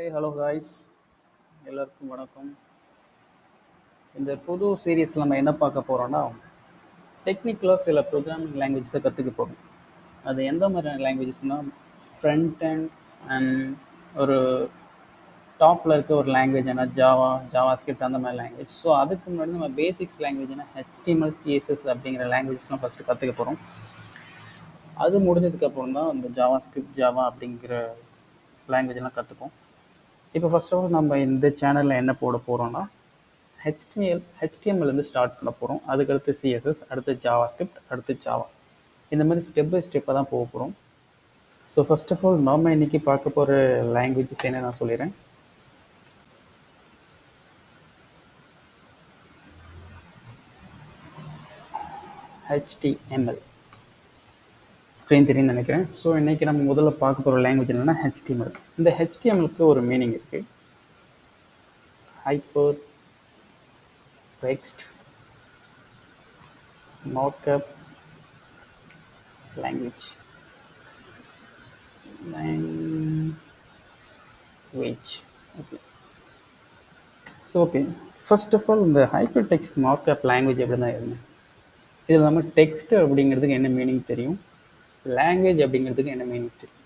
Hello guys, எல்லாருக்கும் வணக்கம். இந்த புது சீரீஸில் நம்ம என்ன பார்க்க போகிறோன்னா, டெக்னிக்கலாக சில ப்ரோக்ராமிங் லாங்குவேஜஸை கற்றுக்க போகிறோம். அது எந்த மாதிரியான லாங்குவேஜஸ்னால், ஃப்ரண்ட் அண்ட் ஒரு டாப்பில் இருக்க ஒரு லாங்குவேஜ் என்ன ஜாவா ஸ்கிரிப்ட் அந்த மாதிரி லாங்குவேஜ். ஸோ அதுக்கு முன்னாடி நம்ம பேசிக்ஸ் லாங்குவேஜ்னா HTML CSS அப்படிங்கிற லாங்குவேஜஸ்லாம் ஃபஸ்ட்டு கற்றுக்க போகிறோம். அது முடிஞ்சதுக்கப்புறம் தான் அந்த ஜாவா ஸ்கிரிப்ட் ஜாவா அப்படிங்கிற லாங்குவேஜெல்லாம் கற்றுப்போம். இப்போ ஃபர்ஸ்ட் ஆஃப் ஆல் நம்ம இந்த சேனலில் என்ன போட போகிறோம்னா, HTML ஸ்டார்ட் பண்ண போகிறோம். அதுக்கடுத்து CSS, அடுத்து ஜாவா ஸ்கிரிப்ட், அடுத்து ஜாவா. இந்த மாதிரி ஸ்டெப் பை ஸ்டெப்பாக தான் போக போகிறோம். ஸோ ஃபர்ஸ்ட் ஆஃப் ஆல் நாம் இன்றைக்கி பார்க்க போகிற லாங்குவேஜஸ் என்ன நான் சொல்லிடுறேன். HTML ஸ்க்ரீன் தெரியும்னு நினைக்கிறேன். ஸோ இன்றைக்கி நம்ம முதல்ல பார்க்க போகிற லாங்குவேஜ் என்னென்னா HTML. இந்த HTMLக்கு ஒரு மீனிங் இருக்குது. Hyper text markup language. Okay, first of all இந்த ஹைப்பர் டெக்ஸ்ட் மார்க்அப் லாங்குவேஜ் எப்படி தான் இருந்தேன். இதில் நம்ம டெக்ஸ்ட் அப்படிங்கிறதுக்கு என்ன மீனிங் தெரியும், லாங்குவேஜ் அப்படிங்கிறதுக்கு என்ன மீனிங் தெரியும்.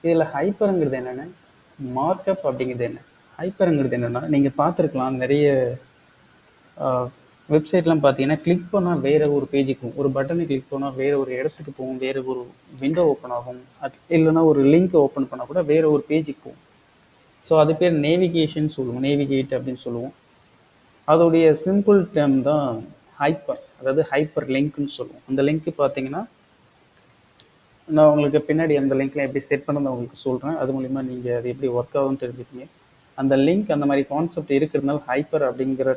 இதில் ஹைப்பருங்கிறது என்னென்ன, மார்க்அப் அப்படிங்கிறது என்ன. ஹைப்பருங்கிறது என்னென்னா, நீங்கள் பார்த்துருக்கலாம் நிறைய வெப்சைட்லாம் பார்த்தீங்கன்னா கிளிக் பண்ணால் வேறு ஒரு பேஜுக்கு போகும், ஒரு பட்டனை கிளிக் பண்ணால் வேறு ஒரு இடத்துக்கு போகும், வேறு ஒரு விண்டோ ஓப்பன் ஆகும், இல்லைன்னா ஒரு லிங்க் ஓப்பன் பண்ணால் கூட வேறு ஒரு பேஜுக்கு போகும். ஸோ அது பேர் நேவிகேஷன் சொல்லுவோம், நேவிகேட் அப்படின்னு சொல்லுவோம். அதோடைய சிம்பிள் டேர்ம் தான் ஹைப்பர், அதாவது ஹைப்பர் லிங்க்னு சொல்லுவோம். அந்த லிங்க் பார்த்தீங்கன்னா நான் உங்களுக்கு பின்னாடி அந்த லிங்க்லாம் எப்படி செட் பண்ணணும் உங்களுக்கு சொல்கிறேன். அது மூலிமா நீங்கள் அது எப்படி ஒர்க் ஆகும்னு தெரிஞ்சுக்கீங்க. அந்த லிங்க் அந்த மாதிரி கான்செப்ட் இருக்கிறதுனால ஹைப்பர் அப்படிங்கிற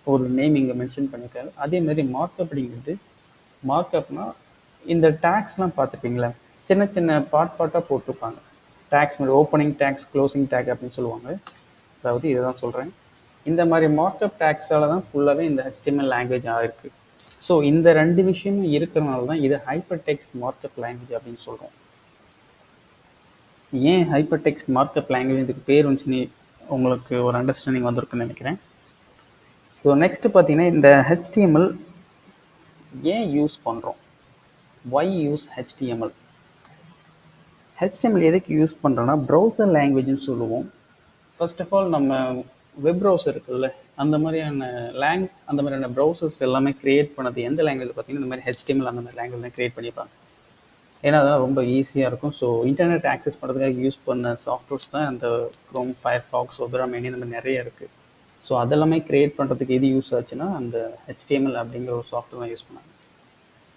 ஒரு நேம் இங்கே மென்ஷன் பண்ணியிருக்காரு. அதே மாதிரி மார்க்அப் அப்படிங்கிறது, மார்க்அப்னா இந்த டேக்ஸ்லாம் பார்த்துருப்பீங்களா, சின்ன சின்ன பார்ட்டாக போட்டிருப்பாங்க. டேக்ஸ் மாதிரி ஓப்பனிங் டேக்ஸ், க்ளோசிங் டேக் அப்படின்னு சொல்லுவாங்க. அதாவது இதை தான் சொல்கிறேன். இந்த மாதிரி மார்க்அப் டேக்ஸால் தான் ஃபுல்லாகவே இந்த HTML லாங்குவேஜ் ஆகிருக்கு. ஸோ இந்த ரெண்டு விஷயமும் இருக்கிறனால தான் இது ஹைப்பர் டெக்ஸ்ட் மார்க்அப் லாங்குவேஜ் அப்படின்னு சொல்கிறோம். ஏன் ஹைப்பர் டெக்ஸ்ட் மார்க்அப் லாங்குவேஜ் இதுக்கு பேர் வந்துச்சுன்னு உங்களுக்கு ஒரு அண்டர்ஸ்டாண்டிங் வந்திருக்குன்னு நினைக்கிறேன். ஸோ நெக்ஸ்ட்டு பார்த்தீங்கன்னா, இந்த HTML ஏன் யூஸ் பண்ணுறோம், ஒய் யூஸ் HTML. HTML எதுக்கு யூஸ் பண்ணுறோன்னா, ப்ரௌசர் லாங்குவேஜ்னு சொல்லுவோம். ஃபர்ஸ்ட் ஆஃப் ஆல் நம்ம வெப் ப்ரௌசர் இருக்குல்ல, அந்த மாதிரியான ப்ரௌசர்ஸ் எல்லாமே க்ரியேட் பண்ணது எந்த லாங்குவேஜ் பார்த்தீங்கன்னா, இந்த மாதிரி HTML அந்த மாதிரி லாங்குவேஜ் தான் க்ரியேட் பண்ணிப்பாங்க. ஏன்னா அதெல்லாம் ரொம்ப ஈஸியாக இருக்கும். ஸோ இன்டர்நெட் ஆக்சஸ் பண்ணுறதுக்காக யூஸ் பண்ண சாஃப்ட்வேர்ஸ் தான் இந்த க்ரோம், ஃபயர்ஃபாக்ஸ், ஒபேரா மெனி இந்த மாதிரி நிறைய இருக்குது. ஸோ அதெல்லாமே க்ரியேட் பண்ணுறதுக்கு எது யூஸ் ஆச்சுன்னா அந்த HTML அப்படிங்கிற ஒரு சாஃப்ட்வேர் தான் யூஸ் பண்ணாங்க.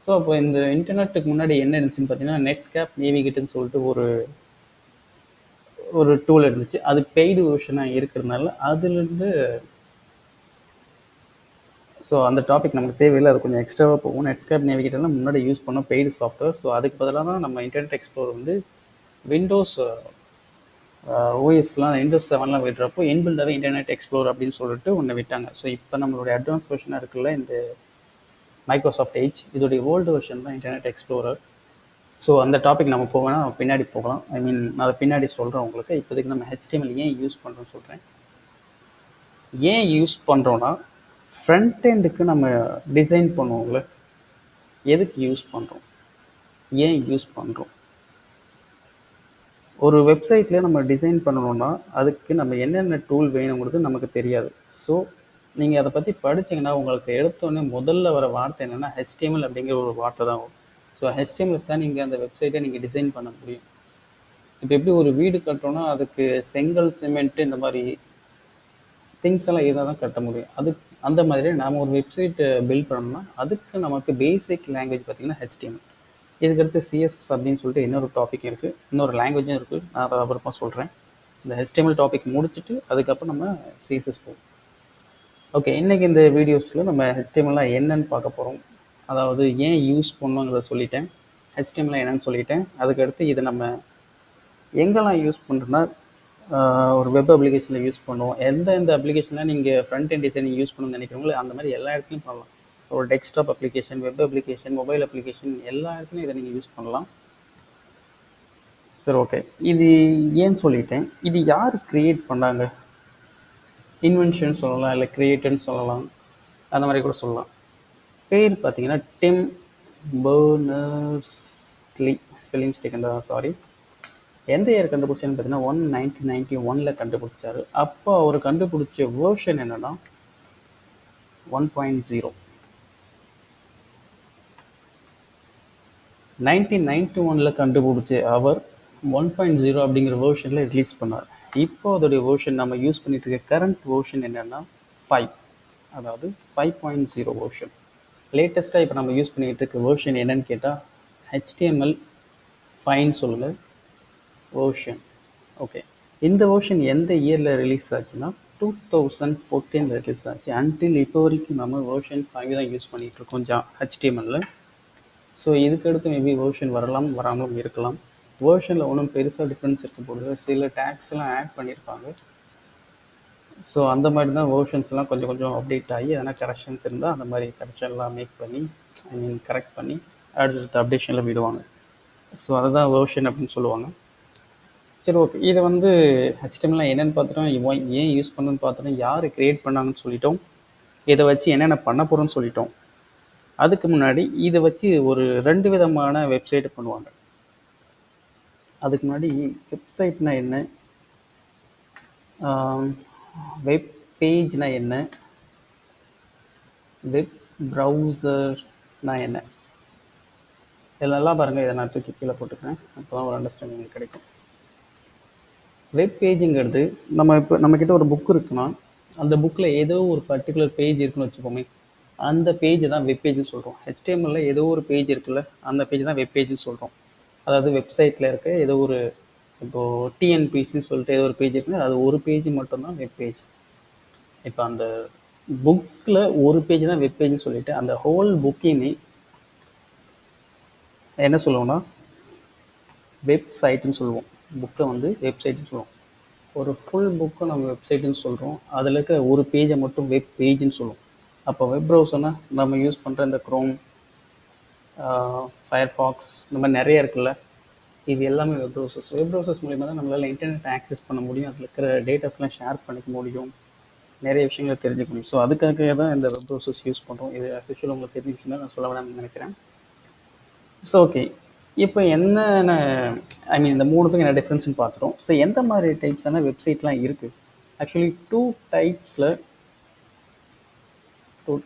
ஸோ அப்போ இந்த இன்டர்நெட்டுக்கு முன்னாடி என்ன இருந்துச்சுன்னு பார்த்தீங்கன்னா, நெட்ஸ்கேப் நேவிகேட்னு சொல்லிட்டு ஒரு டூல் இருந்துச்சு. அது பெய்டு வெர்ஷனாக இருக்கிறதுனால அதுலேருந்து, ஸோ அந்த டாபிக் நமக்கு தேவையில்லை, அது கொஞ்சம் எக்ஸ்ட்ராவாக போகும். நெட்ஸ்கேப் நேவிகேட்டர்லாம் முன்னாடி யூஸ் பண்ணோம் பெய்டு சாஃப்ட்வேர். ஸோ அதுக்கு பதிலாக தான் நம்ம இன்டர்நெட் எக்ஸ்ப்ளோரர் வந்து விண்டோஸ் ஓஎஸ்லாம் விண்டோஸ் 7லாம் விடுறப்போ இன்பில்டாகவே இன்டர்நெட் எக்ஸ்ப்ளோர் அப்படின்னு சொல்லிட்டு ஒன்று விட்டாங்க. ஸோ இப்போ நம்மளுடைய அட்வான்ஸ் வெர்ஷனாக இருக்குல்ல இந்த மைக்ரோசாஃப்ட் எட்ஜ், இதோடைய ஓல்டு வெர்ஷன் தான் இன்டர்நெட் எக்ஸ்ப்ளோரர். ஸோ அந்த டாபிக் நம்ம போகனா பின்னாடி போகலாம். நான் அதை பின்னாடி சொல்கிறேன் உங்களுக்கு. இப்போதைக்கு நம்ம HTML ஏன் யூஸ் பண்ணுறோன்னு சொல்கிறேன். ஏன் யூஸ் பண்ணுறோன்னா, ஃப்ரண்ட் எண்டுக்கு நம்ம டிசைன் பண்ணுவோம்ல, எதுக்கு யூஸ் பண்ணுறோம், ஏன் யூஸ் பண்ணுறோம். ஒரு வெப்சைட்டில் நம்ம டிசைன் பண்ணணுன்னா அதுக்கு நம்ம என்னென்ன டூல் வேணுங்கிறது நமக்கு தெரியாது. ஸோ நீங்கள் அதை பற்றி படிச்சிங்கன்னா உங்களுக்கு எடுத்தோடனே முதல்ல வர வார்த்தை என்னென்னா HTML அப்படிங்கிற ஒரு வார்த்தை தான் வரும். ஸோ HTML தான் நீங்கள் அந்த வெப்சைட்டை நீங்கள் டிசைன் பண்ண முடியும். இப்போ எப்படி ஒரு வீடு கட்டுறோன்னா அதுக்கு செங்கல், சிமெண்ட்டு இந்த மாதிரி திங்ஸ் எல்லாம் இதாக தான் கட்ட முடியும். அந்த மாதிரி நாம் ஒரு வெப்சைட்டை பில்ட் பண்ணோம்னா அதுக்கு நமக்கு பேசிக் லாங்குவேஜ் பார்த்திங்கன்னா HTML. இதுக்கடுத்து CSS அப்படின்னு சொல்லிட்டு இன்னொரு டாபிக் இருக்குது, இன்னொரு லாங்குவேஜும் இருக்குது. நான் அதை அப்புறமா சொல்கிறேன். இந்த HTML டாபிக் முடிச்சுட்டு அதுக்கப்புறம் நம்ம CSS போவோம். ஓகே, இன்றைக்கி இந்த வீடியோஸில் நம்ம HTML என்னன்னு பார்க்க போகிறோம். அதாவது ஏன் யூஸ் பண்ணணுங்கிறத சொல்லிட்டேன், HTML என்னன்னு சொல்லிட்டேன். அதுக்கடுத்து இதை நம்ம எங்கெல்லாம் யூஸ் பண்ணுறோன்னா, ஒரு வெப் அப்ளிகேஷனில் யூஸ் பண்ணுவோம். எந்த அப்ளிகேஷனில் நீங்கள் ஃப்ரண்ட் எண்ட் டிசைனிங் யூஸ் பண்ணணும்னு நினைக்கிறீங்களோ அந்த மாதிரி எல்லா இடத்துலையும் பண்ணலாம். ஒரு desktop application, web application, mobile application எல்லா இடத்துலையும் இதை நீங்கள் யூஸ் பண்ணலாம். சரி, ஓகே. இது ஏன் சொல்லிட்டேன், இது யார் கிரியேட் பண்ணாங்க? இன்வென்ஷன் சொல்லலாம், இல்லை கிரியேட்டட்னு சொல்லலாம், அந்த மாதிரி கூட சொல்லலாம். பேர் பார்த்தீங்கன்னா டிம் பர்னர்ஸ்லி. ஸ்பெல்லிங் மிஸ்டேக் இருந்தால் சாரி. எந்த இயர் கண்டுபிடிச்சான்னு பார்த்தீங்கன்னா 1991 கண்டுபிடிச்சாரு. அப்போ அவர் கண்டுபிடிச்ச வேர்ஷன் என்னன்னா 1.0. 1991 கண்டுபிடிச்ச அவர் 1.0 அப்படிங்கிற வேர்ஷனில் ரிலீஸ் பண்ணார். இப்போ அதோடைய வேர்ஷன் நம்ம யூஸ் பண்ணிட்டு இருக்க கரண்ட் வேர்ஷன் என்னன்னா 5, அதாவது 5.0 வேர்ஷன். லேட்டஸ்ட்டாக இப்போ நம்ம யூஸ் பண்ணிகிட்டு இருக்க வேர்ஷன் என்னன்னு கேட்டால் HTML 5 சொல்லுங்கள் வேர்ஷன். ஓகே, இந்த வேர்ஷன் எந்த இயரில் ரிலீஸ் ஆச்சுன்னா 2014 ரிலீஸ் ஆச்சு. அன்டில் இப்போ வரைக்கும் நம்ம வேர்ஷன் 5 தான் யூஸ் பண்ணிகிட்டு இருக்கோம் HTML. ஸோ இதுக்கடுத்து மேபி வேர்ஷன் வரலாம், வராமலும் இருக்கலாம். வேர்ஷனில் ஒன்றும் பெருசாக டிஃப்ரென்ஸ் இருக்க போகுது. சில டேக்ஸ்லாம் ஆட் பண்ணியிருப்பாங்க. ஸோ அந்த மாதிரி தான் வேர்ஷன்ஸ்லாம் கொஞ்சம் கொஞ்சம் அப்டேட் ஆகி எதனா கரெக்ஷன்ஸ் இருந்தால் அந்த மாதிரி கரெக்ஷன்லாம் மேக் பண்ணி கரெக்ட் பண்ணி அடுத்த அப்டேஷனில் விடுவாங்க. ஸோ அதுதான் வேர்ஷன் அப்படின்னு சொல்லுவாங்க. சரி, ஓகே. இதை HTML என்னென்னு பார்த்துட்டோம், ஏன் யூஸ் பண்ணணும்னு பார்த்துட்டோம், யார் க்ரியேட் பண்ணாங்கன்னு சொல்லிட்டோம், இதை வச்சு என்னென்ன பண்ண போகிறோன்னு சொல்லிட்டோம். அதுக்கு முன்னாடி இதை வச்சு ஒரு 2 விதமான வெப்சைட் பண்ணுவாங்க. அதுக்கு முன்னாடி வெப்சைட்னா என்ன, வெப் பேஜ்னா என்ன, வெப் ப்ரௌசர்னா என்ன, இதெல்லாம் பாருங்கள். இதை நான் தூக்கி கீழே போட்டுக்கிறேன், அப்போ தான் ஒரு அண்டர்ஸ்டாண்டிங் கிடைக்கும். வெப் பேஜுங்கிறது நம்மக்கிட்ட ஒரு புக் இருக்குன்னா அந்த புக்கில் ஏதோ ஒரு பர்டிகுலர் பேஜ் இருக்குன்னு வச்சுக்கோமே, அந்த பேஜை தான் வெப் பேஜ்னு சொல்கிறோம். HTML ஏதோ ஒரு பேஜ் இருக்குல்ல, அந்த பேஜ் தான் வெப் பேஜ்னு சொல்கிறோம். அதாவது வெப்சைட்டில் இருக்க ஏதோ ஒரு, இப்போது TNPCன்னு சொல்லிட்டு ஏதோ ஒரு பேஜ் இருக்குன்னா அது ஒரு பேஜ் மட்டும்தான் வெப் பேஜ். இப்போ அந்த புக்கில் ஒரு பேஜ் தான் வெப் பேஜ்னு சொல்லிட்டு அந்த ஹோல் புக்கையுமே என்ன சொல்லுவோம்னா வெப்சைட்டுன்னு சொல்லுவோம். புக்கை வெப்சைட்டுன்னு சொல்லுவோம். ஒரு ஃபுல் புக்கை நம்ம வெப்சைட்டுன்னு சொல்கிறோம். அதில் இருக்க ஒரு பேஜை மட்டும் வெப் பேஜ்னு சொல்லுவோம். அப்போ வெப் ப்ரௌசர்னால் நம்ம யூஸ் பண்ணுற இந்த க்ரோம், ஃபயர்ஃபாக்ஸ், இந்த மாதிரி நிறைய இருக்குல்ல, இது எல்லாமே வெப் ப்ரௌசர்ஸ். வெப் ப்ரௌசர்ஸ் மூலிமா தான் நம்மளால் இன்டர்நெட் ஆக்சஸ் பண்ண முடியும், அதில் இருக்கிற டேட்டாஸ்லாம் ஷேர் பண்ணிக்க முடியும், நிறைய விஷயங்களை தெரிஞ்சுக்க முடியும். ஸோ அதுக்காக தான் இந்த வெப் ப்ரௌசர்ஸ் யூஸ் பண்ணுறோம். இது ஆக்சுவலாக உங்களுக்கு தெரிஞ்ச விஷயம் தான், நான் சொல்ல வேணாம்னு நினைக்கிறேன். ஸோ ஓகே, இப்போ என்னென்ன இந்த மூணுத்துக்கும் என்ன டிஃப்ரென்ஸ்னு பார்த்துட்டோம். ஸோ எந்த மாதிரி டைப்ஸான வெப்சைட்லாம் இருக்குது? Actually two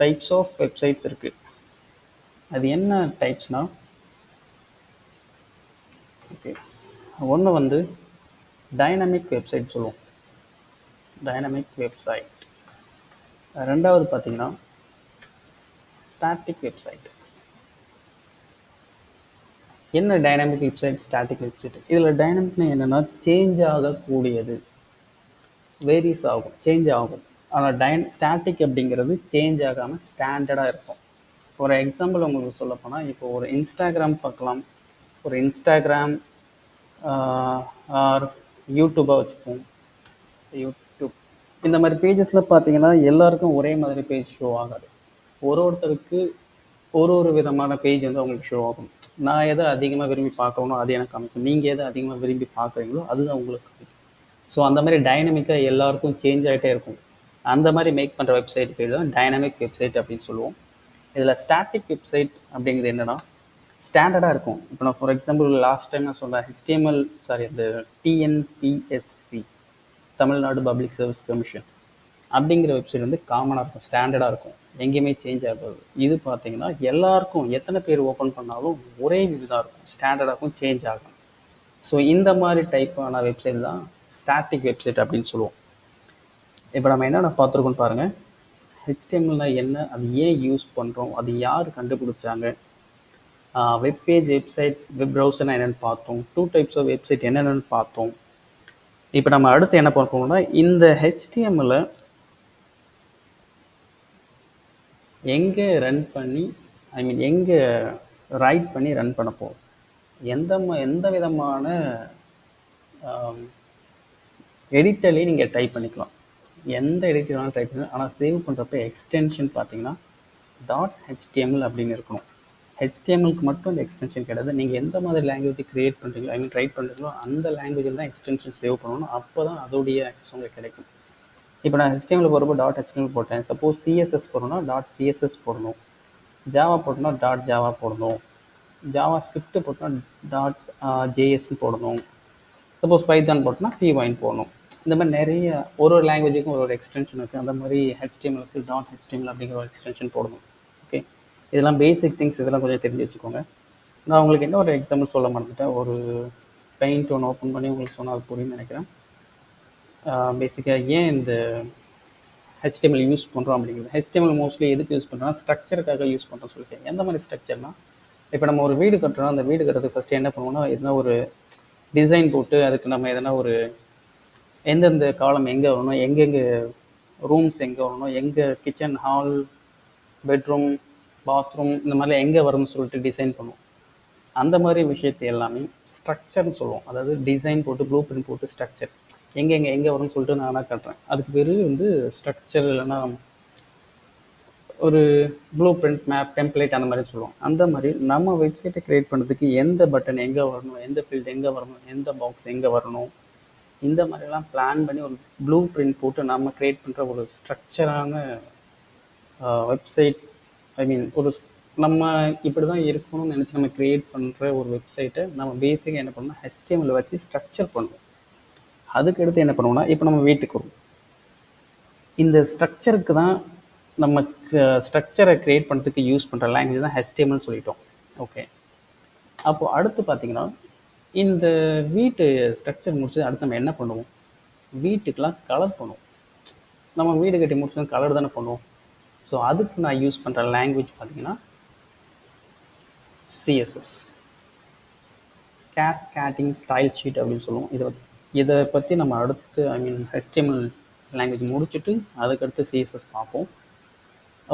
types of websites இருக்குது. அது என்ன டைப்ஸ்னால், ஓகே, ஒன்று டைனமிக் வெப்சைட் சொல்லுவோம், டைனமிக் வெப்சைட். ரெண்டாவது பார்த்தீங்கன்னா ஸ்டாட்டிக் வெப்சைட். என்ன டைனாமிக் வெப்சைட், ஸ்டாட்டிக் வெப்சைட்? இதில் டைனாமிக்னா என்னென்னா சேஞ்ச் ஆகக்கூடியது, வேரிஸ் ஆகும், சேஞ்ச் ஆகும். ஆனால் ஸ்டாட்டிக் அப்படிங்கிறது சேஞ்ச் ஆகாமல் ஸ்டாண்டர்டாக இருக்கும். ஃபார் எக்ஸாம்பிள் உங்களுக்கு சொல்ல போனால், இப்போ ஒரு இன்ஸ்டாகிராம் பார்க்கலாம். ஒரு இன்ஸ்டாகிராம் ஆர் யூடியூப்பாக வச்சுப்போம். யூடியூப் இந்த மாதிரி பேஜஸில் பார்த்தீங்கன்னா எல்லாருக்கும் ஒரே மாதிரி பேஜ் ஷோ ஆகாது. ஒருத்தருக்கு ஒரு விதமான பேஜ் அவங்களுக்கு ஷோ ஆகும். நான் எதை அதிகமாக விரும்பி பார்க்குறோனோ அது எனக்கு காமிக்கும், நீங்கள் எதை அதிகமாக விரும்பி பார்க்குறீங்களோ அதுதான் உங்களுக்கு காமிக்கும். ஸோ அந்த மாதிரி டைனமிக்காக எல்லாருக்கும் சேஞ்ச் ஆகிட்டே இருக்கும். அந்த மாதிரி மேக் பண்ணுற வெப்சைட் பேர் தான் டைனமிக் வெப்சைட் அப்படின்னு சொல்லுவோம். இதில் ஸ்டாட்டிக் வெப்சைட் அப்படிங்கிறது என்னென்னா ஸ்டாண்டர்டாக இருக்கும். இப்போ நான் ஃபார் எக்ஸாம்பிள் லாஸ்ட் டைம் நான் சொன்னேன் இந்த TNPSC, Tamil Nadu public service commission அப்படிங்கிற வெப்சைட் காமனாக இருக்கும், ஸ்டாண்டர்டாக இருக்கும், எங்கேயுமே சேஞ்ச் ஆகாது. இது பார்த்தீங்கன்னா எல்லாருக்கும் எத்தனை பேர் ஓப்பன் பண்ணாலும் ஒரே இதுதான் இருக்கும், ஸ்டாண்டர்டாகவும் சேஞ்ச் ஆகும். ஸோ இந்த மாதிரி டைப்பான வெப்சைட் தான் ஸ்டாட்டிக் வெப்சைட் அப்படின்னு சொல்லுவோம். இப்போ நம்ம என்னென்ன பார்த்துருக்கோன்னு பாருங்கள். HTMLனா என்ன, அது ஏன் யூஸ் பண்ணுறோம், அது யார் கண்டுபிடிச்சாங்க, வெப்பேஜ், வெப்சைட், வெப் ப்ரௌசர்னா என்னென்னு பார்த்தோம், டூ டைப்ஸ் ஆஃப் வெப்சைட் என்னென்னு பார்த்தோம். இப்போ நம்ம அடுத்து என்ன பார்ப்போம்னா, இந்த HTML எங்கே ரன் பண்ணி எங்கே ரைட் பண்ணி ரன் பண்ண போகிறோம், எந்த விதமான எடிட்டர்லேயும் நீங்கள் டைப் பண்ணிக்கலாம், எந்த எடிட்டர் டைப் பண்ணலாம். ஆனால் சேவ் பண்ணுறப்ப எக்ஸ்டென்ஷன் பார்த்தீங்கன்னா .html அப்படின்னு இருக்கணும். ஹெச்டிஎம்எல்க்கு மட்டும் இந்த எக்ஸ்டென்ஷன் கிடையாது. நீங்கள் எந்த மாதிரி லாங்குவேஜ் கிரியேட் பண்ணுறீங்களோ, ஐ மீன் ரைட் பண்ணுறீங்களோ அந்த லாங்குவேஜில் தான் எக்ஸ்டென்ஷன் சேவ் பண்ணணும். அப்போ தான் அதோடைய ஆக்சஸ் உங்களுக்கு கிடைக்கும். இப்போ நான் HTML போகிறப்போ .html போட்டேன். சப்போஸ் CSS போடணும்னா .css போடணும். ஜாவா போட்டோம்னா .java போடணும். ஜாவா ஸ்கிரிப்ட் போட்டோம்னா .js போடணும். சப்போஸ் பைத்தான் போட்டோம்னா pyn போடணும். இந்த மாதிரி நிறைய ஒரு லாங்குவேஜுக்கும் ஒரு எக்ஸ்டென்ஷன் இருக்குது. அந்த மாதிரி HTMLக்கு .html அப்படிங்கிற ஒரு எக்ஸ்டென்ஷன் போடணும். ஓகே, இதெல்லாம் பேசிக் திங்ஸ், இதெல்லாம் கொஞ்சம் தெரிஞ்சு வச்சுக்கோங்க. நான் உங்களுக்கு என்ன ஒரு எக்ஸாம்பிள் சொல்ல மறந்துட்டேன். ஒரு பெயிண்ட் ஒன்று ஓப்பன் பண்ணி உங்களுக்கு சொன்னால் அது புரியும்னு நினைக்கிறேன். பேசிக்காக ஏன் இந்த HTML யூஸ் பண்ணுறோம் அப்படிங்கிறது. HTML மோஸ்ட்லி எதுக்கு யூஸ் பண்ணுறோம்னா ஸ்ட்ரக்சருக்காக யூஸ் பண்ணுறோம் சொல்லியிருக்கேன். எந்த மாதிரி ஸ்ட்ரக்சர்னா, இப்போ நம்ம ஒரு வீடு கட்டுறோம். அந்த வீடு கட்டுறதுக்கு ஃபஸ்ட்டு என்ன பண்ணுவோம்னா, எதனா ஒரு டிசைன் போட்டு அதுக்கு நம்ம எதனா ஒரு எந்தெந்த காலம் எங்கே வரணும், எங்கெங்கே ரூம்ஸ் எங்கே வரணும், எங்கே கிச்சன், ஹால், பெட்ரூம், பாத்ரூம் இந்த மாதிரிலாம் எங்கே வரும்னு சொல்லிட்டு டிசைன் பண்ணுவோம். அந்த மாதிரி விஷயத்தை எல்லாமே ஸ்ட்ரக்சர்னு சொல்லுவோம். அதாவது டிசைன் போட்டு ப்ளூ பிரிண்ட் போட்டு ஸ்ட்ரக்சர் எங்கே வரும்னு சொல்லிட்டு நான் கட்டுறேன். அதுக்கு பேர் வந்து ஸ்ட்ரக்சர், இல்லைன்னா ஒரு ப்ளூ பிரிண்ட், மேப், டெம்ப்ளேட் அந்த மாதிரி சொல்லுவோம். அந்த மாதிரி நம்ம வெப்சைட்டை க்ரியேட் பண்ணுறதுக்கு எந்த பட்டன் எங்கே வரணும், எந்த ஃபீல்டு எங்கே வரணும், எந்த பாக்ஸ் எங்கே வரணும், இந்த மாதிரிலாம் பிளான் பண்ணி ஒரு ப்ளூ பிரிண்ட் போட்டு நம்ம க்ரியேட் பண்ணுற ஒரு ஸ்ட்ரக்சரான வெப்சைட், ஐ மீன் ஒரு நம்ம இப்படி தான் இருக்கணும்னு நினச்சி நம்ம க்ரியேட் பண்ணுற ஒரு வெப்சைட்டை நம்ம பேசிக்காக என்ன பண்ணோம்னா HTML வச்சு ஸ்ட்ரக்சர் பண்ணுவோம். அதுக்கடுத்து என்ன பண்ணுவோம்னா, இப்போ நம்ம வீட்டுக்கு வரும். இந்த ஸ்ட்ரக்சருக்கு தான் நம்ம ஸ்ட்ரக்சரை க்ரியேட் பண்ணுறதுக்கு யூஸ் பண்ணுற லாங்குவேஜ் தான் HTML சொல்லிட்டோம். ஓகே, அப்போது அடுத்து பார்த்தீங்கன்னா, இந்த வீட்டு ஸ்ட்ரக்சர் முடிச்சது அடுத்து நம்ம என்ன பண்ணுவோம், வீட்டுக்கெலாம் கலர் பண்ணுவோம். நம்ம வீடு கட்டி முடிச்சோம் கலர் தானே பண்ணுவோம். ஸோ அதுக்கு நான் யூஸ் பண்ணுற லாங்குவேஜ் பார்த்தீங்கன்னா CSS, கேஸ்கேடிங் ஸ்டைல் ஷீட் அப்படின்னு சொல்லுவோம். இதை பற்றி நம்ம அடுத்து, ஐ மீன் HTML லாங்குவேஜ் முடிச்சுட்டு அதுக்கடுத்து CSS பார்ப்போம்.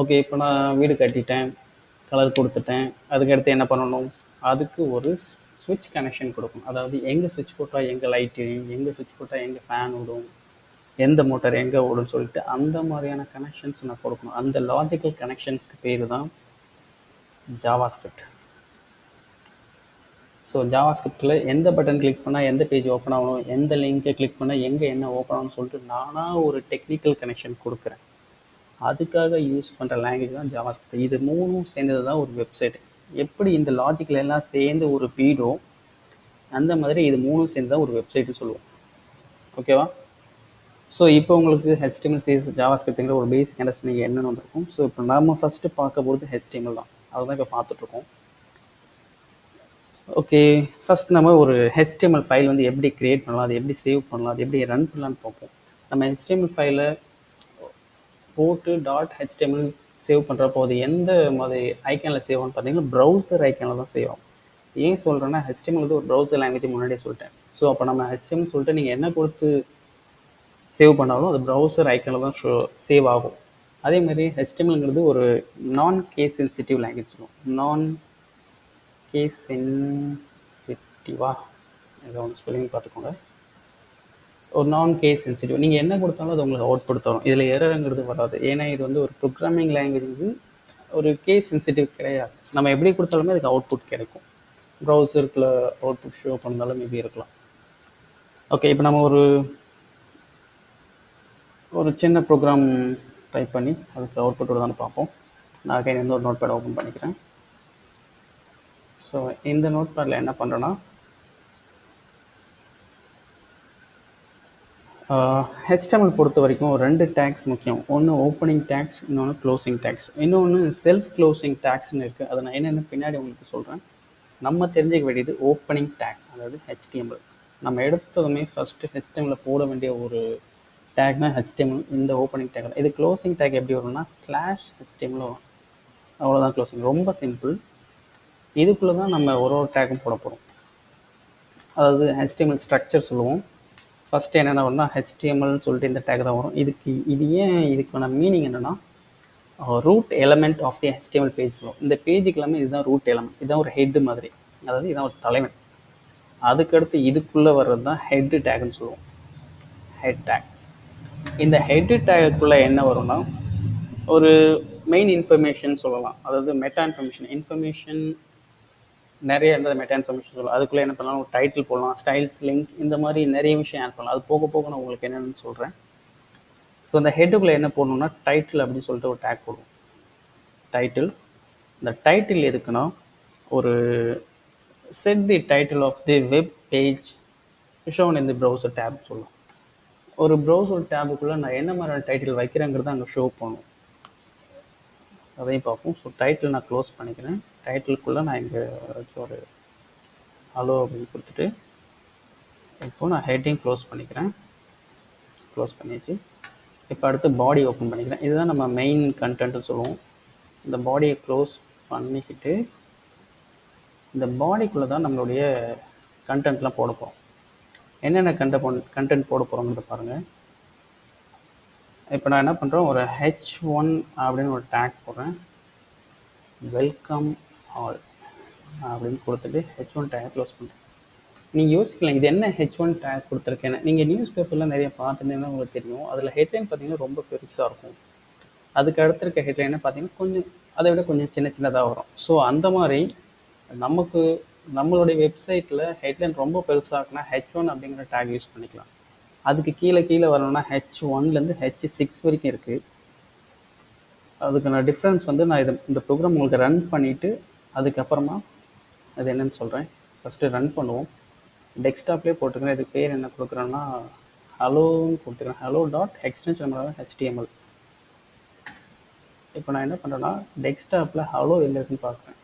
ஓகே, இப்போ நான் வீடு கட்டிட்டேன், கலர் கொடுத்துட்டேன். அதுக்கடுத்து என்ன பண்ணணும், அதுக்கு ஒரு ஸ்விட்ச் கனெக்ஷன் கொடுக்கணும். அதாவது எங்கே ஸ்விட்ச் போட்டால் எங்கே லைட் எரியும், எங்கே ஸ்விட்ச் போட்டால் எங்கே ஃபேன் ஓடும், எந்த மோட்டார் எங்கே ஓடுன்னு சொல்லிட்டு அந்த மாதிரியான கனெக்ஷன்ஸ் நான் கொடுக்கணும். அந்த லாஜிக்கல் கனெக்ஷன்ஸ்க்கு பேர் தான் ஜாவாஸ்கிரிப்ட். ஸோ ஜாவாஸ்கிரிப்டில் எந்த பட்டன் கிளிக் பண்ணால் எந்த பேஜ் ஓப்பன் ஆகணும், எந்த லிங்கை கிளிக் பண்ணால் எங்கே என்ன ஓப்பன் ஆகணும்னு சொல்லிட்டு நானாக ஒரு டெக்னிக்கல் கனெக்ஷன் கொடுக்குறேன். அதுக்காக யூஸ் பண்ணுற லாங்குவேஜ் தான் ஜாவாஸ்கிரிப்ட். இது மூணும் சேர்ந்தது தான் ஒரு வெப்சைட். எப்படி இந்த லாஜிக்கல் எல்லாம் சேர்ந்து ஒரு வீடோ, அந்த மாதிரி இது மூணும் சேர்ந்து தான் ஒரு வெப்சைட்டு சொல்லுவோம். ஓகேவா? ஸோ இப்போ உங்களுக்கு HTML, CSS, ஜாவாஸ்கிரிப்ட்ங்கிற ஒரு பேசிக் அண்டர்ஸ்டாண்டிங் என்னென்னு வந்திருக்கும். ஸோ இப்போ நம்ம ஃபஸ்ட்டு பார்க்க போகிறது HTML தான். அதுதான் இப்போ பார்த்துட்ருக்கோம். ஓகே, ஃபஸ்ட் நம்ம ஒரு HTML ஃபைல் வந்து எப்படி க்ரியேட் பண்ணலாம், அது எப்படி சேவ் பண்ணலாம், அது எப்படி ரன் பண்ணலான்னு பார்ப்போம். நம்ம HTML ஃபைலை போட்டு .html சேவ் பண்ணுறப்போ அது எந்த மாதிரி ஐக்கானில் சேவ் ஆகும்னு பார்த்தீங்கன்னா ப்ரௌசர் ஐக்கானில் தான் சேவ் ஆகும். ஏன் சொல்கிறேன்னா, HTML வந்து ஒரு ப்ரௌசர் லாங்குவேஜ் முன்னாடியே சொல்லிட்டேன். ஸோ அப்போ நம்ம HTML சொல்லிட்டு நீங்கள் என்ன கொடுத்து சேவ் பண்ணாலும் அது ப்ரௌசர் ஐக்கானில் தான் சேவ் ஆகும். அதேமாதிரி HTMLங்கிறது ஒரு நான் கேஸ் சென்சிட்டிவ் லாங்குவேஜ் சொல்லுவோம். நான் கேஸ் சென்சிட்டிவா, ஏதோ ஒன்று ஸ்பெல்லிங் பார்த்துக்கோங்க. ஒரு நான் கேஸ் சென்சிட்டிவ், நீங்கள் என்ன கொடுத்தாலும் அது உங்களுக்கு அவுட்புட் தரும். இதில் எரருங்கிறது வராது. ஏன்னா இது வந்து ஒரு ப்ரோக்ராமிங் லாங்குவேஜ் வந்து ஒரு கேஸ் சென்சிட்டிவ் கிடையாது. நம்ம எப்படி கொடுத்தாலுமே அதுக்கு அவுட்புட் கிடைக்கும். ப்ரௌசருக்குள்ள அவுட்புட் ஷோ பண்ணாலும் மேபி இருக்கலாம். ஓகே, இப்போ நம்ம ஒரு சின்ன ப்ரோக்ராம் டைப் பண்ணி அதுக்கு அவுட்புட் வருதான்னு பார்ப்போம். நான் கையில் ஒரு நோட் பேட் ஓப்பன் பண்ணிக்கிறேன். ஸோ இந்த நோட் பேடில் என்ன பண்ணுறேன்னா, HTML பொறுத்த வரைக்கும் 2 டேக்ஸ் முக்கியம். ஒன்று ஓப்பனிங் டேக்ஸ், இன்னொன்று க்ளோசிங் டேக்ஸ். இன்னொன்று செல்ஃப் க்ளோசிங் டேக்ஸ்னு இருக்குது. அதை நான் என்னென்னு பின்னாடி உங்களுக்கு சொல்கிறேன். நம்ம தெரிஞ்சுக்க வேண்டியது ஓப்பனிங் டேக், அதாவது HTML. நம்ம எடுத்ததுமே ஃபஸ்ட்டு HTML போட வேண்டிய ஒரு டேக்னா HTML, இந்த ஓப்பனிங் டேக். இது க்ளோசிங் டேக் எப்படி வரும்னா /HTML வரும். அவ்வளோதான் க்ளோசிங். ரொம்ப சிம்பிள். இதுக்குள்ளே தான் நம்ம ஒரு டேக்கும் போட போகிறோம். அதாவது HTML ஸ்ட்ரக்சர் சொல்லுவோம். ஃபஸ்ட்டு என்னென்ன வரும்னா HTMLன்னு சொல்லிட்டு இந்த டேக் தான் வரும். இதுக்கான மீனிங் என்னென்னா, root element of the HTML page சொல்லுவோம். இந்த பேஜுக்கு எல்லாமே இதுதான் ரூட் எலமெண்ட். இதுதான் ஒரு ஹெட்டு மாதிரி, அதாவது இதுதான் ஒரு தலைவன். அதுக்கடுத்து இதுக்குள்ளே வர்றது தான் ஹெட்டு டேக்னு சொல்லுவோம். Head take. இந்த ஹெட்டு டேக்குள்ளே என்ன வரும்னா, ஒரு மெயின் இன்ஃபர்மேஷன் சொல்லலாம். அதாவது மெட்டா இன்ஃபர்மேஷன் நிறைய இருந்தது. மெட்டா இன்ஃபர்மேஷன் சொல்லலாம். அதுக்குள்ளே என்ன பண்ணலாம், ஒரு டைட்டில் போடலாம், ஸ்டைல்ஸ், லிங்க், இந்த மாதிரி நிறைய விஷயம் ஆட் பண்ணலாம். அது போக போக நான் உங்களுக்கு என்னென்னு சொல்கிறேன். ஸோ அந்த ஹெட்டுக்குள்ளே என்ன போடணும்னா டைட்டில் அப்படின்னு சொல்லிட்டு ஒரு டேக் போடுவோம். டைட்டில். இந்த டைட்டில் எதுக்குன்னா ஒரு set the title of the web page shown in the browser tab சொல்லலாம். ஒரு ப்ரௌசர் டேபுக்குள்ளே நான் என்ன மாதிரியான டைட்டில் வைக்கிறேங்கிறத அங்கே ஷோ பண்ணும். அதையும் பார்ப்போம். ஸோ டைட்டில் நான் க்ளோஸ் பண்ணிக்கிறேன். டைட்டிலுக்குள்ளே நான் இங்கே ஒரு ஹலோ அப்படின்னு கொடுத்துட்டு இப்போ நான் ஹெட்டிங் க்ளோஸ் பண்ணிக்கிறேன். க்ளோஸ் பண்ணியாச்சு. இப்போ அடுத்து பாடி ஓப்பன் பண்ணிக்கிறேன். இதுதான் நம்ம மெயின் கண்டென்ட்னு சொல்லுவோம். இந்த பாடியை க்ளோஸ் பண்ணிக்கிட்டு இந்த பாடிக்குள்ளே தான் நம்மளுடைய கண்டென்ட்லாம் போட போகிறோம். என்னென்ன கண்டென்ட் போட போகிறோங்கிறத பாருங்கள். இப்போ நான் என்ன பண்ணுறேன், ஒரு H1 அப்படின்னு ஒரு டேக் போடுறேன். வெல்கம் ஆல் அப்படின்னு கொடுத்துட்டு H1 டேக் க்ளோஸ் பண்ணுறேன். நீங்கள் யோசிக்கலாம், இது என்ன H1 டேக் கொடுத்துருக்கேன்னு. நீங்கள் நியூஸ் பேப்பர்லாம் நிறைய பார்த்துட்டீங்கன்னா உங்களுக்கு தெரியும். அதில் ஹெட்லைன் பார்த்தீங்கன்னா ரொம்ப பெருசாக இருக்கும். அதுக்கு அடுத்து இருக்க ஹெட்லைனை பார்த்தீங்கன்னா கொஞ்சம் அதை விட கொஞ்சம் சின்ன சின்னதாக வரும். ஸோ அந்த மாதிரி நம்மளுடைய வெப்சைட்டில் ஹெட்லைன் ரொம்ப பெருசாகுனா H1 அப்படிங்கிற டேக் யூஸ் பண்ணிக்கலாம். அதுக்கு கீழே வரணும்னா H1லேருந்து H6 வரைக்கும் இருக்குது. அதுக்கான டிஃப்ரென்ஸ் வந்து நான் இந்த ப்ரோக்ராம் உங்களுக்கு ரன் பண்ணிவிட்டு அதுக்கப்புறமா அது என்னென்னு சொல்கிறேன். ஃபஸ்ட்டு ரன் பண்ணுவோம். டெஸ்க்டாப்லேயே போட்டுக்கிறேன். இதுக்கு பேர் என்ன கொடுக்குறேன்னா ஹலோன்னு கொடுத்துக்கிறேன். hello.extension HTML. இப்போ நான் என்ன பண்ணுறேன்னா டெஸ்க்டாப்பில் ஹலோ எங்கே இருக்குன்னு பார்க்குறேன்.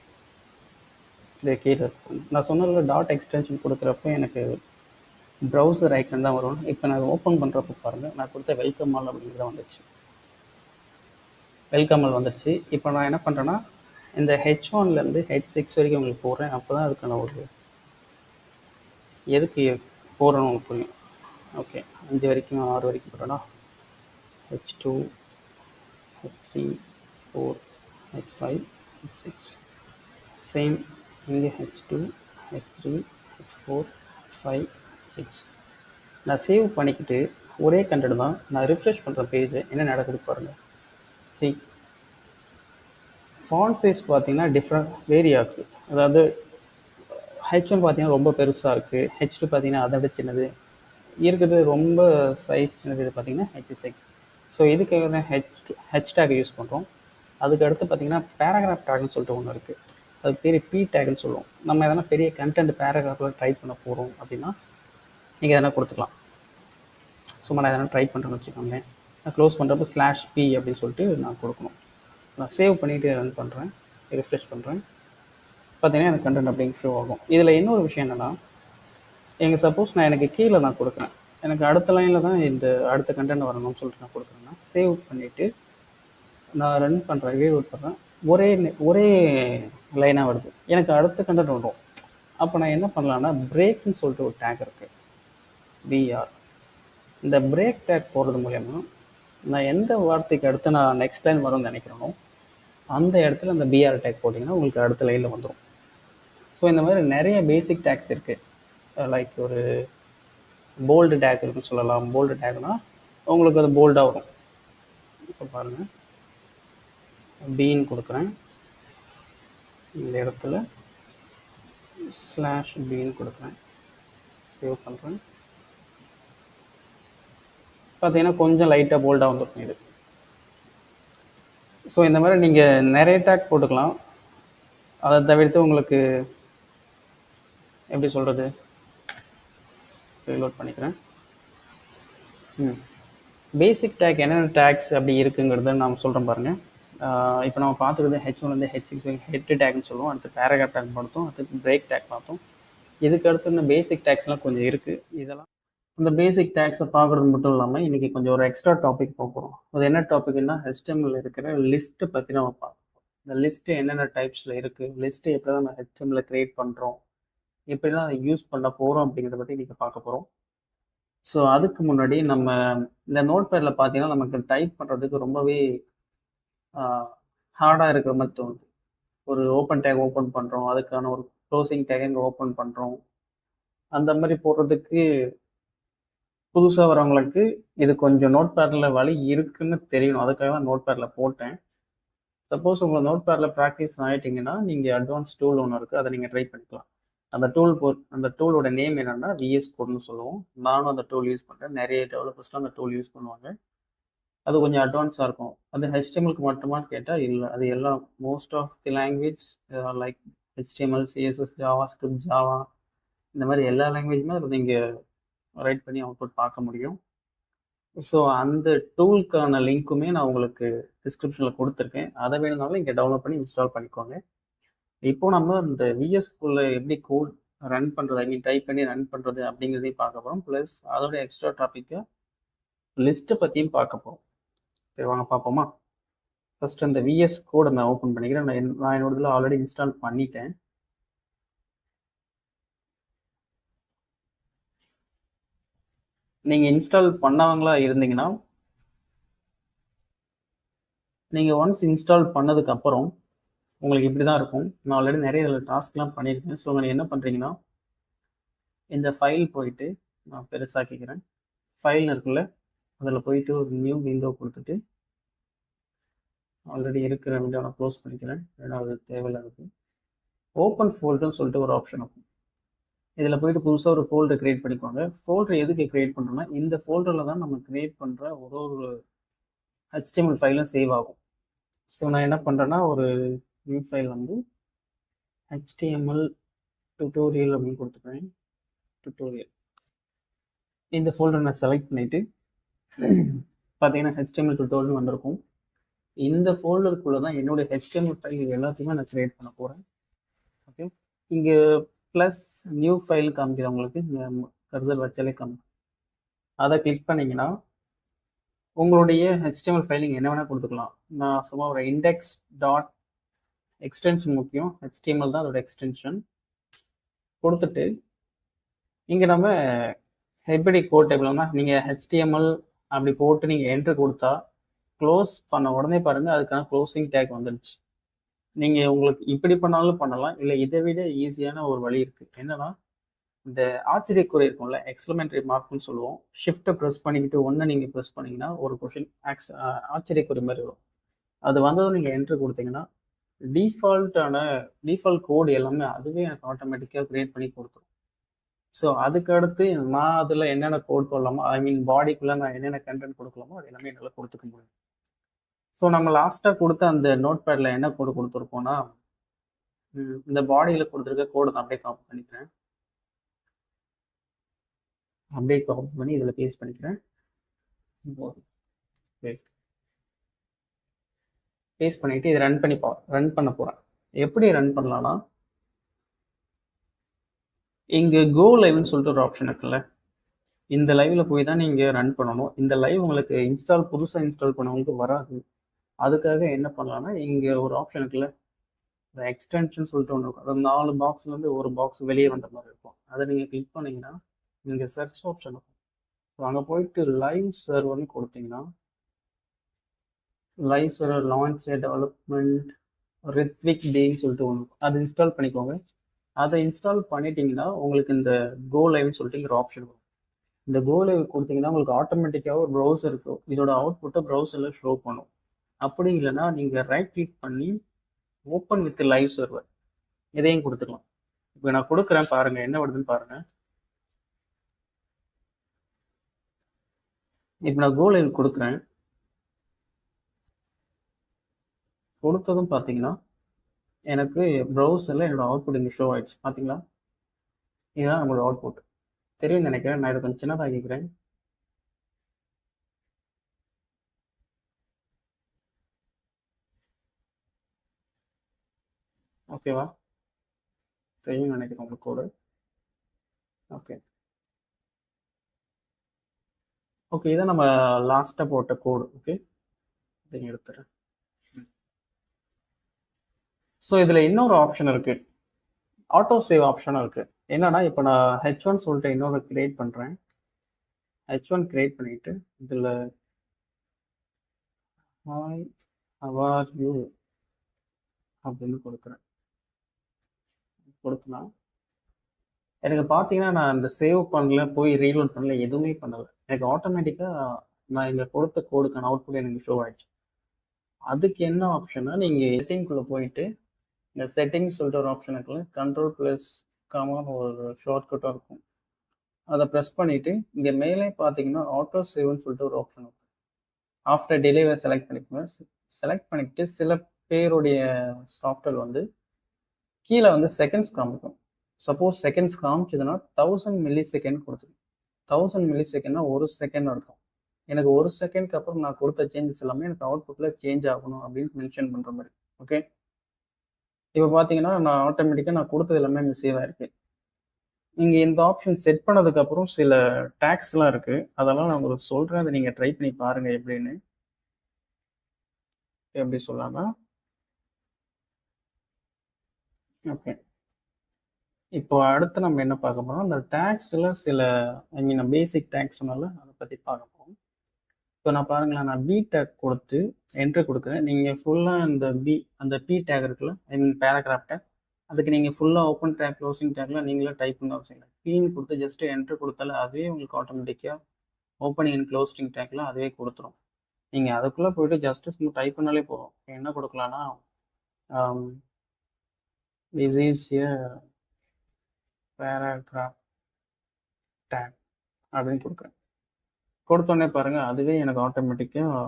இது கீழே நான் சொன்னதில் டாட் எக்ஸ்டென்ஷன் கொடுக்குறப்ப எனக்கு ப்ரௌசர் ஐக்கன் தான் வரும். இப்போ நான் ஓப்பன் பண்ணுறப்ப பாருங்கள், நான் கொடுத்த வெல்கம் ஆல் அப்படிங்கிறத வந்துடுச்சு. வெல்கம் ஆல் வந்துடுச்சு. இப்போ நான் என்ன பண்ணுறேன்னா இந்த H1லேருந்து H6 வரைக்கும் உங்களுக்கு போடுறேன். அப்போ தான் அதுக்கான ஒரு எதுக்கு போடுறோன்னு உங்களுக்கு புரியும். ஓகே, 5 வரைக்கும் 6 வரைக்கும் போடுறேன்னா H2 H3 4 H5 H6 same இங்கே H2 H3 H4 H5 H6. நான் சேவ் பண்ணிக்கிட்டு ஒரே கண்டென்ட் தான் நான் ரிஃப்ரெஷ் பண்ணுற பேஜ் என்ன நடக்குது பாருங்கள். சி ஃபாண்ட் சைஸ் பார்த்தீங்கன்னா டிஃப்ரெண்ட் வேரி ஆகுது. அதாவது H1 பார்த்தீங்கன்னா ரொம்ப பெருசாக இருக்குது, H2 பார்த்தீங்கன்னா அதை விட சின்னது இருக்குது, ரொம்ப சைஸ் சின்னது. இது பார்த்தீங்கன்னா H6. ஸோ இதுக்காக தான் ஹெச் டேக் யூஸ் பண்ணுறோம். அதுக்கு அடுத்து பார்த்தீங்கன்னா பேராகிராஃப் டேக்னு சொல்லிட்டு ஒன்று இருக்குது. அது பேர் பி டேக்னு சொல்லுவோம். நம்ம எதனா பெரிய கண்டென்ட் பேராகிராஃபில் டைப் பண்ண போகிறோம் அப்படின்னா நீங்கள் எதனா கொடுத்துக்கலாம். சும்மா நான் எதனா டைப் பண்ணுறேன்னு வச்சுக்கோங்களேன். நான் க்ளோஸ் பண்ணுறப்ப /p அப்படின்னு சொல்லிட்டு நான் கொடுக்கணும். நான் சேவ் பண்ணிவிட்டு ரன் பண்ணுறேன், ரிஃப்ரெஷ் பண்ணுறேன். பார்த்தீங்கன்னா எனக்கு கண்டென்ட் அப்படிங்க ஷோ ஆகும். இதில் இன்னொரு விஷயம் என்னென்னா, சப்போஸ் எனக்கு கீழே நான் கொடுக்குறேன், எனக்கு அடுத்த லைனில் தான் இந்த அடுத்த கண்டென்ட் வரணும்னு சொல்லிட்டு நான் கொடுக்குறேன்னா சேவ் பண்ணிவிட்டு நான் ரன் பண்ணுறேன், ரீலோட் பண்ணுறேன். ஒரே லைனாக வருது, எனக்கு அடுத்த கண்டென்ட் வரும். அப்போ நான் என்ன பண்ணலான்னா பிரேக்னு சொல்லிட்டு ஒரு டேக் இருக்குது, பிஆர். இந்த பிரேக் டேக் போடுறது மூலயமா நான் எந்த வார்த்தைக்கு அடுத்து நான் நெக்ஸ்ட் லைன் வரும்னு நினைக்கிறேனோ அந்த இடத்துல அந்த பிஆர் டேக் போட்டிங்கன்னா உங்களுக்கு அடுத்த லைனில் வந்துடும். ஸோ இந்த மாதிரி நிறைய பேசிக் டேக்ஸ் இருக்குது. லைக் ஒரு போல்டு டேக் இருக்குன்னு சொல்லலாம். போல்டு டேக்னா உங்களுக்கு அது போல்டாக வரும். இப்போ பாருங்கள், பீன் கொடுக்குறேன், இந்த இடத்துல /பீன் கொடுக்குறேன், சேவ் பண்ணுறேன். பார்த்தீங்கன்னா கொஞ்சம் லைட்டாக போல்டாக வந்துருக்கும் இது. ஸோ இந்த மாதிரி நீங்கள் நிறைய டேக் போட்டுக்கலாம். அதை தவிர்த்து உங்களுக்கு எப்படி சொல்கிறது, ரீலோட் பண்ணிக்கிறேன். பேசிக் டேக் என்னென்ன டேக்ஸ் அப்படி இருக்குங்கிறத நான் சொல்கிறேன் பாருங்கள். இப்போ நம்ம பார்த்துக்கிறது H1லேருந்து H6 ஹெட் டேக்னு சொல்லுவோம். அடுத்து பேராகிராஃப் டேக் பார்த்தோம், அடுத்து பிரேக் டேக் பார்த்தோம். இதுக்கு அடுத்து இந்த பேசிக் டேக்ஸ்லாம் கொஞ்சம் இருக்குது. இதெல்லாம் இந்த பேசிக் டேக்ஸை பார்க்குறது மட்டும் இல்லாமல் இன்றைக்கி கொஞ்சம் ஒரு எக்ஸ்ட்ரா டாபிக் போகிறோம். அது என்ன டாபிக்னா HTML இருக்கிற லிஸ்ட்டு பற்றி நம்ம பார்ப்போம். இந்த லிஸ்ட்டு என்னென்ன டைப்ஸில் இருக்குது, லிஸ்ட்டு எப்படி தான் நம்ம HTML க்ரியேட் பண்ணுறோம், எப்படி தான் அதை யூஸ் பண்ண போகிறோம் அப்படிங்கிறத பற்றி நீங்கள் பார்க்க போகிறோம். ஸோ அதுக்கு முன்னாடி நம்ம இந்த நோட் பேடில் பார்த்தீங்கன்னா நமக்கு டைப் பண்ணுறதுக்கு ரொம்பவே ஹார்டாக இருக்கிற மாதிரி தோணுது. ஒரு ஓப்பன் டேக் ஓப்பன் பண்ணுறோம், அதுக்கான ஒரு க்ளோசிங் டேக் இங்கே ஓப்பன் பண்ணுறோம். அந்த மாதிரி போடுறதுக்கு புதுசாக வரவங்களுக்கு இது கொஞ்சம் நோட் பேடில் வழி இருக்குன்னு தெரியணும். அதுக்காக தான் நோட் பேடில் போட்டேன். சப்போஸ் உங்கள் நோட் பேடில் ப்ராக்டிஸ் ஆகிட்டிங்கன்னா நீங்கள் அட்வான்ஸ் டூல் ஒன்று இருக்குது, அதை நீங்கள் ட்ரை பண்ணிக்கலாம். அந்த டூலோட நேம் என்னென்னா விஎஸ் கோட்னு சொல்லுவோம். நானும் அந்த டூல் யூஸ் பண்ணுறேன். நிறைய டெவலப்பர்ஸ்லாம் அந்த டூல் யூஸ் பண்ணுவாங்க. அது கொஞ்சம் அட்வான்ஸாக இருக்கும். அது HTMLக்கு மட்டுமான்னு கேட்டால் இல்லை, அது எல்லாம் most of the language like HTML, CSS, JavaScript, Java இந்த மாதிரி எல்லா லாங்குவேஜுமே அதில் நீங்கள் ரைட் பண்ணி அவுட்புட் பார்க்க முடியும். ஸோ அந்த டூலுக்கான லிங்க்குமே நான் உங்களுக்கு டிஸ்கிரிப்ஷனில் கொடுத்துருக்கேன். அதை வேணும்னாலும் இங்கே டவுன்லோட் பண்ணி இன்ஸ்டால் பண்ணிக்கோங்க. இப்போ நம்ம இந்த விஎஸ்குள்ளே எப்படி கோட் ரன் பண்ணுறது, ஐ மீன் டைப் பண்ணி ரன் பண்ணுறது அப்படிங்கிறதையும் பார்க்க போகிறோம். ப்ளஸ் அதோட எக்ஸ்ட்ரா டாப்பிக்கை லிஸ்ட்டை பற்றியும் பார்க்க போகிறோம். சரி வாங்க பார்ப்போமா. ஃபர்ஸ்ட் அந்த விஎஸ் கோடை நான் ஓப்பன் பண்ணிக்கிறேன். நான் என்னோட இதில் ஆல்ரெடி இன்ஸ்டால் பண்ணிட்டேன். நீங்கள் இன்ஸ்டால் பண்ணவங்களா இருந்தீங்கன்னா நீங்கள் ஒன்ஸ் இன்ஸ்டால் பண்ணதுக்கப்புறம் உங்களுக்கு இப்படி தான் இருக்கும். நான் ஆல்ரெடி நிறைய இதில் டாஸ்க்லாம் பண்ணியிருக்கேன். ஸோ நீங்கள் என்ன பண்ணுறீங்கன்னா இந்த ஃபைல் போயிட்டு நான் பெருசாக்கிக்கிறேன். ஃபைல் இருக்குல்ல, அதில் போயிட்டு ஒரு நியூ விண்டோ கொடுத்துட்டு ஆல்ரெடி இருக்கிற விண்டோ நான் க்ளோஸ் பண்ணிக்கிறேன். ரெண்டாவது தேவையில்லாதது ஓப்பன் ஃபோல்டர்னு சொல்லிட்டு ஒரு ஆப்ஷன் இருக்கும். இதில் போயிட்டு புதுசாக ஒரு ஃபோல்டர் க்ரியேட் பண்ணிக்கோங்க. ஃபோல்டர் எதுக்கு க்ரியேட் பண்ணுறோன்னா இந்த ஃபோல்டரில் தான் நம்ம க்ரியேட் பண்ணுற ஒரு HTML ஃபைலும் சேவ் ஆகும். ஸோ நான் என்ன பண்ணுறேன்னா ஒரு நியூ ஃபைல் வந்து HTML tutorial அப்படின்னு கொடுத்துக்கிறேன். tutorial இந்த ஃபோல்டர் நான் செலக்ட் பண்ணிவிட்டு பார்த்தீங்கன்னா HTML tutorial வந்திருக்கும். இந்த ஃபோல்டருக்குள்ளே தான் என்னுடைய HTML ஃபைல் எல்லாத்தையுமே நான் க்ரியேட் பண்ண போகிறேன். ஓகே, இங்கே ப்ளஸ் நியூ ஃபைல் காமிக்கிறவங்களுக்கு கருதல் வச்சாலே காமிக்கும். அதை கிளிக் பண்ணிங்கன்னா உங்களுடைய HTML ஃபைலிங் என்ன வேணால் கொடுத்துக்கலாம். நான் சும்மா ஒரு இண்டெக்ஸ் டாட் எக்ஸ்டென்ஷன் முக்கியம், HTML தான் அதோட எக்ஸ்டென்ஷன் கொடுத்துட்டு இங்கே நம்ம எப்படி கோட் டேபிள்னா நீங்கள் HTML அப்படி போட்டு நீங்கள் என்ட்ரு கொடுத்தா க்ளோஸ் பண்ண உடனே பாருங்கள் அதுக்கான க்ளோசிங் டேக் வந்துடுச்சு. நீங்கள் உங்களுக்கு இப்படி பண்ணாலும் பண்ணலாம், இல்லை இதை விட ஈஸியான ஒரு வழி இருக்குது. என்னன்னா இந்த ஆச்சரியக்குறி இருக்கும்ல, எக்ஸ்க்ளமேட்டரி மார்க்னு சொல்லுவோம். ஷிஃப்ட்டை ப்ரெஸ் பண்ணிக்கிட்டு ஒன்று நீங்கள் ப்ரெஸ் பண்ணிங்கன்னா ஒரு கொஷின் ஆச்சரியக்குறி மாதிரி வரும். அது வந்ததும் நீங்கள் என்ட்ரு கொடுத்தீங்கன்னா டிஃபால்ட் கோடு எல்லாமே அதுவே எனக்கு ஆட்டோமேட்டிக்காக க்ரியேட் பண்ணி கொடுத்துரும். ஸோ அதுக்கு அடுத்து நான் அதில் என்னென்ன கோட் போடலாமோ, ஐ மீன் பாடிக்குள்ளே நான் என்னென்ன கண்டென்ட் கொடுக்கலாமோ அது எல்லாமே என்னால் கொடுத்துக்க முடியும். ஸோ நம்ம லாஸ்ட்டாக கொடுத்த அந்த நோட் பேடில் என்ன கோடு கொடுத்துருப்போம்னா இந்த பாடியில் கொடுத்துருக்க கோடு நான் அப்படியே காப்பி பண்ணிக்கிறேன். அப்படியே காப்பி பண்ணி இதில் பேஸ்ட் பண்ணிக்கிறேன். பேஸ்ட் பண்ணிவிட்டு இதை ரன் பண்ண போகிறேன். எப்படி ரன் பண்ணலான்னா இங்கே கோ லைவ்னு சொல்லிட்டு ஒரு ஆப்ஷன் இருக்குல்ல, இந்த லைவில் போய் தான் நீங்கள் ரன் பண்ணணும். இந்த லைவ் உங்களுக்கு புதுசாக இன்ஸ்டால் பண்ணவங்களுக்கு வராது. அதுக்காக என்ன பண்ணலான்னா இங்கே ஒரு ஆப்ஷன் இருக்குல்ல, இந்த எக்ஸ்டென்ஷன் சொல்லிட்டு ஒன்று இருக்கும். அது 4 பாக்ஸ்லேருந்து ஒரு பாக்ஸ் வெளியே வந்த மாதிரி இருக்கும். அதை நீங்கள் கிளிக் பண்ணிங்கன்னா இங்கே சர்ச் ஆப்ஷன் இருக்கும். ஸோ அங்கே போயிட்டு லைவ் சர்வர்னு கொடுத்தீங்கன்னா live server launch development Rithvik டேன்னு சொல்லிட்டு ஒன்று, அதை இன்ஸ்டால் பண்ணிக்கோங்க. அதை இன்ஸ்டால் பண்ணிட்டீங்கன்னா உங்களுக்கு இந்த கோ லைவ்னு சொல்லிட்டு இங்கே ஆப்ஷன் வரும். இந்த கோ லைவ் கொடுத்தீங்கன்னா உங்களுக்கு ஆட்டோமேட்டிக்காக ஒரு ப்ரௌசர் இருக்கும், இதோட அவுட்புட்டை ப்ரௌசரில் ஷோ பண்ணும். அப்படி இல்லைன்னா நீங்கள் ரைட் கிளிக் பண்ணி ஓப்பன் வித் லைவ் சர்வர் இதையும் கொடுத்துக்கலாம். இப்போ நான் கொடுக்குறேன் பாருங்கள் என்ன வருதுன்னு பாருங்கள். இப்போ நான் கோ லைவ் கொடுக்குறேன். கொடுத்ததும் பார்த்தீங்கன்னா எனக்கு ப்ரௌசரில் என்னோட அவுட்புட் இங்கே ஷோ ஆயிடுச்சு. பார்த்தீங்களா, இதுதான் நம்மளோட அவுட்புட். தெரியும் நினைக்கிறேன். நான் இதை கொஞ்சம் சின்னதாகிக்கிறேன். ஓகேவா, தெரியும் நினைக்கிறேன் உங்களுக்கு கோடு. ஓகே ஓகே, இதை நம்ம லாஸ்ட்டாக போட்ட கோடு. ஓகே, இதை எடுத்துறேன். ஸோ இதில் இன்னொரு ஆப்ஷன் இருக்குது, ஆட்டோ சேவ் ஆப்ஷனும் இருக்குது. என்னன்னா இப்போ நான் H1 சொல்லிட்டு இன்னொரு கிரியேட் பண்ணுறேன். H1 கிரியேட் பண்ணிவிட்டு இதில் ஹாய் ஹவ் ஆர் யூ அப்படின்னு கொடுக்குறேன். கொடுக்கலாம். எனக்கு பார்த்தீங்கன்னா நான் இந்த சேவ் பண்ணல, போய் ரீலோட் பண்ணல, எதுவுமே பண்ணலை. எனக்கு ஆட்டோமேட்டிக்காக நான் இங்கே கொடுத்த கோடுக்கான அவுட்புட் எனக்கு ஷோ ஆயிடுச்சு. அதுக்கு என்ன ஆப்ஷன்னா, நீங்கள் செட்டிங்குள்ளே போயிட்டு இந்த செட்டிங்ஸ் சொல்லிட்டு ஒரு ஆப்ஷன் இருக்குல்ல, கண்ட்ரோல் ப்ளஸ் காமான்னு ஒரு ஷார்ட்கட்டும் இருக்கும். அதை ப்ரெஸ் பண்ணிவிட்டு இங்கே மேலே பார்த்தீங்கன்னா ஆட்டோ சேவ்னு சொல்லிட்டு ஒரு ஆப்ஷன் இருக்கும். ஆஃப்டர் டெலிவரி செலக்ட் பண்ணிக்கோங்க. செலக்ட் பண்ணிவிட்டு சில பேருடைய சாஃப்ட்வேர் வந்து கீழே வந்து செகண்ட்ஸ் காமிக்கும். சப்போஸ் செகண்ட்ஸ் காமிச்சதுன்னா 1000 மில்லி செகண்ட் கொடுத்துரும். 1000 மில்லி செகண்ட்னா 1 செகண்ட் இருக்கும். எனக்கு 1 செகண்ட்க்கு அப்புறம் நான் கொடுத்த சேஞ்சஸ் எல்லாமே எனக்கு அவுட்புட்டில் சேஞ்ச் ஆகணும் அப்படின்னு மென்ஷன் பண்ணுற மாதிரி. ஓகே, இப்போ பார்த்தீங்கன்னா நான் ஆட்டோமேட்டிக்காக நான் கொடுத்தது எல்லாமே இங்கே சேவ் ஆயிருக்கு. இங்கே இந்த ஆப்ஷன் செட் பண்ணதுக்கப்புறம் சில டேக்ஸ்லாம் இருக்குது, அதெல்லாம் நான் உங்களுக்கு சொல்கிறேன். அதை நீங்கள் ட்ரை பண்ணி பாருங்கள் எப்படின்னு. எப்படி சொல்லாமா? ஓகே, இப்போ அடுத்து நம்ம என்ன பார்க்க போகிறோம், அந்த டேக்ஸில் சில பேசிக் டேக்ஸ் சொன்னால அதை பற்றி பார்க்க போகிறோம். இப்போ நான் பாருங்களேன், நான் பி டேக் கொடுத்து என்ட்ரு கொடுக்குறேன். நீங்கள் ஃபுல்லாக அந்த பி டேக் இருக்குல்ல, பேராகிராஃப் டேக், அதுக்கு நீங்கள் ஃபுல்லாக ஓப்பன் டேக் க்ளோசிங் டேக்லாம் நீங்களே டைப் பண்ண அவசியம் இல்லை. பின்னு கொடுத்து ஜஸ்ட்டு என்ட்ரு கொடுத்தாலே அதுவே உங்களுக்கு ஆட்டோமேட்டிக்காக ஓப்பனிங் அண்ட் க்ளோசிங் டேக்லாம் அதுவே கொடுத்துரும். நீங்கள் அதுக்குள்ளே போய்ட்டு ஜஸ்ட்டு சும்மா டைப் பண்ணாலே போதும். என்ன கொடுக்கலான்னா, this is a paragraph tag அப்படின்னு கொடுக்குறேன். கொடுத்தோடனே பாருங்கள், அதுவே எனக்கு ஆட்டோமேட்டிக்காக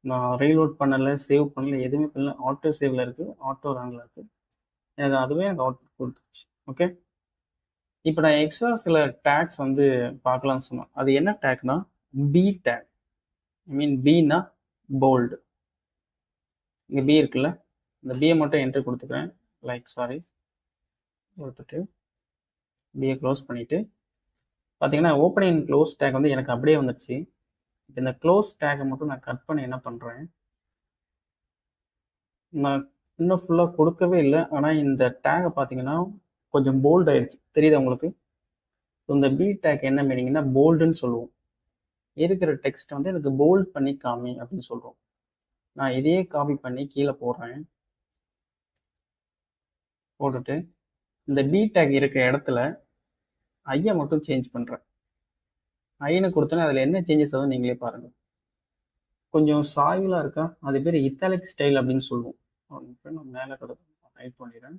நான் ரீலோட் பண்ணலை, சேவ் பண்ணல, எதுவுமே பண்ணல, ஆட்டோ சேவில் இருக்குது, ஆட்டோ ரனில் இருக்குது. எனக்கு அதுவே எனக்கு அவுட்புட் கொடுத்துருச்சு. ஓகே, இப்போ நான் எக்ஸ்ட்ரா சில டேக்ஸ் வந்து பார்க்கலாம்னு சொன்னேன். அது என்ன டேக்னா பி டேக். பின்னா போல்டு. இங்கே பி இருக்குல்ல, இந்த பியை மட்டும் என்ட்ரு கொடுத்துக்கிறேன். கொடுத்துட்டு பியை க்ளோஸ் பண்ணிவிட்டு பார்த்தீங்கன்னா ஓப்பனிங் க்ளோஸ் டேக் வந்து எனக்கு அப்படியே வந்துடுச்சு. இந்த க்ளோஸ் டேக்கை மட்டும் நான் கட் பண்ணி என்ன பண்ணுறேன், நான் இன்னும் ஃபுல்லாக கொடுக்கவே இல்லை, ஆனால் இந்த டேகை பார்த்தீங்கன்னா கொஞ்சம் போல்ட் ஆயிடுச்சு. தெரியுதா உங்களுக்கு? இந்த பி டேக் என்ன மீனிங்னா போல்டுன்னு சொல்லுவோம். இருக்கிற டெக்ஸ்ட் வந்து எனக்கு போல்ட் பண்ணி காமி அப்படின்னு சொல்கிறோம். நான் இதையே காப்பி பண்ணி கீழே போடுறேன். போட்டுட்டு இந்த பி டேக் இருக்கிற இடத்துல ஐயை மட்டும் சேஞ்ச் பண்ணுறேன். ஐன்னு கொடுத்தோன்னே அதில் என்ன சேஞ்சஸ் ஆகும் நீங்களே பாருங்கள். கொஞ்சம் சாய்வலாக இருக்கா, அது பேர் இத்தாலிக் ஸ்டைல் அப்படின்னு சொல்லுவோம். நான் மேலே டைப் பண்ணிடுறேன்,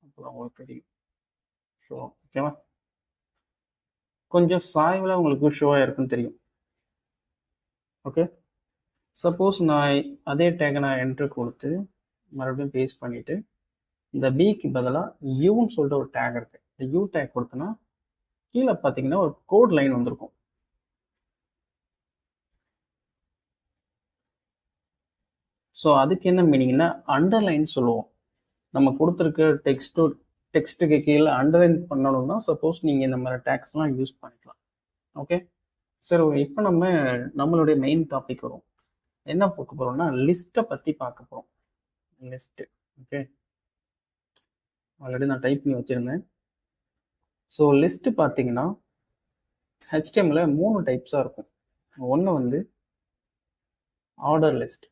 அப்போதான் உங்களுக்கு தெரியும். ஷோ ஓகேவா? கொஞ்சம் சாய்வலாக உங்களுக்கு ஷோவாக இருக்குன்னு தெரியும். ஓகே, சப்போஸ் நான் அதே டேக்கை நான் என்ட்ரு கொடுத்து மறுபடியும் பேஸ்ட் பண்ணிவிட்டு இந்த பிக்கு பதிலாக யூன்னு சொல்லிட்டு ஒரு டேக் இருக்குது. இந்த யூ டேக் கொடுத்தோன்னா கீழே பார்த்தீங்கன்னா ஒரு கோட் லைன் வந்திருக்கும். ஸோ அதுக்கு என்ன மீனிங்னா அண்டர்லைன் சொல்லுவோம். நம்ம கொடுத்துருக்க டெக்ஸ்ட்டுக்கு கீழே அண்டர்லைன் பண்ணணும்னா சப்போஸ் நீங்கள் இந்த மாதிரி டேக்ஸ்லாம் யூஸ் பண்ணிக்கலாம். ஓகே, சரி, இப்போ நம்மளுடைய மெயின் டாபிக் வரும். என்ன பார்க்க போகிறோம்னா லிஸ்ட்டை பற்றி பார்க்க போகிறோம். லிஸ்ட்டு. ஓகே, ஆல்ரெடி நான் டைப் பண்ணி வச்சுருந்தேன். ஸோ லிஸ்ட்டு பார்த்தீங்கன்னா HTML 3 டைப்ஸாக இருக்கும். ஒன்று வந்து ஆர்டர் லிஸ்ட்.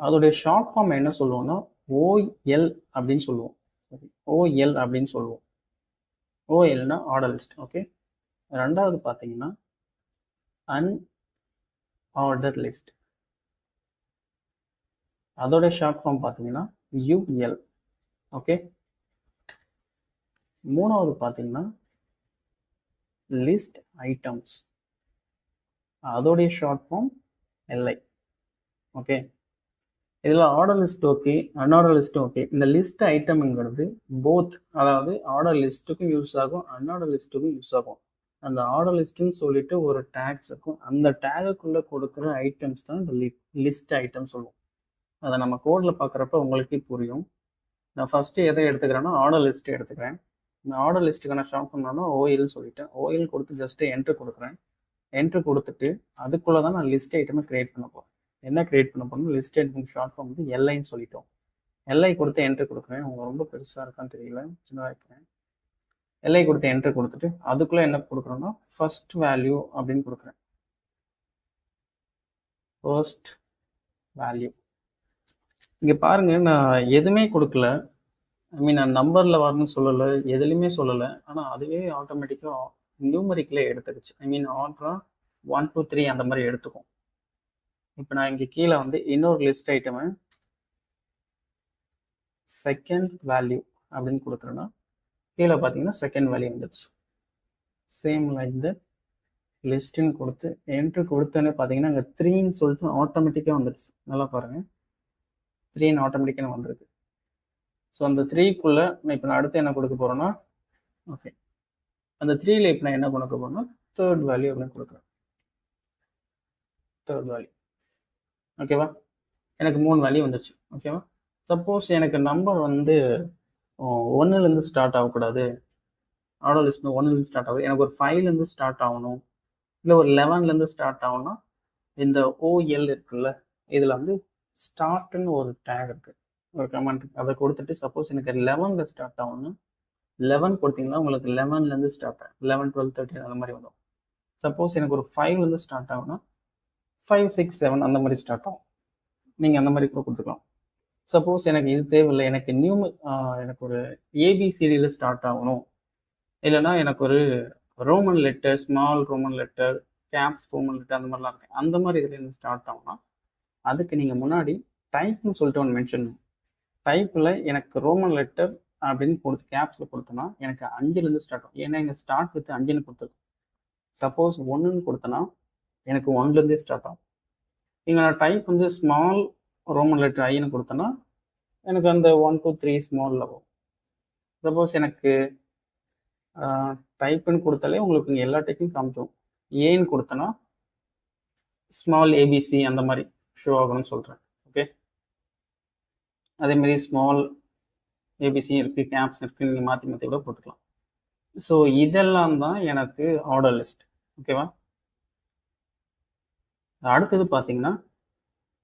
அதோடைய ஷார்ட் ஃபார்ம் என்ன சொல்லுவோம்னா OL அப்படின்னு சொல்லுவோம். OL அப்படின்னு சொல்லுவோம். OLனா ஆர்டர் லிஸ்ட். ஓகே, ரெண்டாவது பார்த்தீங்கன்னா அன்ஆர்டர் லிஸ்ட். அதோட ஷார்ட் ஃபார்ம் பார்த்தீங்கன்னா UL. ஓகே, மூணாவது பார்த்தீங்கன்னா லிஸ்ட் ஐட்டம்ஸ். அதோடைய ஷார்ட் ஃபார்ம் LI. ஓகே, இதில் order list okay, unordered list okay. இந்த லிஸ்ட் ஐட்டம்ங்கிறது போத், அதாவது ஆர்டர் லிஸ்ட்டுக்கும் யூஸ் ஆகும், அன்ஆர்டர் லிஸ்ட்டுக்கும் யூஸ் ஆகும். அந்த ஆர்டர் லிஸ்ட்டுன்னு சொல்லிட்டு ஒரு டேக்ஸ் இருக்கும், அந்த டேகுக்குள்ளே கொடுக்குற ஐட்டம்ஸ் தான் இந்த லிஸ்ட் ஐட்டம் சொல்லுவோம். அதை நம்ம கோடில் பார்க்குறப்ப உங்களுக்கே புரியும். நான் ஃபஸ்ட்டு எதை எடுத்துக்கிறேன்னா ஆர்டர் லிஸ்ட்டு எடுத்துக்கிறேன். இந்த ஆர்டர் லிஸ்ட்டுக்கான ஷார்ட் பண்ணோன்னா OL சொல்லிட்டேன். OL கொடுத்து ஜஸ்ட்டு என்ட்ரு கொடுக்குறேன். என்ட்ரு கொடுத்துட்டு அதுக்குள்ளே தான் நான் லிஸ்ட் ஐட்டமை க்ரியேட் பண்ண போகிறேன். என்ன க்ரியேட் பண்ண போகிறோம், லிஸ்ட் ஐட்டம் ஷார்ட் ஃபார்ம் வந்து LIன்னு சொல்லிட்டோம். LI கொடுத்து என்ட்ரு கொடுக்குறேன். உங்களுக்கு ரொம்ப பெருசாக இருக்கான்னு தெரியல, சின்னதாக வைக்கிறேன். LI கொடுத்து என்ட்ரு கொடுத்துட்டு அதுக்குள்ளே என்ன கொடுக்குறோன்னா ஃபர்ஸ்ட் வேல்யூ அப்படின்னு கொடுக்குறேன். First value. இங்கே பாருங்கள், நான் எதுவுமே கொடுக்கல. நான் நம்பரில் வரணும்னு சொல்லலை, எதுலையுமே சொல்லலை. ஆனால் அதுவே ஆட்டோமேட்டிக்காக நியூமரிக்கில் எடுத்துக்கிச்சு. ஆர்டராக 1 2 3 அந்த மாதிரி எடுத்துக்கும். இப்போ நான் இங்கே கீழே வந்து இன்னொரு லிஸ்ட் ஐட்டமை செகண்ட் வேல்யூ அப்படின்னு கொடுக்குறேன்னா கீழே பார்த்தீங்கன்னா செகண்ட் வேல்யூ வந்துடுச்சு. சேம் லைக் த லிஸ்ட்டுன்னு கொடுத்து என்ட்ரு கொடுத்தோன்னே பார்த்தீங்கன்னா அங்கே 3ன்னு சொல்லிட்டு ஆட்டோமேட்டிக்காக வந்துடுச்சு. நல்லா பாருங்கள், 3ன்னு ஆட்டோமேட்டிக்காக வந்துருக்கு. ஸோ அந்த 3க்குள்ளே இப்போ நான் அடுத்து என்ன கொடுக்க போகிறேன்னா, ஓகே அந்த 3ல் இப்போ நான் என்ன கொடுக்க போகிறேன்னா தேர்ட் வேல்யூ அப்படின்னு கொடுக்குறேன். தேர்ட் வேல்யூ ஓகேவா, எனக்கு 3 வேல்யூ வந்துச்சு. ஓகேவா, சப்போஸ் எனக்கு நம்பர் வந்து 1லேருந்து ஸ்டார்ட் ஆகக்கூடாது, ஆர்டர் லிஸ்ட் 1லேருந்து ஸ்டார்ட் ஆகுது, எனக்கு ஒரு 5லேருந்து ஸ்டார்ட் ஆகணும், இல்லை ஒரு 11லேருந்து ஸ்டார்ட் ஆகணும்னா இந்த ஓஎல் இருக்குல்ல, இதில் வந்து ஸ்டார்ட்னு ஒரு டேக் இருக்குது, ஒரு கமெண்ட் இருக்குது, அதை கொடுத்துட்டு சப்போஸ் எனக்கு 11ல் ஸ்டார்ட் ஆகணும்னா 11 கொடுத்தீங்கன்னா உங்களுக்கு 11லேருந்து ஸ்டார்ட் ஆகும், 11, 12, 13 அந்த மாதிரி வரும். சப்போஸ் எனக்கு ஒரு 5லேருந்து ஸ்டார்ட் ஆகும்னா 5, 6, 7 அந்த மாதிரி ஸ்டார்ட் ஆகும். நீங்கள் அந்த மாதிரி கூட கொடுத்துக்கலாம். சப்போஸ் எனக்கு இது தேவையில்லை, எனக்கு எனக்கு ஒரு ஏபிசிடியில் ஸ்டார்ட் ஆகணும், இல்லைனா எனக்கு ஒரு Roman letter, small Roman letter, caps Roman letter அந்த மாதிரிலாம் இருக்கு, அந்த மாதிரி இதில் ஸ்டார்ட் ஆகும்னா அதுக்கு நீங்கள் முன்னாடி டைப்னு சொல்லிட்டு ஒன்று மென்ஷன், டைப்பில் எனக்கு ரோமன் லெட்டர் அப்படின்னு கொடுத்து கேப்ஸில் கொடுத்தோன்னா எனக்கு 5லேருந்து ஸ்டார்ட் ஆகும். ஏன்னா இங்கே ஸ்டார்ட் வித் 5ன்னு கொடுத்துருக்கும். சப்போஸ் 1ன்னு கொடுத்தனா எனக்கு 1லேருந்தே ஸ்டார்ட் ஆகும். இங்கே நான் டைப் வந்து ஸ்மால் ரோமன் லெட்டர் ஐன்னு கொடுத்தேன்னா எனக்கு அந்த 1, 2, 3 ஸ்மாலில் வரும். சப்போஸ் எனக்கு டைப்புன்னு கொடுத்தாலே உங்களுக்கு இங்கே எல்லா டைப்பும் காமிக்கும். ஏன்னு கொடுத்தனா ஸ்மால் ஏபிசி அந்த மாதிரி ஷோ ஆகணும்னு சொல்கிறேன். ஓகே, அதேமாதிரி ஸ்மால் ஏபிசி இருக்குது, கேப்ஸ் இருக்குது, நீங்கள் மாற்றி மாற்றி கூட போட்டுக்கலாம். ஸோ இதெல்லாம் தான் எனக்கு ஆர்டர் லிஸ்ட். ஓகேவா, அடுத்தது பார்த்தீங்கன்னா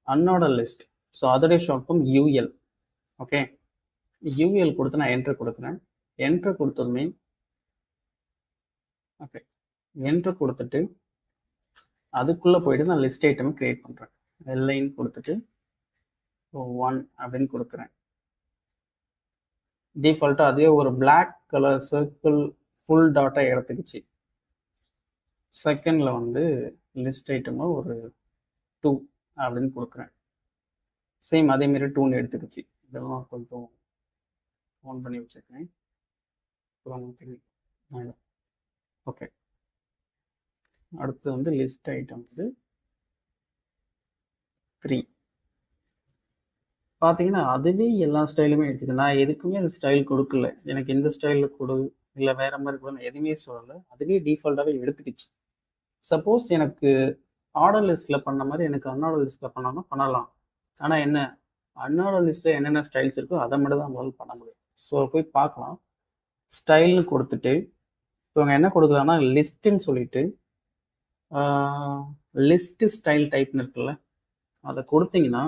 அன்ஆர்டர் லிஸ்ட். ஸோ அதோடைய short form UL. Okay, UL கொடுத்து நான் என்ட்ரு கொடுக்குறேன். என்ட்ரு கொடுத்ததுமே ஓகே, என்ட்ரு கொடுத்துட்டு அதுக்குள்ளே போயிட்டு நான் லிஸ்ட் ஐட்டம் கிரியேட் பண்ணுறேன். எல்லைன்னு கொடுத்துட்டு 1 அப்படின்னு கொடுக்குறேன். டிஃபால்ட்டாக அதே ஒரு பிளாக் கலர் சர்க்கிள் ஃபுல் டாட்டா எடுத்துக்கிச்சு. செகண்டில் வந்து லிஸ்ட் ஐட்டமாக ஒரு 2 அப்படின்னு கொடுக்குறேன். சேம் அதேமாரி 2ன்னு எடுத்துக்கிச்சு. இதெல்லாம் கொஞ்சம் ஆன் பண்ணி வச்சுருக்கேன். ஓகே, அடுத்து வந்து லிஸ்ட் ஐட்டம் வந்து 3 பார்த்தீங்கன்னா அதுவே எல்லா ஸ்டைலுமே எடுத்துக்க. நான் எதுக்குமே அந்த ஸ்டைல் கொடுக்கல, எனக்கு இந்த ஸ்டைலில் கொடு இல்லை வேறு மாதிரி கூட நான் எதுவுமே சொல்லலை, அதுவே டிஃபால்ட்டாகவே எடுத்துக்கிச்சு. சப்போஸ் எனக்கு ஆர்டர் லிஸ்ட்டில் பண்ண மாதிரி எனக்கு அன்ஆர்டர் லிஸ்ட்டில் பண்ணாமல் பண்ணலாம். ஆனால் என்ன, அன்ஆர்டர் லிஸ்ட்டில் என்னென்ன ஸ்டைல்ஸ் இருக்கோ அதை மட்டும் தான் நம்மளால் பண்ண முடியும். ஸோ போய் பார்க்கலாம். ஸ்டைல்னு கொடுத்துட்டு இவங்க என்ன கொடுக்குறாங்கன்னா லிஸ்ட்டுன்னு சொல்லிட்டு லிஸ்ட்டு ஸ்டைல் டைப்னு இருக்குல்ல, அதை கொடுத்தீங்கன்னா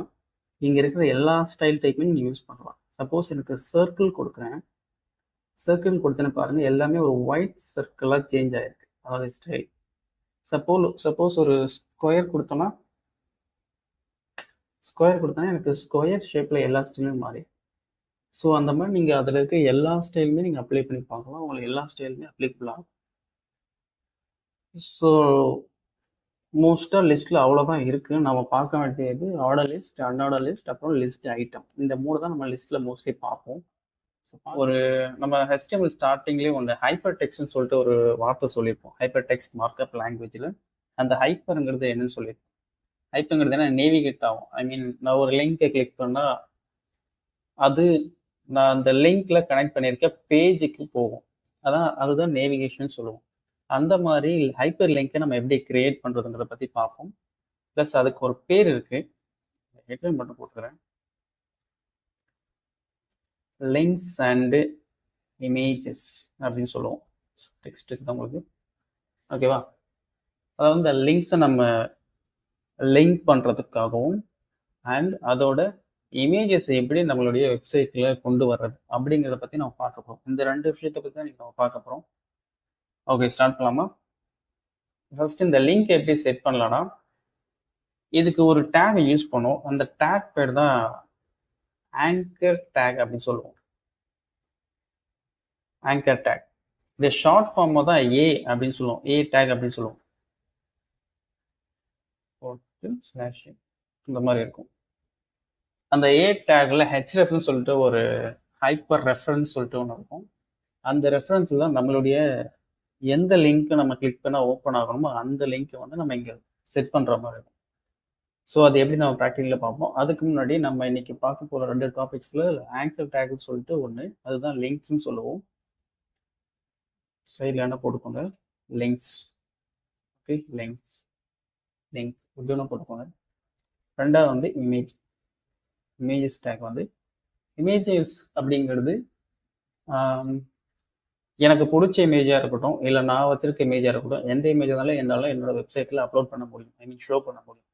இங்கே இருக்கிற எல்லா ஸ்டைல் டைப்புமே நீங்கள் யூஸ் பண்ணலாம். சப்போஸ் எனக்கு சர்க்கிள் கொடுக்குறேன், சர்க்கிள் கொடுத்தேன்னு பாருங்கள் எல்லாமே ஒரு ஒயிட் சர்க்கிளாக சேஞ்ச் ஆகிருக்கு, அதாவது ஸ்டைல். சப்போஸ் ஒரு ஸ்கொயர் கொடுத்தோன்னா எனக்கு ஸ்கொயர் ஷேப்பில் எல்லா ஸ்டைலுமே மாறி. ஸோ அந்த மாதிரி நீங்கள் அதில் இருக்க எல்லா ஸ்டைலுமே நீங்கள் அப்ளை பண்ணி பார்க்கலாம், உங்களுக்கு எல்லா ஸ்டைலுமே அப்ளிகபிள் ஆகும். ஸோ மோஸ்ட்டாக லிஸ்ட்டில் அவ்வளோதான் இருக்குது. நம்ம பார்க்க வேண்டியது ஆர்டர் லிஸ்ட், அன்ஆர்டர் லிஸ்ட், அப்புறம் லிஸ்ட் ஐட்டம். இந்த 3 தான் நம்ம லிஸ்ட்டில் மோஸ்ட்லி பார்ப்போம். ஒரு நம்ம HTML ஸ்டார்டிங்லேயே வந்து ஹைப்பர் டெக்ஸ்ட்னு சொல்லிட்டு ஒரு வார்த்தை சொல்லியிருப்போம், ஹைப்பர் டெக்ஸ்ட் மார்க்அப் லாங்குவேஜில். அந்த ஹைப்பருங்கிறது என்னன்னு சொல்லியிருப்போம். ஹைப்புங்கிறது என்ன, நேவிகேட் ஆகும். ஐ மீன் நான் ஒரு லிங்கை கிளிக் பண்ணால் அது நான் அந்த லிங்க்ல கனெக்ட் பண்ணியிருக்க பேஜுக்கு போகும், அதுதான் நேவிகேஷன் சொல்லுவோம். அந்த மாதிரி ஹைப்பர் லிங்கை நம்ம எப்படி கிரியேட் பண்ணுறதுங்கிறத பற்றி பார்ப்போம். ப்ளஸ் அதுக்கு ஒரு பேர் இருக்குது, ஹெட்லைன் மட்டும் போட்டுக்கிறேன், லிங்க்ஸ் அண்டு இமேஜஸ் அப்படின்னு சொல்லுவோம். டெக்ஸ்ட் இருக்குது உங்களுக்கு. ஓகேவா, அதாவது இந்த லிங்க்ஸை நம்ம லிங்க் பண்ணுறதுக்காகவும் அண்ட் அதோட இமேஜஸ் எப்படி நம்மளுடைய வெப்சைட்டில் கொண்டு வர்றது அப்படிங்கிறத பற்றி நம்ம பார்க்க போகிறோம். இந்த 2 விஷயத்தை பற்றி தான் நம்ம பார்க்க போகிறோம். ஓகே, ஸ்டார்ட் பண்ணலாமா? ஃபர்ஸ்ட் இந்த லிங்க் எப்படி செட் பண்ணலாம்னா இதுக்கு ஒரு டேக் யூஸ் பண்ணுவோம். அந்த டேக் பேர் தான் ஆங்கர் டேக் அப்படின்னு சொல்லுவோம். ஆங்கர் டேக் இந்த ஷார்ட் ஃபார்ம் தான் ஏ அப்படின்னு சொல்லுவோம், ஏ டேக் அப்படின்னு சொல்லுவோம். ஸ்லாஷ் இந்த மாதிரி இருக்கும். அந்த ஏ டேக்ல ஹெச்ரெஃப்னு சொல்லிட்டு ஒரு ஹைப்பர் ரெஃபரன்ஸ் சொல்லிட்டு ஒன்று இருக்கும். அந்த ரெஃபரன்ஸில் தான் நம்மளுடைய எந்த லிங்க் நம்ம கிளிக் பண்ணால் ஓப்பன் ஆகணுமோ அந்த லிங்க்கை வந்து நம்ம இங்கே செட் பண்ணுற மாதிரி இருக்கும். ஸோ அது எப்படி நம்ம ப்ராக்டிக்கலில் பார்ப்போம். அதுக்கு முன்னாடி நம்ம இன்னைக்கு பார்க்க போகிற 2 டாபிக்ஸில் ஆங்கர் டேக்னு சொல்லிட்டு ஒன்று, அதுதான் லிங்க்ஸ்ன்னு சொல்லுவோம். சைடில் என்ன போட்டுக்கோங்க, லிங்க்ஸ். ஓகே, லிங்க் இப்படி ஒன்று போட்டுக்கோங்க. ரெண்டாவது வந்து இமேஜஸ் டேக். வந்து இமேஜஸ் அப்படிங்கிறது எனக்கு பிடிச்ச இமேஜாக இருக்கட்டும், இல்லை நான் வச்சிருக்க இமேஜாக இருக்கட்டும், எந்த இமேஜ் இருந்தாலும் என்னால் என்னோட வெப்சைட்டில் அப்லோட் பண்ண முடியும், ஐ மீன் ஷோ பண்ண முடியும்.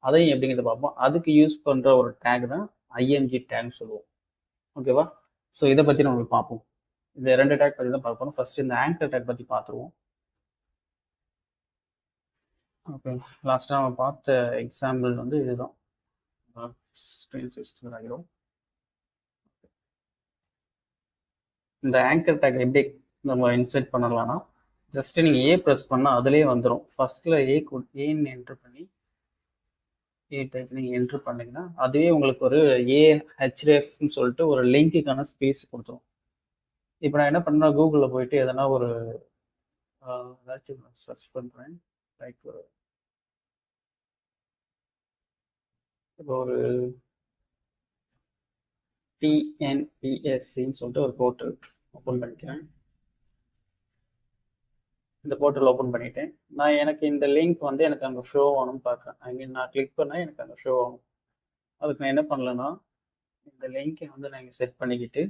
அதையும் எப்படிங்கிறத பார்ப்போம். அதுக்கு யூஸ் பண்ணுற ஒரு டேக் தான் ஐஎம்ஜி டேக்னு சொல்லுவோம். ஓகேவா? ஸோ இதை பற்றி நம்ம பார்ப்போம். இந்த 2 டேக் பற்றி தான் பார்ப்போம். ஃபர்ஸ்ட் இந்த ஆங்கர் டேக் பற்றி பார்த்துருவோம். ஓகே, லாஸ்ட்டாக நம்ம பார்த்த எக்ஸாம்பிள் வந்து இதுதான். ஸ்க்ரீன் சிஸ்டம் ஆகிடும். இந்த ஆங்கர் டேக் எப்படி நம்ம இன்சர்ட் பண்ணலாம்னா, ஜஸ்ட் நீங்கள் ஏ ப்ரெஸ் பண்ணால் அதிலே வந்துடும். ஃபர்ஸ்ட்டில் ஏன்னு என்ட்ரு பண்ணி ஏ டைப் நீங்கள் என்ட்ரு பண்ணிங்கன்னா அதுவே உங்களுக்கு ஒரு ஏஹெச்எஃப்னு சொல்லிட்டு ஒரு லிங்க்குக்கான ஸ்பேஸ் கொடுத்துரும். இப்போ நான் என்ன பண்ணுறேன், கூகுளில் போயிட்டு எதனா ஒரு ஏதாச்சும் சர்ச் பண்ணுறேன். லைக் இப்போ ஒரு டிஎன்பிஎஸ்சின்னு சொல்லிட்டு ஒரு போர்ட்டல் ஓப்பன் பண்ணிக்கிறேன். இந்த போர்ட்டல் ஓப்பன் பண்ணிட்டேன். நான் எனக்கு இந்த லிங்க் வந்து எனக்கு அங்கே ஷோ ஆகணும்னு பார்க்குறேன். ஐ மீன் நான் கிளிக் பண்ணால் எனக்கு அங்கே ஷோ ஆகும். அதுக்கு நான் என்ன பண்ணலன்னா, இந்த லிங்க்கை வந்து நான் இங்கே செட் பண்ணிக்கிட்டு,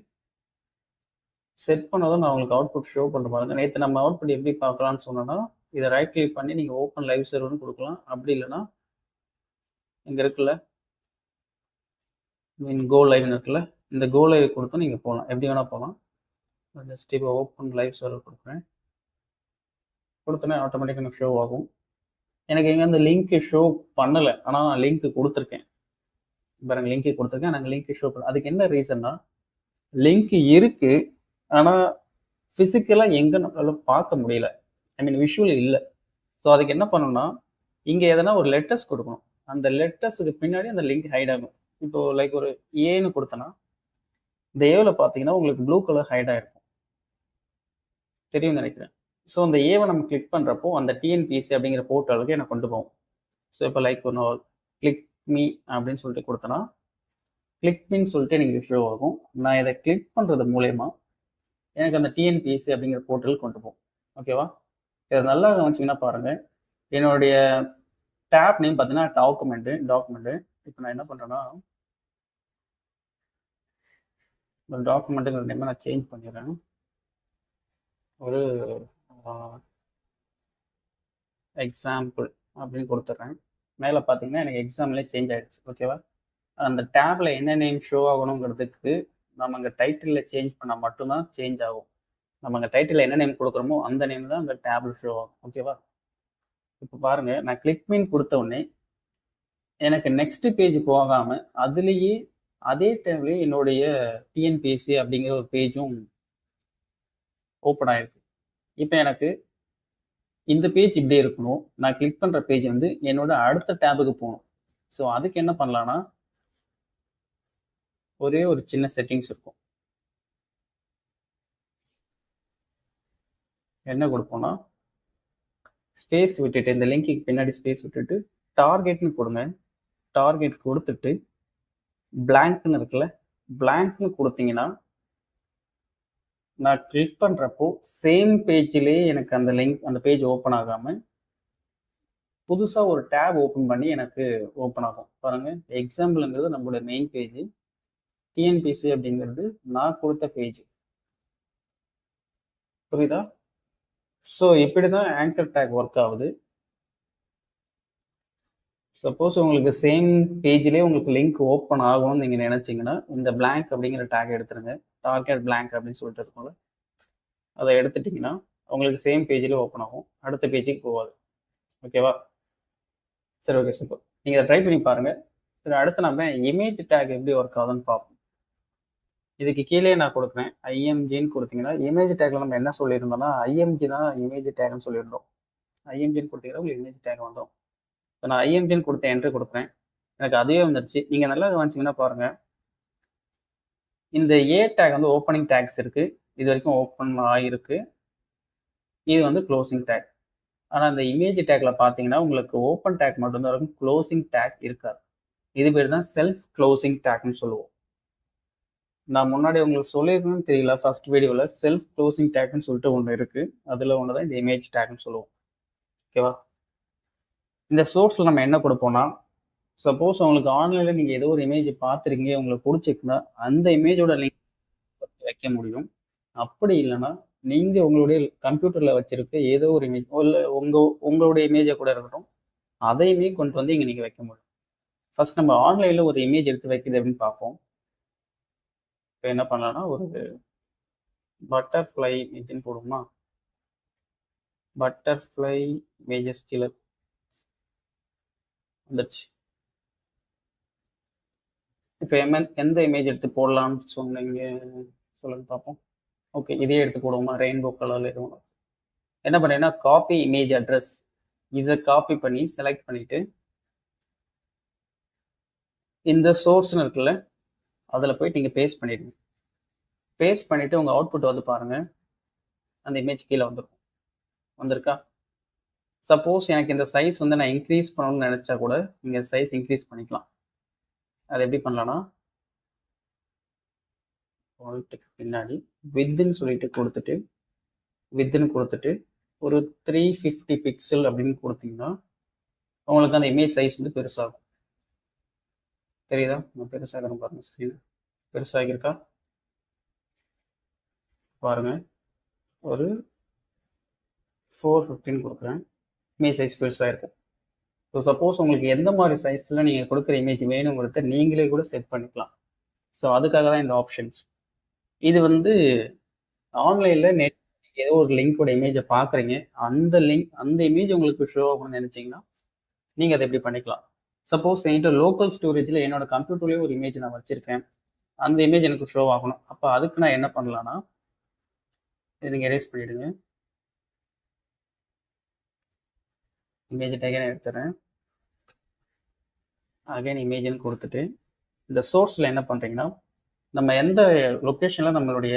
செட் பண்ணதும் நான் உங்களுக்கு அவுட்புட் ஷோ பண்ண பாருங்க. நேற்று நம்ம அவுட்புட் எப்படி பார்க்கலாம்னு சொன்னோன்னா, இதை ரைட் கிளிக் பண்ணி நீங்கள் ஓப்பன் லைவ் சர்வர்னு கொடுக்கலாம். அப்படி இல்லைன்னா இங்கே இருக்குல்ல மீன் கோ லைவ்னு இருக்குல்ல, இந்த கோ லைவ் கொடுத்தா நீங்கள் போகலாம், எப்படி வேணால் போகலாம். ஜஸ்ட் இப்போ ஓப்பன் லைவ் சர்வர் கொடுக்குறேன். கொடுத்தோன்னே ஆட்டோமேட்டிக்காக எனக்கு ஷோ ஆகும். எனக்கு எங்கே அந்த லிங்க்கு ஷோ பண்ணலை, ஆனால் நான் லிங்க்கு கொடுத்துருக்கேன் பாருங்க. லிங்க்கு கொடுத்துருக்கேன், நாங்கள் லிங்க்கு ஷோ பண்ண. அதுக்கு என்ன ரீசன்னா, லிங்க் இருக்கு ஆனால் ஃபிசிக்கலாக எங்கே நம்மளால பார்க்க முடியல, ஐ மீன் விஷுவல் இல்லை. ஸோ அதுக்கு என்ன பண்ணணும்னா, இங்கே எதனா ஒரு லெட்டர்ஸ் கொடுக்கணும். அந்த லெட்டர்ஸுக்கு பின்னாடி அந்த லிங்க் ஹைட் ஆகும். இப்போ லைக் ஒரு ஏன்னு கொடுத்தனா, இந்த ஏவில் பார்த்தீங்கன்னா உங்களுக்கு ப்ளூ கலர் ஹைட் ஆகிருக்கும், தெரியும் நினைக்கிறேன். ஸோ அந்த ஏவை நம்ம கிளிக் பண்ணுறப்போ அந்த டிஎன்பிஎஸ்சி அப்படிங்கிற போர்ட்டலுக்கு எனக்கு கொண்டு போகும். ஸோ இப்போ லைக் ஒன்று கிளிக் மீ அப்படின்னு சொல்லிட்டு கொடுத்தனா, கிளிக் மீன்னு சொல்லிட்டு எனக்கு ஷோ ஆகும். நான் இதை கிளிக் பண்ணுறது மூலயமா எனக்கு அந்த டிஎன்பிஎஸ்சி அப்படிங்கிற போர்ட்டல் கொண்டு போகும். ஓகேவா? இதை நல்லா கவனிச்சிங்கன்னா பாருங்கள், என்னுடைய டேப் நேம் பார்த்தீங்கன்னா டாக்குமெண்ட்டு. இப்போ நான் என்ன பண்ணுறேன்னா, ஒரு டாக்குமெண்ட்டுங்கிற நேமை நான் சேஞ்ச் பண்ணிடுறேன். ஒரு எக்ஸாம்பிள் அப்படின்னு கொடுத்துட்றேன். மேலே பார்த்தீங்கன்னா எனக்கு எக்ஸாம்பிளே சேஞ்ச் ஆகிடுச்சு. ஓகேவா? அந்த டேப்பில் என்ன நேம் ஷோ ஆகணுங்கிறதுக்கு நம்ம அங்கே டைட்டிலில் சேஞ்ச் பண்ணால் மட்டும்தான் சேஞ்ச் ஆகும். நம்ம அங்கே டைட்டிலில் என்ன நேம் கொடுக்குறோமோ அந்த நேம் தான் அந்த டேபிள் ஷோ ஆகும். ஓகேவா? இப்போ பாருங்கள், நான் கிளிக் மீன் கொடுத்த உடனே எனக்கு நெக்ஸ்ட் பேஜ் போகாமல் அதுலேயே அதே டைம்லேயே என்னுடைய டிஎன்பிஎஸ்சி அப்படிங்கிற ஒரு பேஜும் ஓப்பன் ஆயிருக்கு. இப்போ எனக்கு இந்த பேஜ் இப்படி இருக்கணும், நான் கிளிக் பண்ணுற பேஜ் வந்து என்னோட அடுத்த டேபுக்கு போகணும். ஸோ அதுக்கு என்ன பண்ணலான்னா, ஒரே ஒரு சின்ன செட்டிங்ஸ் இருக்கும். என்ன கொடுப்போம்னா, ஸ்பேஸ் விட்டுட்டு, இந்த லிங்க்கு பின்னாடி ஸ்பேஸ் விட்டுட்டு டார்கெட்னு கொடுங்க. டார்கெட் கொடுத்துட்டு பிளாங்க்னு இருக்குல்ல, பிளாங்க்னு கொடுத்தீங்கன்னா நான் கிளிக் பண்ணுறப்போ சேம் பேஜ்லேயே எனக்கு அந்த லிங்க் அந்த பேஜ் ஓப்பன் ஆகாமல் புதுசாக ஒரு டேப் ஓப்பன் பண்ணி எனக்கு ஓப்பன் ஆகும். பாருங்கள், எக்ஸாம்பிளுங்கிறது நம்மளோட மெயின் பேஜ், டிஎன்பிஎஸ்சி அப்படிங்கிறது நான் கொடுத்த பேஜ். புரியுதா? ஸோ இப்படி தான் ஆங்கர் டேக் ஒர்க் ஆகுது. சப்போஸ் உங்களுக்கு சேம் பேஜ்லேயே உங்களுக்கு லிங்க் ஓப்பன் ஆகும்னு நீங்கள் நினச்சிங்கன்னா இந்த பிளாங்க் அப்படிங்கிற டேக் எடுத்துருங்க. டார்கெட் பிளாங்க் அப்படின்னு சொல்லிட்டு இருக்கோம்ல, அதை எடுத்துட்டிங்கன்னா உங்களுக்கு சேம் பேஜில் ஓப்பன் ஆகும், அடுத்த பேஜுக்கு போகாது. ஓகேவா? சரி, ஓகே, சூப்பர். நீங்கள் அதை ட்ரை பண்ணி பாருங்கள். சரி, அடுத்து நம்ம இமேஜ் டேக் எப்படி ஒர்க் ஆகுதுன்னு பார்ப்போம். இதுக்கு கீழே நான் கொடுக்குறேன் ஐஎம்ஜின்னு கொடுத்தீங்கன்னா, இமேஜ் டேக்ல நம்ம என்ன சொல்லியிருந்தோம்னா, ஐஎம்ஜி தான் இமேஜ் டேக்னு சொல்லியிருந்தோம். ஐஎம்ஜின்னு கொடுத்தீங்கன்னா உங்களுக்கு இமேஜ் டேக் வந்துடும். இப்போ நான் ஐஎம்ஜின்னு கொடுத்த என்ட்ரி கொடுக்குறேன். எனக்கு அதுவே வந்துடுச்சு. நீங்கள் நல்லா கவனிச்சிங்கன்னா பாருங்கள், இந்த ஏ டேக் வந்து ஓப்பனிங் டேக்ஸ் இருக்குது, இது வரைக்கும் ஓப்பன் ஆகிருக்கு, இது வந்து க்ளோசிங் டேக். ஆனால் இந்த இமேஜ் டேக்கில் பார்த்தீங்கன்னா உங்களுக்கு ஓப்பன் டேக் மட்டும்தான் இருக்கும், க்ளோசிங் டேக் இருக்காது. இது பேர் தான் செல்ஃப் க்ளோசிங் டேக்னு சொல்லுவோம். நான் முன்னாடி உங்களுக்கு சொல்லியிருக்கணும்னு தெரியல, ஃபர்ஸ்ட் வீடியோவில் செல்ஃப் க்ளோசிங் டேக்னு சொல்லிட்டு ஒன்று இருக்குது, அதில் ஒன்று தான் இந்த இமேஜ் டேக்னு சொல்லுவோம். ஓகேவா? இந்த சோர்ஸில் நம்ம என்ன கொடுப்போம்னா, சப்போஸ் உங்களுக்கு ஆன்லைனில் நீங்கள் ஏதோ ஒரு இமேஜ் பார்த்துருக்கீங்க, உங்களுக்கு பிடிச்சிருக்குன்னா அந்த இமேஜோட லிங்க் வைக்க முடியும். அப்படி இல்லைன்னா நீங்கள் உங்களுடைய கம்ப்யூட்டரில் வச்சுருக்க ஏதோ ஒரு இமேஜ், இல்லை உங்களுடைய இமேஜை கூட இருக்கட்டும், அதையுமே கொண்டு வந்து இங்கே நீங்கள் வைக்க முடியும். ஃபர்ஸ்ட் நம்ம ஆன்லைனில் ஒரு இமேஜ் எடுத்து வைக்குது அப்படின்னு பார்ப்போம். இப்போ என்ன பண்ணலாம்னா, ஒரு பட்டர்ஃப்ளை இமேஜ்னு போடுமா, பட்டர்ஃப்ளை இமேஜஸ் கீழே வந்துடுச்சு. இப்போ எந்த இமேஜ் எடுத்து போடலாம்னு சொன்னீங்க, சொல்லுங்க பார்ப்போம். ஓகே, இதே எடுத்து போடுவோமா, ரெயின்போ கலரில் எதுவும். என்ன பண்ணுறேன்னா, காப்பி இமேஜ் அட்ரஸ், இதை காப்பி பண்ணி செலக்ட் பண்ணிவிட்டு இந்த சோர்ஸ்னு இருக்குல்ல, அதில் போய் நீங்கள் பேஸ்ட் பண்ணிடுங்க. பேஸ்ட் பண்ணிவிட்டு உங்கள் அவுட்புட் வந்து பாருங்கள், அந்த இமேஜ் கீழே வந்துடும். வந்திருக்கா? சப்போஸ் எனக்கு இந்த சைஸ் வந்து நான் இன்க்ரீஸ் பண்ணணும்னு நினச்சா கூட நீங்கள் சைஸ் இன்க்ரீஸ் பண்ணிக்கலாம். அது எப்படி பண்ணலான்னா, ஆல்ட்டுக்கு பின்னாடி வித்துன்னு சொல்லிட்டு கொடுத்துட்டு, வித்துன்னு கொடுத்துட்டு ஒரு 350 பிக்சல் அப்படின்னு கொடுத்தீங்கன்னா உங்களுக்கு அந்த இமேஜ் சைஸ் வந்து பெருசாகும். தெரியுதா? நான் பெருசாகிறேன் பாருங்க, ஸ்க்ரீன் பெருசாகிருக்கா பாருங்க. ஒரு 415 கொடுக்குறேன், இமேஜ் சைஸ் பெருசாக இருக்கு. ஸோ சப்போஸ் உங்களுக்கு எந்த மாதிரி சைஸில் நீங்கள் கொடுக்குற இமேஜ் வேணுங்கிறத நீங்களே கூட செட் பண்ணிக்கலாம். ஸோ அதுக்காக தான் இந்த ஆப்ஷன்ஸ். இது வந்து ஆன்லைனில் நெட் ஏதோ ஒரு லிங்கோட இமேஜை பார்க்குறீங்க, அந்த இமேஜ் உங்களுக்கு ஷோ ஆகணும்னு நினச்சிங்கன்னா நீங்கள் அதை எப்படி பண்ணிக்கலாம். சப்போஸ் என்கிட்ட லோக்கல் ஸ்டோரேஜில் என்னோட கம்ப்யூட்டர்லேயே ஒரு இமேஜ் நான் வச்சுருக்கேன், அந்த இமேஜ் எனக்கு ஷோ ஆகணும். அப்போ அதுக்கு நான் என்ன பண்ணலான்னா, இது நீங்கள் எரேஸ் பண்ணிவிடுங்க. இமேஜ் டேக்கை எடுத்துறேன், அகைன் இமேஜ்னு கொடுத்துட்டு இந்த சோர்ஸில் என்ன பண்ணுறீங்கன்னா, நம்ம எந்த லொக்கேஷனில் நம்மளுடைய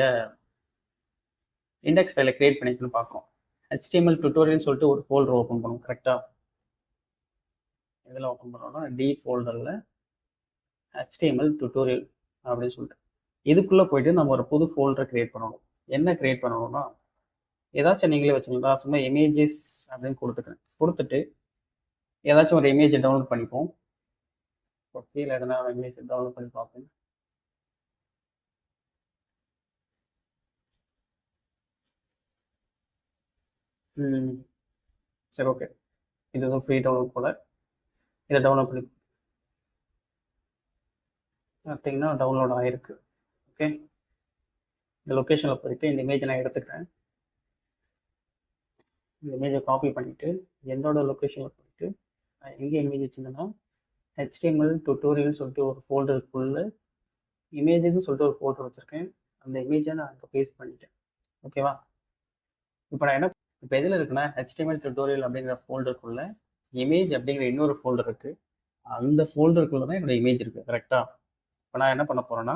இண்டெக்ஸ் ஃபைலை கிரியேட் பண்ணிக்கணும்னு பார்க்குறோம். HTML டுட்டோரியல்னு சொல்லிட்டு ஒரு ஃபோல்டர் ஓப்பன் பண்ணுவோம். கரெக்டாக இதில் ஓப்பன் பண்ணுறோம்னா டி ஃபோல்டரில் HTML டுட்டோரியல் அப்படின்னு சொல்லிட்டு இதுக்குள்ளே போயிட்டு நம்ம ஒரு புது ஃபோல்டரை கிரியேட் பண்ணணும். என்ன கிரியேட் பண்ணணும்னா, ஏதாச்சும் நீங்களே வச்சுக்கலாம். நான் சும்மா இமேஜஸ் அப்படின்னு கொடுத்துட்டு ஏதாச்சும் ஒரு இமேஜை டவுன்லோட் பண்ணிப்போம். கீழே எதனா இமேஜ் டவுன்லோட் பண்ணி பார்ப்போம். சரி, ஓகே, இது எதுவும் ஃப்ரீ டவுன்லோட் போல். இதை டவுன்லோட் பண்ணி பார்த்தீங்கன்னா டவுன்லோட் ஆகிருக்கு. ஓகே, இந்த லொக்கேஷனில் போயிட்டு இந்த இமேஜை நான் எடுத்துக்கிறேன். இந்த இமேஜை காப்பி பண்ணிவிட்டு என்னோட லொக்கேஷனில் போயிட்டு எங்கே இமேஜ் வச்சுருந்தேன்னா HTML டுட்டோரியல்னு சொல்லிட்டு ஒரு ஃபோல்டருக்குள்ளே இமேஜஸ்ன்னு சொல்லிட்டு ஒரு ஃபோல்டர் வச்சுருக்கேன். அந்த இமேஜை நான் அங்கே பேஸ்ட் பண்ணிட்டேன். ஓகேவா? இப்போ நான் இப்போ எதில் இருக்குன்னா, HTML டுட்டோரியல் அப்படிங்கிற ஃபோல்டருக்குள்ளே இமேஜ் அப்படிங்கிற இன்னொரு ஃபோல்டர் இருக்குது. அந்த ஃபோல்டருக்குள்ளே தான் என்னோட இமேஜ் இருக்குது. கரெக்டாக? இப்போ நான் என்ன பண்ண போகிறேன்னா,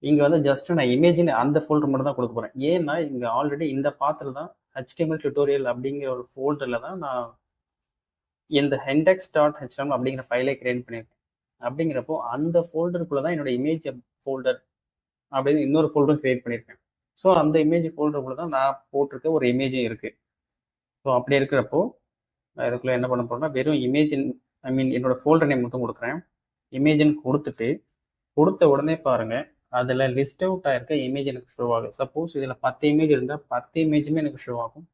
இங்கே வந்து ஜஸ்ட்டு நான் இமேஜின்னு அந்த ஃபோல்டர் மட்டும் தான் கொடுக்க போகிறேன். ஏன்னா இங்கே ஆல்ரெடி இந்த பாத்தில் தான் HTML டுட்டோரியல் அப்படிங்கிற ஒரு ஃபோல்டரில் தான் நான் இந்த index.html அப்படிங்கிற ஃபைலை கிரியேட் பண்ணியிருக்கேன். அப்படிங்கிறப்போ அந்த ஃபோல்டருக்குள்ளே தான் என்னோட இமேஜ் ஃபோல்டர் அப்படின்னு இன்னொரு ஃபோல்டரும் கிரியேட் பண்ணியிருக்கேன். ஸோ அந்த இமேஜ் ஃபோல்டருக்குள்ளே தான் நான் போட்டிருக்க ஒரு இமேஜும் இருக்குது. ஸோ அப்படி இருக்கிறப்போ நான் இதுக்குள்ளே என்ன பண்ண போகிறேன்னா, வெறும் இமேஜின் என்னோட ஃபோல்டர் நேம் மட்டும் கொடுக்குறேன். இமேஜின்னு கொடுத்த உடனே பாருங்கள், அதில் லிஸ்ட் அவுட் ஆகிருக்க இமேஜ் எனக்கு ஷோ ஆகும். சப்போஸ் இதில் 10 இமேஜ் இருந்தால் 10 இமேஜுமே எனக்கு ஷோ ஆகும்.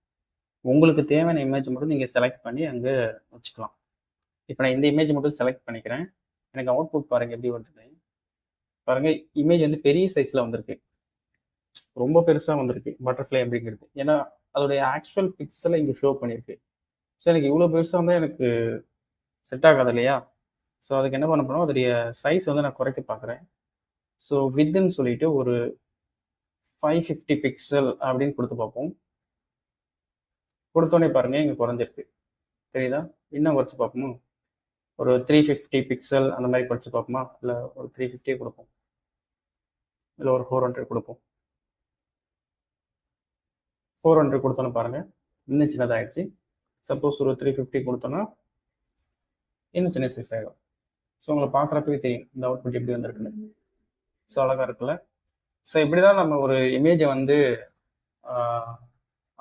உங்களுக்கு தேவையான இமேஜ் மட்டும் நீங்கள் செலக்ட் பண்ணி அங்கே வச்சுக்கலாம். இப்போ நான் இந்த இமேஜ் மட்டும் செலக்ட் பண்ணிக்கிறேன். எனக்கு அவுட்புட் பாருங்கள் எப்படி வருது. பாருங்கள், இமேஜ் வந்து பெரிய சைஸில் வந்திருக்கு, ரொம்ப பெருசாக வந்திருக்கு பட்டர்ஃப்ளை அப்படிங்கிறது. ஏன்னா அதோடைய ஆக்சுவல் பிக்சலை இங்கே ஷோ பண்ணியிருக்கு. ஸோ எனக்கு இவ்வளோ பெருசாக இருந்தால் எனக்கு செட் ஆகாது இல்லையா? ஸோ அதுக்கு என்ன பண்ண போகிறோம், அதோடைய சைஸ் வந்து நான் குறைக்க பார்க்குறேன். ஸோ வித்துன்னு சொல்லிட்டு ஒரு 550 பிக்சல் அப்படின்னு கொடுத்து பார்ப்போம். கொடுத்தோன்னே பாருங்கள் இங்கே குறைஞ்சிருக்கு. தெரியுதா? இன்னும் குறைச்சி பார்ப்போம். ஒரு 350 பிக்சல் அந்த மாதிரி படிச்சு பார்ப்போமா? இல்லை ஒரு 350 கொடுப்போம், இல்லை ஒரு 400 கொடுப்போம். 400 கொடுத்தோன்னு பாருங்கள் இன்னும் சின்னதாகிடுச்சு. சப்போஸ் ஒரு 350 கொடுத்தோன்னா இன்னும் சின்ன சைஸ் ஆகிடும். ஸோ உங்களை பார்க்குறப்பவே தெரியும் இந்த அவுட்புட் எப்படி வந்திருக்குன்னு. ஸோ அழகாக இருக்குல்ல? ஸோ இப்படி தான் நம்ம ஒரு இமேஜை வந்து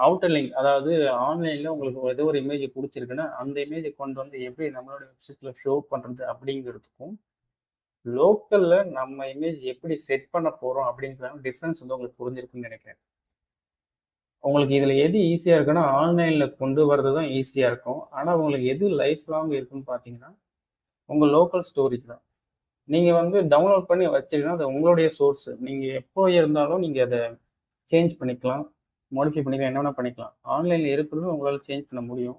அவுட்டர் லிங்க், அதாவது ஆன்லைனில் உங்களுக்கு ஏதோ ஒரு இமேஜ் பிடிச்சிருக்குன்னா அந்த இமேஜை கொண்டு வந்து எப்படி நம்மளோட வெப்சைட்டில் ஷோ பண்ணுறது அப்படிங்கிறதுக்கும், லோக்கலில் நம்ம இமேஜ் எப்படி செட் பண்ண போகிறோம் அப்படிங்கிறத டிஃப்ரென்ஸ் வந்து உங்களுக்கு புரிஞ்சிருக்குன்னு நினைக்கிறேன். உங்களுக்கு இதில் எது ஈஸியாக இருக்குன்னா ஆன்லைனில் கொண்டு வர்றது தான் ஈஸியாக இருக்கும். ஆனால் உங்களுக்கு எது லைஃப் லாங் இருக்குன்னு பார்த்தீங்கன்னா உங்கள் லோக்கல் ஸ்டோரேஜ் தான். நீங்கள் வந்து டவுன்லோட் பண்ணி வச்சிங்கன்னா அது உங்களுடைய சோர்ஸு. நீங்கள் எப்போ இருந்தாலும் நீங்கள் அதை சேஞ்ச் பண்ணிக்கலாம், மாடிஃபை பண்ணிக்கலாம், என்ன வேணால் பண்ணிக்கலாம். ஆன்லைனில் இருக்கிறது உங்களால் சேஞ்ச் பண்ண முடியும்.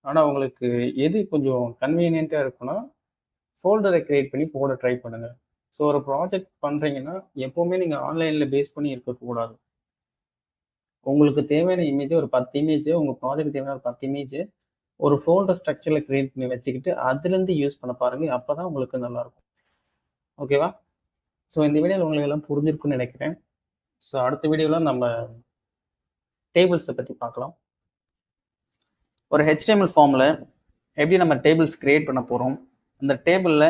ஆனால் உங்களுக்கு எது கொஞ்சம் கன்வீனியண்ட்டாக இருக்குன்னா ஃபோல்டரை க்ரியேட் பண்ணி போட ட்ரை பண்ணுங்கள். ஸோ ஒரு ப்ராஜெக்ட் பண்ணுறீங்கன்னா எப்போவுமே நீங்கள் ஆன்லைனில் பேஸ் பண்ணி இருக்கக்கூடாது. உங்களுக்கு தேவையான இமேஜ் ஒரு 10 இமேஜ், உங்கள் ப்ராஜெக்ட் தேவையான ஒரு 10 இமேஜ் ஒரு ஃபோல்டர் ஸ்ட்ரக்சரில் க்ரியேட் பண்ணி வச்சுக்கிட்டு அதுலேருந்து யூஸ் பண்ண பாருங்கள். அப்போ தான் உங்களுக்கு நல்லாயிருக்கும். ஓகேவா? ஸோ இந்த வீடியோவில் உங்களுக்கு எல்லாம் புரிஞ்சிருக்குன்னு நினைக்கிறேன். ஸோ அடுத்த வீடியோவில் நம்ம டேபிள்ஸை பற்றி பார்க்கலாம். ஒரு HTML ஃபார்மில் எப்படி நம்ம டேபிள்ஸ் க்ரியேட் பண்ண போகிறோம், அந்த டேபிளில்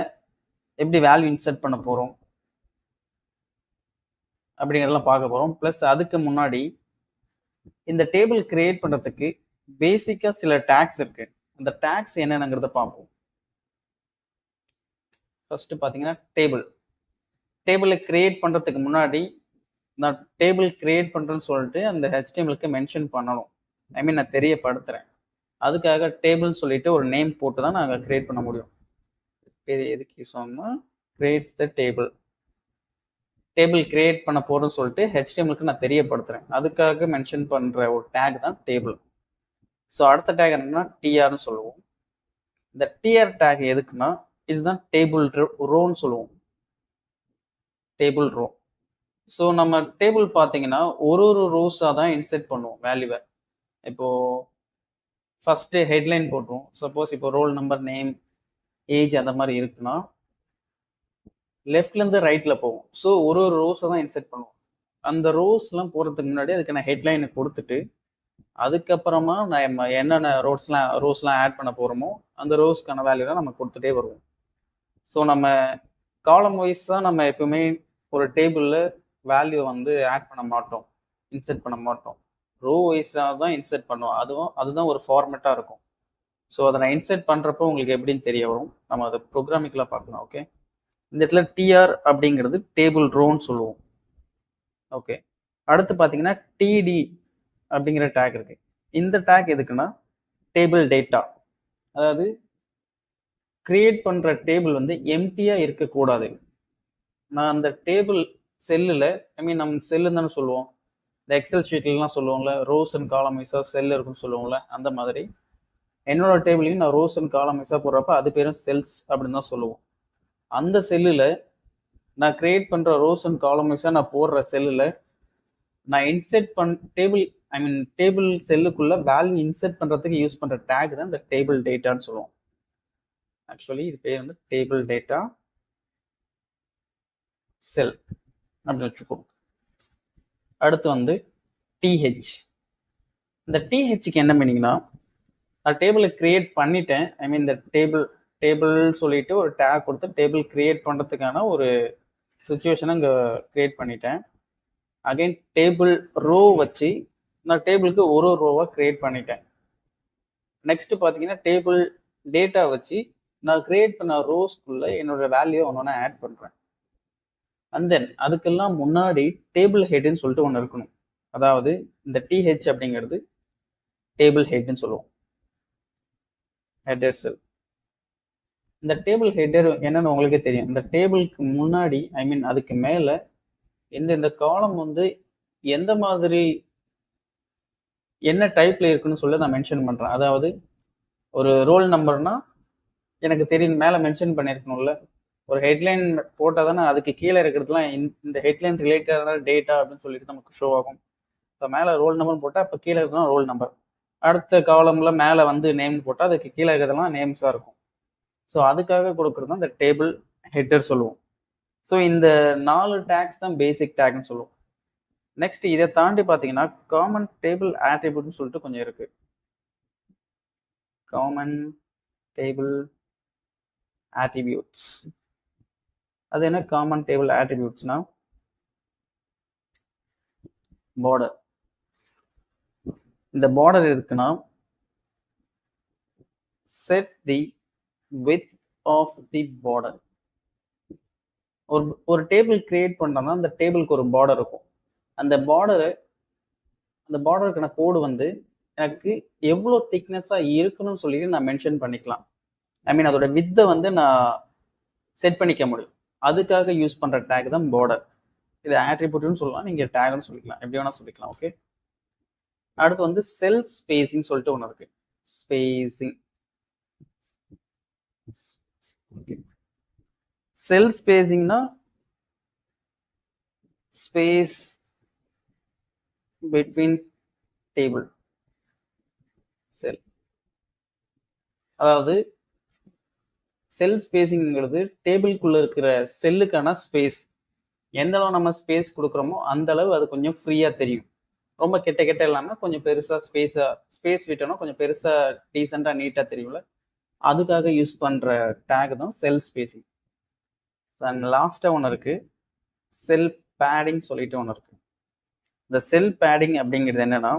எப்படி வேல்யூ இன்சர்ட் பண்ண போகிறோம் அப்படிங்கிறதெல்லாம் பார்க்க போகிறோம். ப்ளஸ் அதுக்கு முன்னாடி இந்த டேபிள் க்ரியேட் பண்ணுறதுக்கு பேசிக்காக சில டேக்ஸ் இருக்குது. அந்த டேக்ஸ் என்னென்னங்கிறத பார்ப்போம். ஃபஸ்ட்டு பார்த்தீங்கன்னா டேபிளை க்ரியேட் பண்ணுறதுக்கு முன்னாடி நான் டேபிள் க்ரியேட் பண்ணுறேன்னு சொல்லிட்டு அந்த HTMLக்கு மென்ஷன் பண்ணணும். நான் தெரியப்படுத்துகிறேன். அதுக்காக டேபிள்னு சொல்லிட்டு ஒரு நேம் போட்டு தான் நாங்கள் க்ரியேட் பண்ண முடியும். எதுக்கு யூஸ் ஆகும்னா கிரியேட்ஸ் த டேபிள் க்ரியேட் பண்ண போகிறோன்னு சொல்லிட்டு HTMLக்கு நான் தெரியப்படுத்துகிறேன். அதுக்காக மென்ஷன் பண்ணுற ஒரு டேக் தான் டேபிள். ஸோ அடுத்த டேக் என்னன்னா டிஆர்னு சொல்லுவோம். இந்த டிஆர் டேக் எதுக்குன்னா இதுதான் டேபிள் ரோன்னு சொல்லுவோம். Table row. ஸோ நம்ம டேபிள் பார்த்தீங்கன்னா ஒரு ரோஸாக தான் இன்செர்ட் பண்ணுவோம் வேல்யூவை. இப்போது ஃபஸ்ட்டு ஹெட்லைன் போட்டுருவோம். சப்போஸ் இப்போ ரோல் நம்பர், நேம், ஏஜ் அந்த மாதிரி இருக்குன்னா லெஃப்ட்லேருந்து ரைட்டில் போவோம். ஸோ ஒரு ரோஸை தான் இன்செர்ட் பண்ணுவோம். அந்த ரோஸ்லாம் போகிறதுக்கு முன்னாடி அதுக்கு நான் ஹெட்லைனை கொடுத்துட்டு அதுக்கப்புறமா நம்ம என்னென்ன ரோஸ்லாம் ஆட் பண்ண போகிறோமோ அந்த ரோஸ்க்கான வேல்யூலாம் நம்ம கொடுத்துட்டே வருவோம். ஸோ நம்ம காலம் வைஸ் தான் நம்ம எப்பவுமே ஒரு டேபிளில் வேல்யூ வந்து ஆட் பண்ண மாட்டோம், இன்செர்ட் பண்ண மாட்டோம். ரோ வைஸாக தான் இன்செர்ட் பண்ணுவோம். அதுதான் ஒரு ஃபார்மேட்டாக இருக்கும். ஸோ அதை நான் இன்செர்ட் பண்ணுறப்போ உங்களுக்கு எப்படின்னு தெரிய வரும். நம்ம அதை ப்ரோக்ராமிக்கலாக பார்க்கலாம். ஓகே, இந்த இடத்துல டிஆர் அப்படிங்கிறது டேபிள் ரோன்னு சொல்லுவோம். ஓகே, அடுத்து பார்த்தீங்கன்னா டிடி அப்படிங்கிற டேக் இருக்கு. இந்த டேக் எதுக்குன்னா டேபிள் டேட்டா, அதாவது கிரியேட் பண்ணுற டேபிள் வந்து எம்டியாக இருக்கக்கூடாது. நான் அந்த டேபிள் செல்லில் நம்ம செல்லு தானே சொல்லுவோம், இந்த எக்ஸல் ஷீட்லாம் சொல்லுவோம்ல, ரோஸ் அண்ட் காலம் வைஸாக செல் இருக்குன்னு சொல்லுவோம்ல, அந்த மாதிரி என்னோட டேபிளையும் நான் ரோஸ் அண்ட் காலம் வைஸாக போடுறப்ப அது பேரும் செல்ஸ் அப்படின்னு தான் சொல்லுவோம். அந்த செல்லில் நான் கிரியேட் பண்ணுற ரோஸ் அண்ட் காலம் வைஸாக நான் போடுற செல்லில் நான் இன்செர்ட் டேபிள் செல்லுக்குள்ள வேல்யூ இன்செர்ட் பண்ணுறதுக்கு யூஸ் பண்ணுற டேக் தான் இந்த டேபிள் டேட்டான்னு சொல்லுவோம். ஆக்சுவலி இது பேர் வந்து டேபிள் டேட்டா செல் அப்படின்னு வச்சுக்கோங்க. அடுத்து வந்து டிஹெச். இந்த டிஹெச்சுக்கு என்ன மீனிங்னா, நான் டேபிளை கிரியேட் பண்ணிட்டேன். இந்த டேபிள் சொல்லிட்டு ஒரு டேக் கொடுத்து டேபிள் கிரியேட் பண்ணுறதுக்கான ஒரு சுச்சுவேஷனை இங்கே கிரியேட் பண்ணிட்டேன். அகைன் டேபிள் ரோ வச்சு நான் டேபிளுக்கு ஒரு ரோவாக கிரியேட் பண்ணிட்டேன். நெக்ஸ்ட் பார்த்தீங்கன்னா டேபிள் டேட்டா வச்சு நான் கிரியேட் பண்ண ரோஸ்க்குள்ள என்னோட வேல்யூ ஒன்று ஆட் பண்ணுறேன். அண்ட் தென் அதுக்கெல்லாம் முன்னாடி டேபிள் ஹெட்னு சொல்லிட்டு ஒன்று இருக்கணும். அதாவது இந்த டிஹெச் அப்படிங்கிறது டேபிள் ஹெட்னு சொல்லுவோம், ஹெடர் செல். இந்த டேபிள் ஹெடர் என்னன்னு உங்களுக்கே தெரியும். இந்த டேபிளுக்கு முன்னாடி அதுக்கு மேலே இந்த காலம் வந்து எந்த மாதிரி என்ன டைப்ல இருக்குன்னு சொல்லி நான் மென்ஷன் பண்ணுறேன். அதாவது ஒரு ரோல் நம்பர்னா எனக்கு தெரியும் மேலே மென்ஷன் பண்ணியிருக்கணும்ல. ஒரு ஹெட்லைன் போட்டால் தானே அதுக்கு கீழே இருக்கிறதுலாம் இந்த ஹெட்லைன் ரிலேட்டடான டேட்டா அப்படின்னு சொல்லிட்டு நமக்கு ஷோ ஆகும். இப்போ மேலே ரோல் நம்பர் போட்டால் அப்போ கீழே இருக்கிறதுலாம் ரோல் நம்பர், அடுத்த காலம்ல மேலே வந்து நேம் போட்டால் அதுக்கு கீழே இருக்கிறதெல்லாம் நேம்ஸாக இருக்கும். ஸோ அதுக்காக கொடுக்குறது தான் இந்த டேபிள் ஹெட்டர் சொல்லுவோம். ஸோ இந்த 4 டேக்ஸ் தான் பேசிக் டேக்னு சொல்லுவோம். நெக்ஸ்ட் இதை தாண்டி பார்த்தீங்கன்னா காமன் டேபிள் ஆட்ரிபியூட்னு சொல்லிட்டு கொஞ்சம் இருக்கு. Common table attributes. அது என்ன காமன் டேபிள் ஆட்ரிபியூட்ஸ்னா, பார்டர். இந்த பார்டர் இருக்குன்னா set the width of the border. ஒரு டேபிள் கிரியேட் பண்ணோம்னா அந்த டேபிளுக்கு ஒரு பார்டர் இருக்கும். அந்த பார்டருக்கான கோடு வந்து எனக்கு எவ்வளோ திக்னஸாக இருக்கணும்னு சொல்லிட்டு நான் மென்ஷன் பண்ணிக்கலாம். ஐ மீன் அதோட வித்தை வந்து நான் செட் பண்ணிக்க முடியும். அதுக்காக யூஸ் பண்ணுற டேக் தான் பார்டர். இது ஆட்ரிபியூட்னு சொல்லலாம், நீங்கள் டேக்னு சொல்லிக்கலாம், எப்படி வேணால் சொல்லிக்கலாம். ஓகே, அடுத்து வந்து செல் ஸ்பேசிங் சொல்லிட்டு ஒன்று இருக்கு. ஸ்பேசிங். செல் ஸ்பேசிங்னா ஸ்பேஸ் பிட்வீன் டேபிள் செல். அதாவது செல் ஸ்பேசிங்கிறது டேபிள்குள்ள இருக்கிற செல்லுக்கான ஸ்பேஸ். எந்த அளவு நம்ம ஸ்பேஸ் கொடுக்குறோமோ அந்த அளவு அது கொஞ்சம் ஃப்ரீயா தெரியும். ரொம்ப கெட்ட இல்லாமல் கொஞ்சம் பெருசா ஸ்பேஸ் விட்டோம்னா கொஞ்சம் பெருசா டீசெண்டா நீட்டா தெரியும்ல, அதுக்காக யூஸ் பண்ற டேக் தான் செல் ஸ்பேசிங். அண்ட் லாஸ்டா ஒன்று இருக்கு, செல் பேடிங் சொல்லிட்டு ஒன்று இருக்கு. இந்த செல் பேடிங் அப்படிங்கிறது என்னன்னா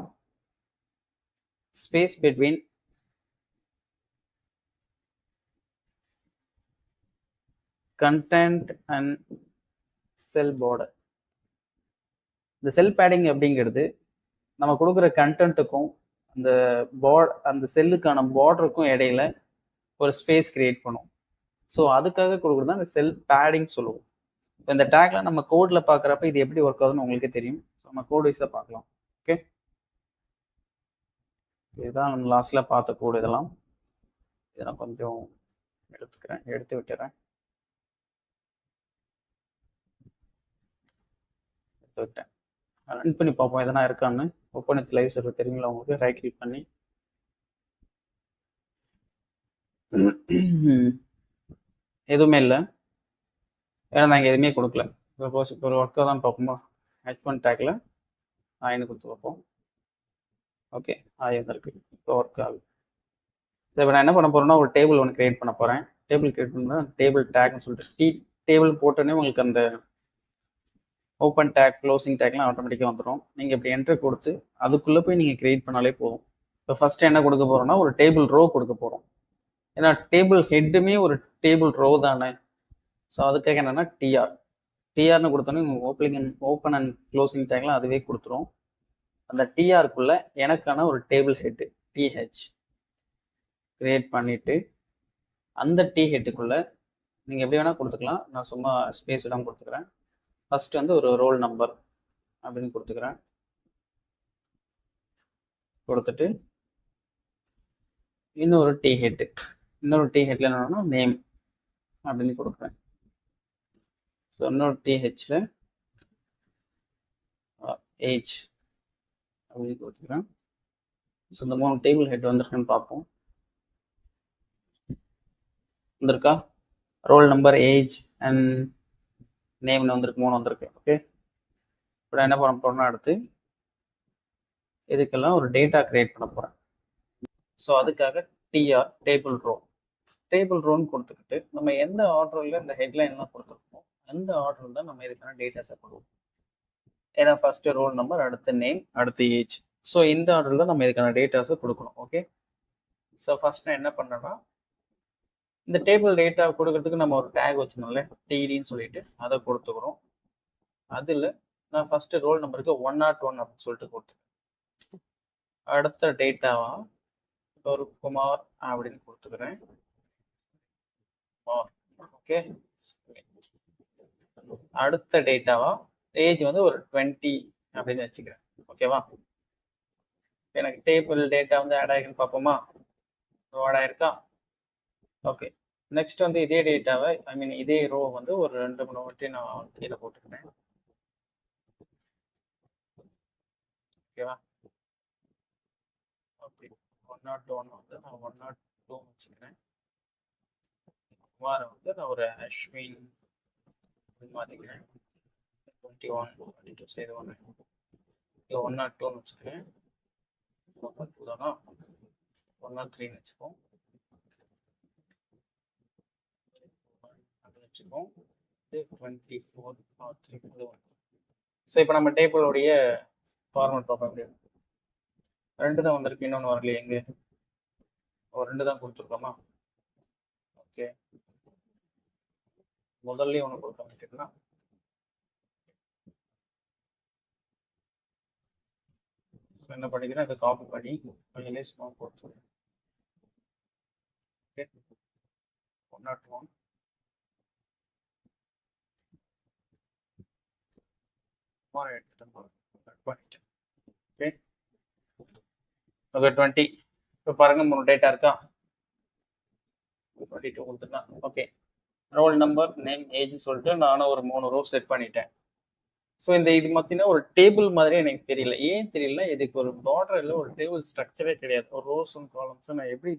space between content and sell border. இந்த செல் பேடிங் அப்படிங்கிறது நம்ம கொடுக்குற கண்டென்ட்டுக்கும் அந்த செல்லுக்கான பார்டருக்கும் இடையில ஒரு ஸ்பேஸ் கிரியேட் பண்ணும். ஸோ அதுக்காக கொடுக்குறது தான் இந்த செல் பேடிங் சொல்லுவோம். இப்போ இந்த டேக்ல நம்ம கோடில் பார்க்குறப்ப இது எப்படி ஒர்க் ஆகுதுன்னு உங்களுக்கே தெரியும். நம்ம கோட் வைஸாக பார்க்கலாம். ஓகே, இதுதான் நம்ம லாஸ்ட்ல பார்த்த கோடு. இதெல்லாம் நான் கொஞ்சம் எடுத்து விட்டுறேன். விட்டேன். ரன் பண்ணி பார்ப்போம் எதனா இருக்கான்னு. ஓப்பன் வித் லைவ் சர்வர் தெரியுங்களா உங்களுக்கு? ரைட் கிளிக் பண்ணி எதுவுமே இல்லை, ஏன்னா நாங்கள் எதுவுமே கொடுக்கல. சப்போஸ் இப்போ ஒரு ஒர்க்காக தான் பார்ப்போமா, H1 டேக்ல ஆயின்னு கொடுத்து பார்ப்போம். ஓகே, ஆய் வந்துருக்கு, இப்போ ஒர்க் ஆகுது. இப்போ நான் என்ன பண்ண போறேன்னா ஒரு டேபிள் ஒன்று கிரியேட் பண்ண போகிறேன். டேபிள் கிரியேட் பண்ணா டேபிள் டேக்னு சொல்லிட்டு டேபிள் போட்டோன்னே உங்களுக்கு அந்த ஓப்பன் டேக் க்ளோசிங் டேக்லாம் ஆட்டோமேட்டிக்காக வந்துடும். நீங்கள் இப்படி என்ட்ரு கொடுத்து அதுக்குள்ளே போய் நீங்கள் கிரியேட் பண்ணாலே போதும். இப்போ ஃபஸ்ட்டு என்ன கொடுக்க போகிறோம்னா ஒரு டேபிள் ரோ கொடுக்க போகிறோம். ஏன்னா டேபிள் ஹெட்டுமே ஒரு டேபிள் ரோ தானே. ஸோ அதுக்காக என்னென்னா டிஆர்னு கொடுத்தோன்னே ஓப்பன் அண்ட் க்ளோசிங் டேக்லாம் அதுவே கொடுத்துரும். அந்த டிஆருக்குள்ளே எனக்கான ஒரு டேபிள் ஹெட்டு டிஹெச் கிரியேட் பண்ணிவிட்டு அந்த டிஹெட்டுக்குள்ளே நீங்கள் எப்படி வேணால் கொடுத்துக்கலாம். நான் சும்மா ஸ்பேஸ் இடம் கொடுத்துக்கிறேன். ஃபர்ஸ்ட் வந்து ஒரு ரோல் நம்பர் அப்படின்னு கொடுத்துக்கிறேன். கொடுத்துட்டு இன்னொரு டிஹெட் என்னன்னா நேம் அப்படின்னு கொடுக்குறேன். ஸோ இன்னொரு டிஹெச்ல ஏஜ் அப்படின்னு கொடுத்துக்கிறேன். ஸோ இந்த 3 டேபிள் ஹெட் வந்திருக்குன்னு பார்ப்போம். வந்திருக்கா? ரோல் நம்பர், ஏஜ் அண்ட் நேம்னு வந்திருக்கு, 3 வந்திருக்கு. ஓகே, இப்போ என்ன பண்ண போறோம்னா அடுத்து இதுக்கெல்லாம் ஒரு டேட்டா கிரியேட் பண்ண போறேன். ஸோ அதுக்காக டிஆர் டேபிள் ரோன்னு கொடுத்துக்கிட்டு நம்ம எந்த ஆர்டரில் இந்த ஹெட்லைன்லாம் கொடுத்துருக்கோம் அந்த ஆர்டரில் தான் நம்ம இதுக்கான டேட்டாஸை கொடுப்போம். ஏன்னா ஃபர்ஸ்ட் ரோல் நம்பர், அடுத்து நேம், அடுத்து ஏஜ். ஸோ இந்த ஆர்டரில் தான் நம்ம இதுக்கான டேட்டாஸை கொடுக்கணும். ஓகே, ஸோ ஃபர்ஸ்ட் நான் என்ன பண்ணேன்னா இந்த டேபிள் டேட்டா கொடுக்கறதுக்கு நம்ம ஒரு டேக் வச்சுருந்தோம்ல டிடின்னு சொல்லிட்டு அதை கொடுத்துக்கிறோம். அதில் நான் ஃபர்ஸ்ட் ரோல் நம்பருக்கு 101 அப்படின்னு சொல்லிட்டு கொடுத்துருக்கேன். அடுத்த டேட்டாவா ஒரு குமார் அப்படின்னு கொடுத்துக்கிறேன். ஓகே, அடுத்த டேட்டாவா ஏஜ் வந்து ஒரு 20 அப்படின்னு வச்சுக்கிறேன். ஓகேவா, எனக்கு டேபிள் டேட்டா வந்து ஆட் ஆகிருக்குன்னு பார்ப்போமா? ஆட் ஆயிருக்கா? ஓகே, நெக்ஸ்ட் வந்து இதே டேட்டாவை இதே ரோ வந்து ஒரு 2-3 வாட்டி நான் கீழே போட்டுக்கிறேன். ஓகேவா, ஓகே, 101 வந்து நான் 102 வச்சுக்கிறேன். வாரம் வந்து நான் ஒரு அஸ்வின் மாற்றிக்கிறேன். 21 22 சரி ஒன்று இது 102ன்னு வச்சுக்கிறேன். 102 தானா 103ன்னு வச்சுப்போம். வச்சுப்போம் 24 ஸோ இப்போ நம்ம டேபிளோடைய ஃபார்மட் பார்க்க முடியும். 2 தான் வந்திருக்கு, இன்னொன்று வரலையே. எங்கே ஒரு 2 தான் கொடுத்துருக்கோமா? ஓகே, முதல்ல ஒன்று கொடுக்க மாட்டேங்களா? என்ன பண்ணிக்கிறேன், அதை காப்பி பண்ணி கொஞ்சம் சும்மா போட்டு 101 எடுத்துட்டேன். ஓகே ஓகே 20 இப்போ பாருங்க 3 டேட்டா இருக்கா? 22 கொடுத்துருக்கேன். ஓகே, ரோல் நம்பர் நேம் ஏஜ்னு சொல்லிட்டு நானும் ஒரு 3 ரோ செட் பண்ணிட்டேன். ஸோ இந்த இது பார்த்தீங்கன்னா ஒரு டேபிள் மாதிரி எனக்கு தெரியல. ஏன் தெரியல, இதுக்கு ஒரு பார்டர் இல்லை, ஒரு டேபிள் ஸ்ட்ரக்சரே கிடையாது. ஒரு ரோஸும் காலம்ஸும் நான் எப்படி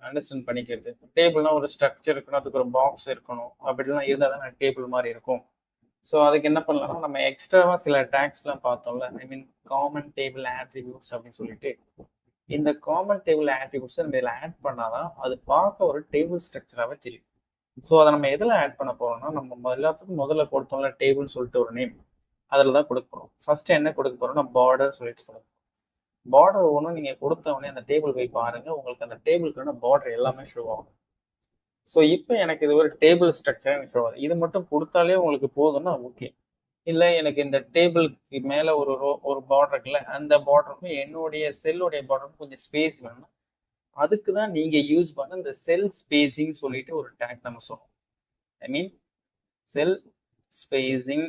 அண்டர்ஸ்டாண்ட் பண்ணிக்கிறது? டேபிள்னா ஒரு ஸ்ட்ரக்சர் இருக்கணும், அதுக்கு ஒரு பாக்ஸ் இருக்கணும், அப்படிலாம் இருந்தால் தான் டேபிள் மாதிரி இருக்கும். ஸோ அதுக்கு என்ன பண்ணலாம்னா, நம்ம எக்ஸ்ட்ராவாக சில டேக்ஸ்லாம் பார்த்தோம்ல, ஐ மீன் காமன் டேபிள் ஆட்ரிபியூட்ஸ் அப்படின்னு சொல்லிட்டு, இந்த காமன் டேபிள் ஆட்ரிபியூட்ஸை நம்ம இதில் ஆட் பண்ணாதான் அது பார்க்க ஒரு டேபிள் ஸ்ட்ரக்சராகவே தெரியும். ஸோ அதை நம்ம எதில் ஆட் பண்ண போறோம்னா, நம்ம எல்லாத்துக்கும் முதல்ல கொடுத்தோம்ல டேபிள்னு சொல்லிட்டு ஒரு நேம், அதில் தான் கொடுக்க போகிறோம். ஃபர்ஸ்ட் என்ன கொடுக்க போறோம்னா பார்டர் சொல்லிட்டு கொடுக்கணும். பார்டர் ஒன்றும் நீங்கள் கொடுத்தவொடனே அந்த டேபிள் போய் பாருங்க, உங்களுக்கு அந்த டேபிளுக்கான பார்டர் எல்லாமே ஷோ ஆகும். ஸோ இப்போ எனக்கு இது ஒரு டேபிள் ஸ்ட்ரக்சர் எனக்கு ஷோ ஆகுது. இது மட்டும் கொடுத்தாலே உங்களுக்கு போதும்னா ஓகே. இல்லை எனக்கு இந்த டேபிளுக்கு மேலே ஒரு பார்டர் இருக்குல்ல, அந்த பார்டருக்கும் என்னுடைய செல்லுடைய பார்டருக்கும் கொஞ்சம் ஸ்பேஸ் வேணும்னா அதுக்கு தான் நீங்கள் யூஸ் பண்ண இந்த செல் ஸ்பேசிங் சொல்லிட்டு ஒரு டேக் நம்ம சொல்லுவோம். ஐ மீன் செல் ஸ்பேசிங்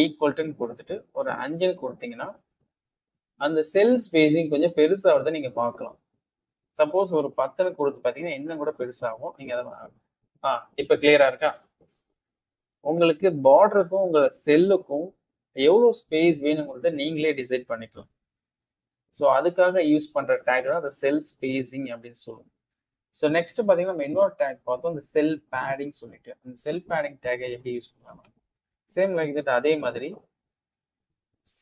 ஈக்குவல்ட்டுன்னு கொடுத்துட்டு ஒரு 5 கொடுத்தீங்கன்னா அந்த செல் ஸ்பேசிங் கொஞ்சம் பெருசாகிறத நீங்கள் பார்க்கலாம். சப்போஸ் ஒரு 10 கொடுத்து பார்த்தீங்கன்னா இன்னும் கூட பெருசாகும். நீங்கள் அதை இப்போ கிளியராக இருக்கா? உங்களுக்கு பார்டருக்கும் உங்கள் செல்லுக்கும் எவ்வளோ ஸ்பேஸ் வேணுங்கிறத நீங்களே டிசைட் பண்ணிக்கலாம். ஸோ அதுக்காக யூஸ் பண்ணுற டேக் தான் அந்த செல் ஸ்பேசிங் அப்படின்னு சொல்லுவோம். ஸோ நெக்ஸ்ட் பார்த்தீங்கன்னா நம்ம இன்னொரு டேக் பார்த்தோம், இந்த செல் பேடிங் சொல்லிட்டு. அந்த செல் பேடிங் டேக்கை எப்படி யூஸ் பண்ணலாம்? சேம் லைக் தட், அதே மாதிரி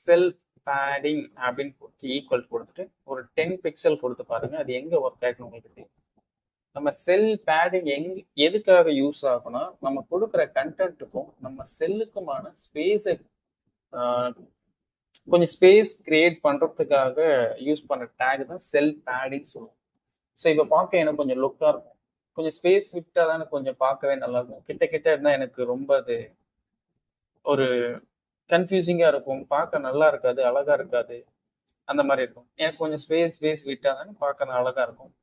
செல் பேடிங் அப்படின்னு ஈக்குவல் கொடுத்துட்டு ஒரு 10 பிக்சல் கொடுத்து பாருங்க, அது எங்க ஒர்க் ஆகுன்னு உங்களுக்கு தெரியும். நம்ம செல் பேடிங் எதுக்காக யூஸ் ஆகும்னா, நம்ம கொடுக்குற கண்டென்ட்டுக்கும் நம்ம செல்லுக்குமான ஸ்பேஸை கொஞ்சம் ஸ்பேஸ் கிரியேட் பண்றதுக்காக யூஸ் பண்ற டேக் தான் செல் பேடிங் சொல்லுவோம். ஸோ இப்போ பார்க்க எனக்கு கொஞ்சம் லுக்காக இருக்கும், கொஞ்சம் ஸ்பேஸ் விட்டா தான் எனக்கு கொஞ்சம் பார்க்கவே நல்லா இருக்கும். கிட்ட இருந்தால் எனக்கு ரொம்ப அது ஒரு கன்ஃபியூசிங்காக இருக்கும், பார்க்க நல்லா இருக்காது, அழகா இருக்காது, அந்த மாதிரி இருக்கும். எனக்கு கொஞ்சம் ஸ்பேஸ் விட்டா தானே பார்க்க அழகா இருக்கும்.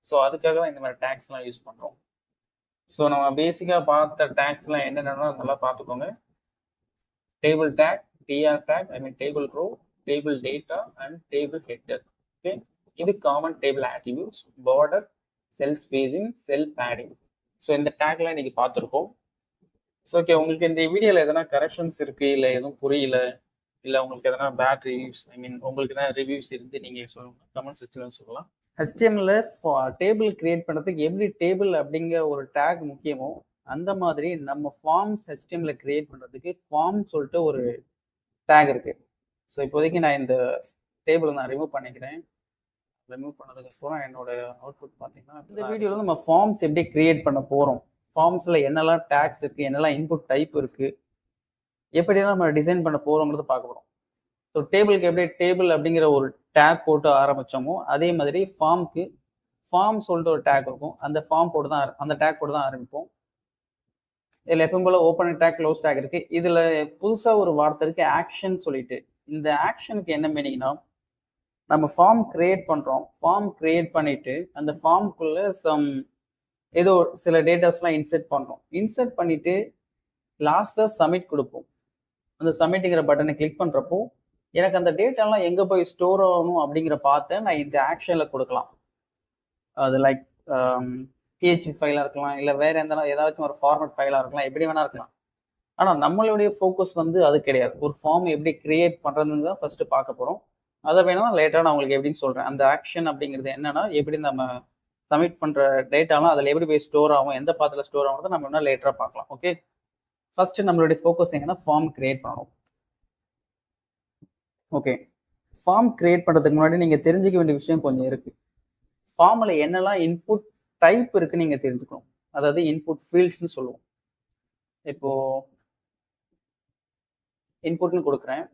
ஸோ அதுக்காக தான் இந்த மாதிரி டேக்ஸ்லாம் யூஸ் பண்ணுறோம். ஸோ நம்ம பேசிக்காக பார்த்த டேக்ஸ்லாம் என்னென்னா நல்லா பார்த்துக்கோங்க. Table tag, TR tag, I mean table row, table data and table header. Okay, இது common table attributes, border, cell spacing, cell padding. So இந்த டேக்லாம் இன்னைக்கு பார்த்துருக்கோம். ஸோ ஓகே, உங்களுக்கு இந்த வீடியோவில் எதனா கரெக்ஷன்ஸ் இருக்கு, இல்லை எதுவும் புரியல, இல்லை உங்களுக்கு எதனா பேட் ரிவ்யூஸ், ஐ மீன் உங்களுக்கு எதனா ரிவ்யூஸ் இருந்து நீங்கள் சொல்லுங்க, கமெண்ட் செக்ஷனில் சொல்லலாம். HTML டேபிள் கிரியேட் பண்ணுறதுக்கு எப்படி டேபிள் அப்படிங்கிற ஒரு டேக் முக்கியமோ அந்த மாதிரி நம்ம ஃபார்ம்ஸ் HTML கிரியேட் பண்ணுறதுக்கு ஃபார்ம் சொல்லிட்டு ஒரு டேக் இருக்கு. ஸோ இப்போதைக்கு நான் இந்த டேபிளை நான் ரிமூவ் பண்ணிக்கிறேன். ரிமூவ் பண்ணதுக்கப்புறம் என்னோட அவுட்புட் பார்த்தீங்கன்னா, இந்த வீடியோவில் நம்ம ஃபார்ம்ஸ் எப்படி கிரியேட் பண்ண போகிறோம், ஃபார்ம்ஸில் என்னெல்லாம் டேக்ஸ் இருக்குது, என்னெல்லாம் இன்புட் டைப் இருக்குது, எப்படியெல்லாம் நம்ம டிசைன் பண்ண போகிறோங்கிறத பார்க்க போகிறோம். ஸோ டேபிளுக்கு எப்படி டேபிள் அப்படிங்கிற ஒரு டேக் போட்டு ஆரம்பித்தோமோ அதே மாதிரி ஃபார்முக்கு ஃபார்ம் சொல்லிட்டு ஒரு டேக் இருக்கும், அந்த ஃபார்ம் போட்டு தான் அந்த டேக் போட்டு தான் ஆரம்பிப்போம். இதில் எப்பவும் போல் ஓப்பன் டேக், க்ளோஸ் டேக் இருக்குது. இதில் புதுசாக ஒரு வார்த்தை இருக்குது, ஆக்ஷன் சொல்லிட்டு. இந்த ஆக்ஷனுக்கு என்ன மீனிங்னா, நம்ம ஃபார்ம் கிரியேட் பண்ணுறோம், ஃபார்ம் கிரியேட் பண்ணிவிட்டு அந்த ஃபார்முக்குள்ளே ஏதோ சில டேட்டாஸ்லாம் இன்செர்ட் பண்ணுறோம். இன்செர்ட் பண்ணிவிட்டு லாஸ்ட்டில் சப்மிட் கொடுப்போம். அந்த சப்மிட்டுங்கிற பட்டனை கிளிக் பண்ணுறப்போ எனக்கு அந்த டேட்டாலாம் எங்கே போய் ஸ்டோர் ஆகணும் அப்படிங்கிற பார்த்து நான் இந்த ஆக்ஷனில் கொடுக்கலாம். அது லைக் PHP ஃபைலாக இருக்கலாம், இல்லை வேறு ஏதாச்சும் ஒரு ஃபார்மேட் ஃபைலாக இருக்கலாம், எப்படி வேணா இருக்கலாம். ஆனால் நம்மளுடைய ஃபோக்கஸ் வந்து அது கிடையாது. ஒரு ஃபார்ம் எப்படி கிரியேட் பண்ணுறதுன்னு தான் ஃபர்ஸ்ட் பார்க்க போகிறோம். அதை வேணா லேட்டராக நான் உங்களுக்கு எப்படின்னு சொல்கிறேன். அந்த ஆக்ஷன் அப்படிங்கிறது என்னன்னா, எப்படி நம்ம சப்மிட் பண்ணுற டேட்டாலாம் அதில் எப்படி போய் ஸ்டோர் ஆகும், எந்த பாத்தில் ஸ்டோர் ஆகும்னு நம்ம இன்னும் லேட்டராக பார்க்கலாம். ஓகே, ஃபர்ஸ்ட் நம்மளுடைய ஃபோக்கஸ் எங்கன்னா ஃபார்ம் கிரியேட் பண்ணணும். ஓகே, ஃபார்ம் கிரியேட் பண்ணுறதுக்கு முன்னாடி நீங்கள் தெரிஞ்சுக்க வேண்டிய விஷயம் கொஞ்சம் இருக்குது. ஃபார்மில் என்னெல்லாம் இன்புட் டைப் இருக்குன்னு நீங்கள் தெரிஞ்சுக்கணும். அதாவது இன்புட் ஃபீல்ட்ஸ்னு சொல்லுவோம். இப்போது இன்புட்னு கொடுக்குறேன்.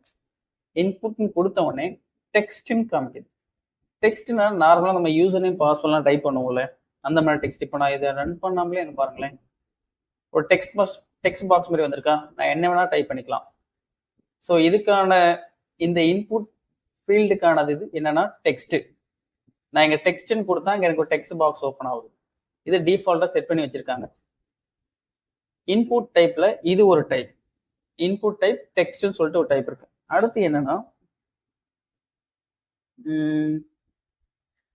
இன்புட்னு கொடுத்த உடனே டெக்ஸ்ட்னு காமிக்குது. டெக்ஸ்ட்னா நார்மலாக நம்ம யூசர் நேம் பாஸ்வேர்ட்லாம் டைப் பண்ணுவோம்ல, அந்த மாதிரி டெக்ஸ்ட். இப்போ நான் இதை ரன் பண்ணாமலே எனக்கு பாருங்களேன், ஒரு டெக்ஸ்ட் பாக்ஸ் மாதிரி வந்திருக்கா. நான் என்ன வேணால் டைப் பண்ணிக்கலாம். ஸோ இதுக்கான இந்த இன்புட் ஃபீல்டுக்கானது இது என்னன்னா டெக்ஸ்ட். நான் இங்கே டெக்ஸ்ட்னு கொடுத்தா இங்கே எனக்கு ஒரு டெக்ஸ்ட் பாக்ஸ் ஓப்பன் ஆகுது. இது டிஃபால்ட்டாக செட் பண்ணி வச்சிருக்காங்க. இன்புட் டைப்ல இது ஒரு டைப், இன்புட் டைப் டெக்ஸ்ட்னு சொல்லிட்டு ஒரு டைப் இருக்கு. அடுத்து என்னன்னா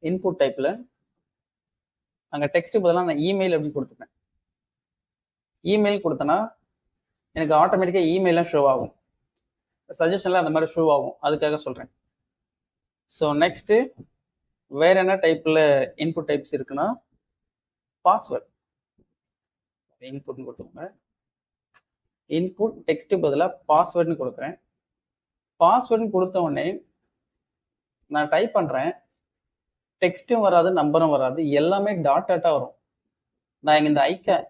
இன்புட் டைப்ல அங்கே டெக்ஸ்ட் பதிலாக நான் இமெயில் அப்படின்னு கொடுத்துப்பேன். இமெயில் கொடுத்தேன்னா எனக்கு ஆட்டோமேட்டிக்காக இமெயிலாம் ஷோ ஆகும். சஜஷன்ல அந்த மாதிரி ஷோ ஆகும், அதுக்காக சொல்றேன். ஸோ நெக்ஸ்ட் வேற என்ன டைப்ல இன்புட் டைப்ஸ் இருக்குன்னா பாஸ்வேர்ட். இன்புட்னு கொடுத்துக்கோங்க. இன்புட் டெக்ஸ்ட் பதிலாக பாஸ்வேர்ட்னு கொடுக்குறேன். பாஸ்வேர்ட்னு கொடுத்த உடனே நான் டைப் பண்றேன், டெக்ஸ்ட்டும் வராது, நம்பரும் வராது, எல்லாமே டாட்டா வரும். நான் இங்க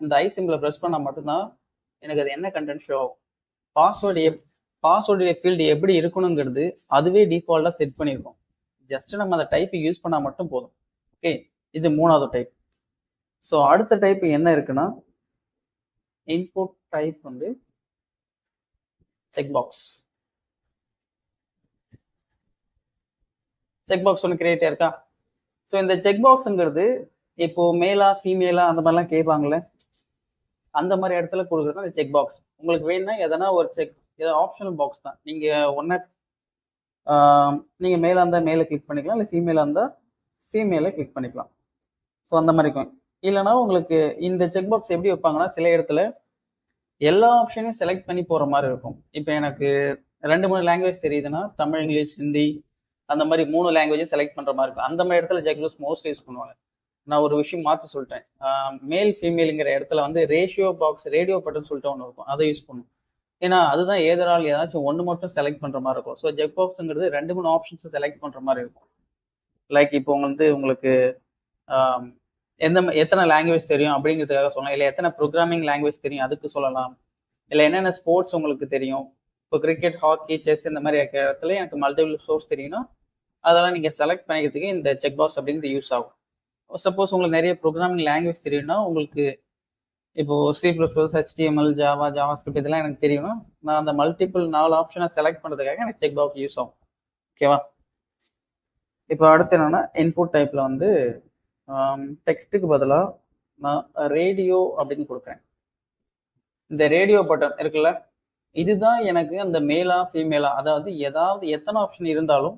இந்த ஐ சிம்பிளை ப்ரெஸ் பண்ணா மட்டும்தான் எனக்கு அது என்ன கண்டென்ட் ஷோ ஆகும். பாஸ்வேர்டு ஃபீல்டு எப்படி இருக்கணுங்கிறது அதுவே டிஃபால்ட்டா செட் பண்ணிருக்கோம். ஜஸ்ட் நம்ம அந்த டைப் யூஸ் பண்ணா மட்டும் போதும். ஓகே, இது மூணாவது டைப். ஸோ அடுத்த டைப் என்ன இருக்குன்னா இன்புட் டைப் வந்து செக் பாக்ஸ். செக் பாக்ஸ் ஒன்று கிரியேட் இருக்கா. ஸோ இந்த செக் பாக்ஸுங்கிறது இப்போ மேலா ஃபீமேலா அந்த மாதிரிலாம் கேட்பாங்களே, அந்த மாதிரி இடத்துல கொடுக்குறது அந்த செக் பாக்ஸ். உங்களுக்கு வேணும்னா எதனா ஒரு ஆப்ஷனல் பாக்ஸ் தான். நீங்கள் மேலே இருந்தால் மேலே கிளிக் பண்ணிக்கலாம், இல்லை ஃபீமேலாக இருந்தால் ஃபீமேலை கிளிக் பண்ணிக்கலாம். ஸோ அந்த மாதிரி இருக்கும். இல்லைனா உங்களுக்கு இந்த செக் பாக்ஸ் எப்படி வைப்பாங்கன்னா, சில இடத்துல எல்லா ஆப்ஷனையும் செலக்ட் பண்ணி போகிற மாதிரி இருக்கும். இப்போ எனக்கு 2-3 லாங்குவேஜ் தெரியுதுன்னா தமிழ், இங்கிலீஷ், ஹிந்தி அந்த மாதிரி 3 லாங்குவேஜும் செலக்ட் பண்ணுற மாதிரி இருக்கும். அந்த மாதிரி இடத்துல செக் பாக்ஸ் மோஸ்ட்லி யூஸ் பண்ணுவாங்க. நான் ஒரு விஷயம் மாற்றி சொல்லிட்டேன். மேல் ஃபீமேலுங்கிற இடத்துல வந்து ரேடியோ பட்டன் சொல்லிட்டு ஒன்று இருக்கும், அதை யூஸ் பண்ணும். ஏன்னா அதுதான் ஏதரால் ஏதாச்சும் ஒன்று மட்டும் செலக்ட் பண்ணுற மாதிரி இருக்கும். ஸோ செக் பாக்ஸுங்கிறது 2-3 ஆப்ஷன்ஸை செலக்ட் பண்ணுற மாதிரி இருக்கும். லைக் இப்போ உங்களுக்கு எத்தனை லாங்குவேஜ் தெரியும் அப்படிங்கிறதுக்காக சொல்லலாம், இல்லை எத்தனை ப்ரோக்ராமிங் லாங்குவேஜ் தெரியும் அதுக்கு சொல்லலாம், இல்லை என்னென்ன ஸ்போர்ட்ஸ் உங்களுக்கு தெரியும். இப்போ கிரிக்கெட், ஹாக்கி, செஸ் இந்த மாதிரி இருக்கிற இடத்துல எனக்கு மல்டிபிள் ஸ்போர்ட்ஸ் தெரியும்னா அதெல்லாம் நீங்கள் செலக்ட் பண்ணிக்கிறதுக்கு இந்த செக் பாக்ஸ் அப்படிங்கிறது யூஸ் ஆகும். சப்போஸ் உங்களுக்கு நிறைய ப்ரோக்ராமிங் லாங்குவேஜ் தெரியும்னா, உங்களுக்கு இப்போ C++, HTML, ஜாவாஸ்கிரிப்ட் இதெல்லாம் எனக்கு தெரியும்னா நான் அந்த மல்டிபிள் 4 ஆப்ஷனை செலக்ட் பண்ணுறதுக்காக எனக்கு செக் பாக்ஸ் யூஸ் ஆகும். ஓகேவா. இப்போ அடுத்து என்னன்னா இன்புட் டைப்ல வந்து டெக்ஸ்ட்டுக்கு பதிலாக நான் ரேடியோ அப்படின்னு கொடுக்குறேன். இந்த ரேடியோ பட்டன் இருக்குல்ல, இதுதான் எனக்கு அந்த மேலா ஃபீமேலா, அதாவது எத்தனை ஆப்ஷன் இருந்தாலும்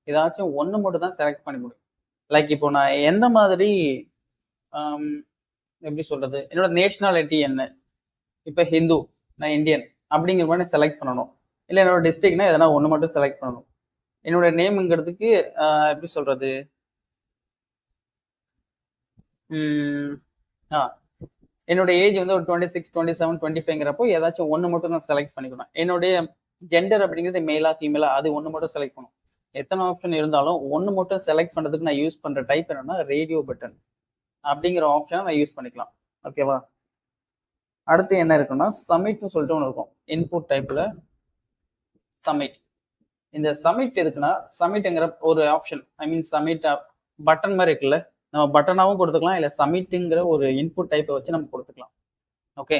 ஏதாச்சும் ஒன்று மட்டும் தான் செலக்ட் பண்ணி முடியும். லைக் இப்போ நான் எந்த மாதிரி எப்படி சொல்றது, என்னோட நேஷனாலிட்டி என்ன, இப்போ ஹிந்து, நான் இந்தியன் அப்படிங்கிற மாதிரி செலக்ட் பண்ணணும். இல்லை என்னோட டிஸ்ட்ரிக்ட்னா எதனா ஒன்று மட்டும் செலக்ட் பண்ணணும். என்னோட நேம்ங்கிறதுக்கு எப்படி சொல்றது, என்னோட ஏஜ் வந்து ஒரு 26, 27, 25ங்கிறப்போ ஏதாச்சும் ஒன்று மட்டும் தான் செலக்ட் பண்ணிக்கணும். என்னுடைய ஜெண்டர் அப்படிங்கிறது மேலா ஃபீமேலா அது ஒன்று மட்டும் செலக்ட் பண்ணணும். எத்தனை ஆப்ஷன் இருந்தாலும் ஒன்று மட்டும் செலக்ட் பண்ணுறதுக்கு நான் யூஸ் பண்ணுற டைப் என்னன்னா ரேடியோ பட்டன் அப்படிங்கிற ஆப்ஷனை நான் யூஸ் பண்ணிக்கலாம். ஓகேவா. அடுத்து என்ன இருக்குன்னா சப்மிட்னு சொல்லிட்டு ஒன்று இருக்கும் இன்புட் டைப்ல. சப்மிட், இந்த சப்மிட் எதுக்குன்னா, சப்மிட்ங்கிற ஒரு ஆப்ஷன், சப்மிட் பட்டன் மாதிரி இருக்குல்ல, நம்ம பட்டனாகவும் கொடுத்துக்கலாம், இல்லை சப்மிட்டுங்கிற ஒரு இன்புட் டைப்பை வச்சு நம்ம கொடுத்துக்கலாம். ஓகே,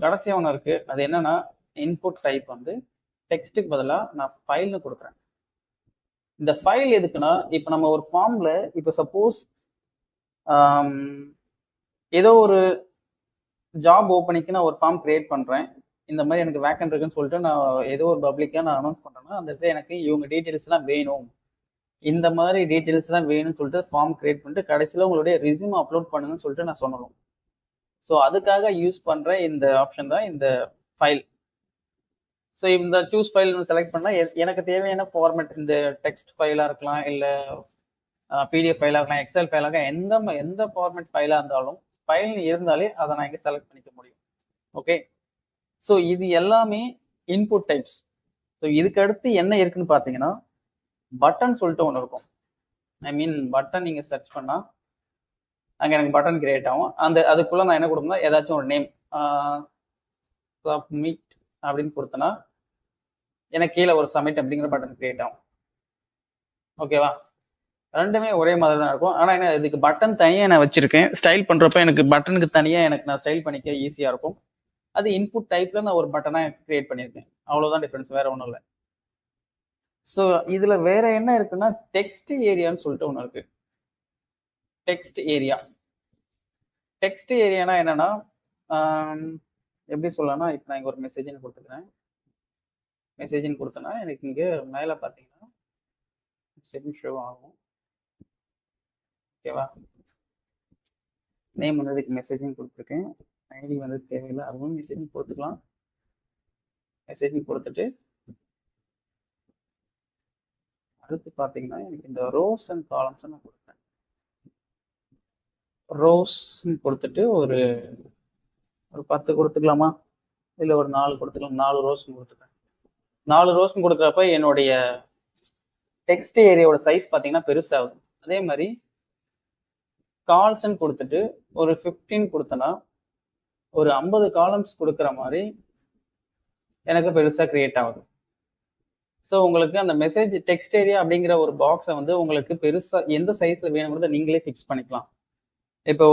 கடைசியாக ஒன்று இருக்கு, அது என்னன்னா இன்புட் டைப் வந்து டெக்ஸ்ட்டுக்கு பதிலாக நான் ஃபைல்னு கொடுக்குறேன். இந்த ஃபைல் எதுக்குன்னா, இப்போ நம்ம ஒரு ஃபார்ம்ல இப்போ சப்போஸ் ஏதோ ஒரு ஜாப் ஓப்பனிங்க்கு நான் ஒரு ஃபார்ம் கிரியேட் பண்ணுறேன். இந்த மாதிரி எனக்கு வேக்கன்ட் இருக்குன்னு சொல்லிட்டு நான் ஏதோ ஒரு பப்ளிக்காக நான் அனௌன்ஸ் பண்ணுறேன்னா, அந்த இடத்துல எனக்கு இவங்க டீட்டெயில்ஸ்லாம் வேணும், இந்த மாதிரி டீட்டெயில்ஸ்லாம் வேணும்னு சொல்லிட்டு ஃபார்ம் கிரியேட் பண்ணிட்டு கடைசியில் உங்களுடைய ரெஸ்யூம் அப்லோட் பண்ணுங்கன்னு சொல்லிட்டு நான் சொல்லணும். ஸோ அதுக்காக யூஸ் பண்ணுற இந்த ஆப்ஷன் தான் இந்த ஃபைல். ஸோ இந்த சூஸ் ஃபைல் செலக்ட் பண்ணால் எனக்கு தேவையான ஃபார்மேட் இந்த டெக்ஸ்ட் ஃபைலாக இருக்கலாம், இல்லை பிடிஎஃப் ஃபைலாக இருக்கலாம், எக்ஸல் ஃபைலாக எந்த ஃபார்மேட் ஃபைலாக இருந்தாலும் ஃபைல் இருந்தாலே அதை நான் இங்கே செலக்ட் பண்ணிக்க முடியும். ஓகே, ஸோ இது எல்லாமே இன்புட் டைப்ஸ். ஸோ இதுக்கு அடுத்து என்ன இருக்குன்னு பார்த்தீங்கன்னா பட்டன் சொல்லிட்டு ஒன்று இருக்கும். ஐ மீன் பட்டன் நீங்கள் சர்ச் பண்ணால் அங்கே எனக்கு பட்டன் கிரியேட் ஆகும். அதுக்குள்ளே நான் என்ன கொடுக்கணும்னா ஏதாச்சும் ஒரு நேம் சப்மிட் அப்படின்னு கொடுத்தேன்னா எனக்கு கீழே ஒரு சப்மிட் அப்படிங்கிற பட்டன் கிரியேட் ஆகும். ஓகேவா, ரெண்டுமே ஒரே மாதிரி தான் இருக்கும். ஆனால் என்ன இதுக்கு பட்டன் தனியாக நான் வச்சிருக்கேன். ஸ்டைல் பண்ணுறப்ப எனக்கு பட்டனுக்கு தனியாக எனக்கு நான் ஸ்டைல் பண்ணிக்க ஈஸியாக இருக்கும். அது இன்புட் டைப்ல நான் ஒரு பட்டனாக கிரியேட் பண்ணியிருக்கேன். அவ்வளோதான் டிஃப்ரென்ஸ், வேற ஒன்றும் இல்லை. ஸோ இதில் வேற என்ன இருக்குன்னா டெக்ஸ்ட் ஏரியான்னு சொல்லிட்டு ஒன்று இருக்கு. டெக்ஸ்ட் ஏரியா என்னன்னா எப்படி சொல்லலாம்னா, இப்போ நான் இங்கே ஒரு மெசேஜின்னு கொடுத்தேன்னா எனக்கு இங்கே மேலே பார்த்தீங்கன்னா மெசேஜ் ஷோ ஆகும். ஓகேவா, நேம் வந்து இதுக்கு மெசேஜிங் கொடுத்துருக்கேன், ஐடி வந்து தேவையில்லை, அதுவும் மெசேஜிங் கொடுத்துக்கலாம். மெசேஜிங் கொடுத்துட்டு அடுத்து பார்த்தீங்கன்னா எனக்கு இந்த ரோஸ் அண்ட் காலம்ஸ் நான் கொடுத்தேன். ரோஸ் கொடுத்துட்டு ஒரு 10 கொடுத்துக்கலாமா, இல்லை ஒரு 4 கொடுத்துக்கலாம். 4 ரோஸ் கொடுத்துட்டேன். 4 ரோஸ் கொடுக்குறப்ப என்னுடைய டெக்ஸ்ட் ஏரியாவோட சைஸ் பார்த்தீங்கன்னா பெருசாகுது. அதே மாதிரி கால்ஸ்ன்னு கொடுத்துட்டு ஒரு 15 கொடுத்தனா ஒரு 50 காலம்ஸ் கொடுக்குற மாதிரி எனக்கு பெருசாக கிரியேட் ஆகுது. ஸோ உங்களுக்கு அந்த மெசேஜ் டெக்ஸ்ட் ஏரியா அப்படிங்கிற ஒரு பாக்ஸை வந்து உங்களுக்கு பெருசாக எந்த சைஸில் வேணுங்கிறத நீங்களே ஃபிக்ஸ் பண்ணிக்கலாம். இப்போ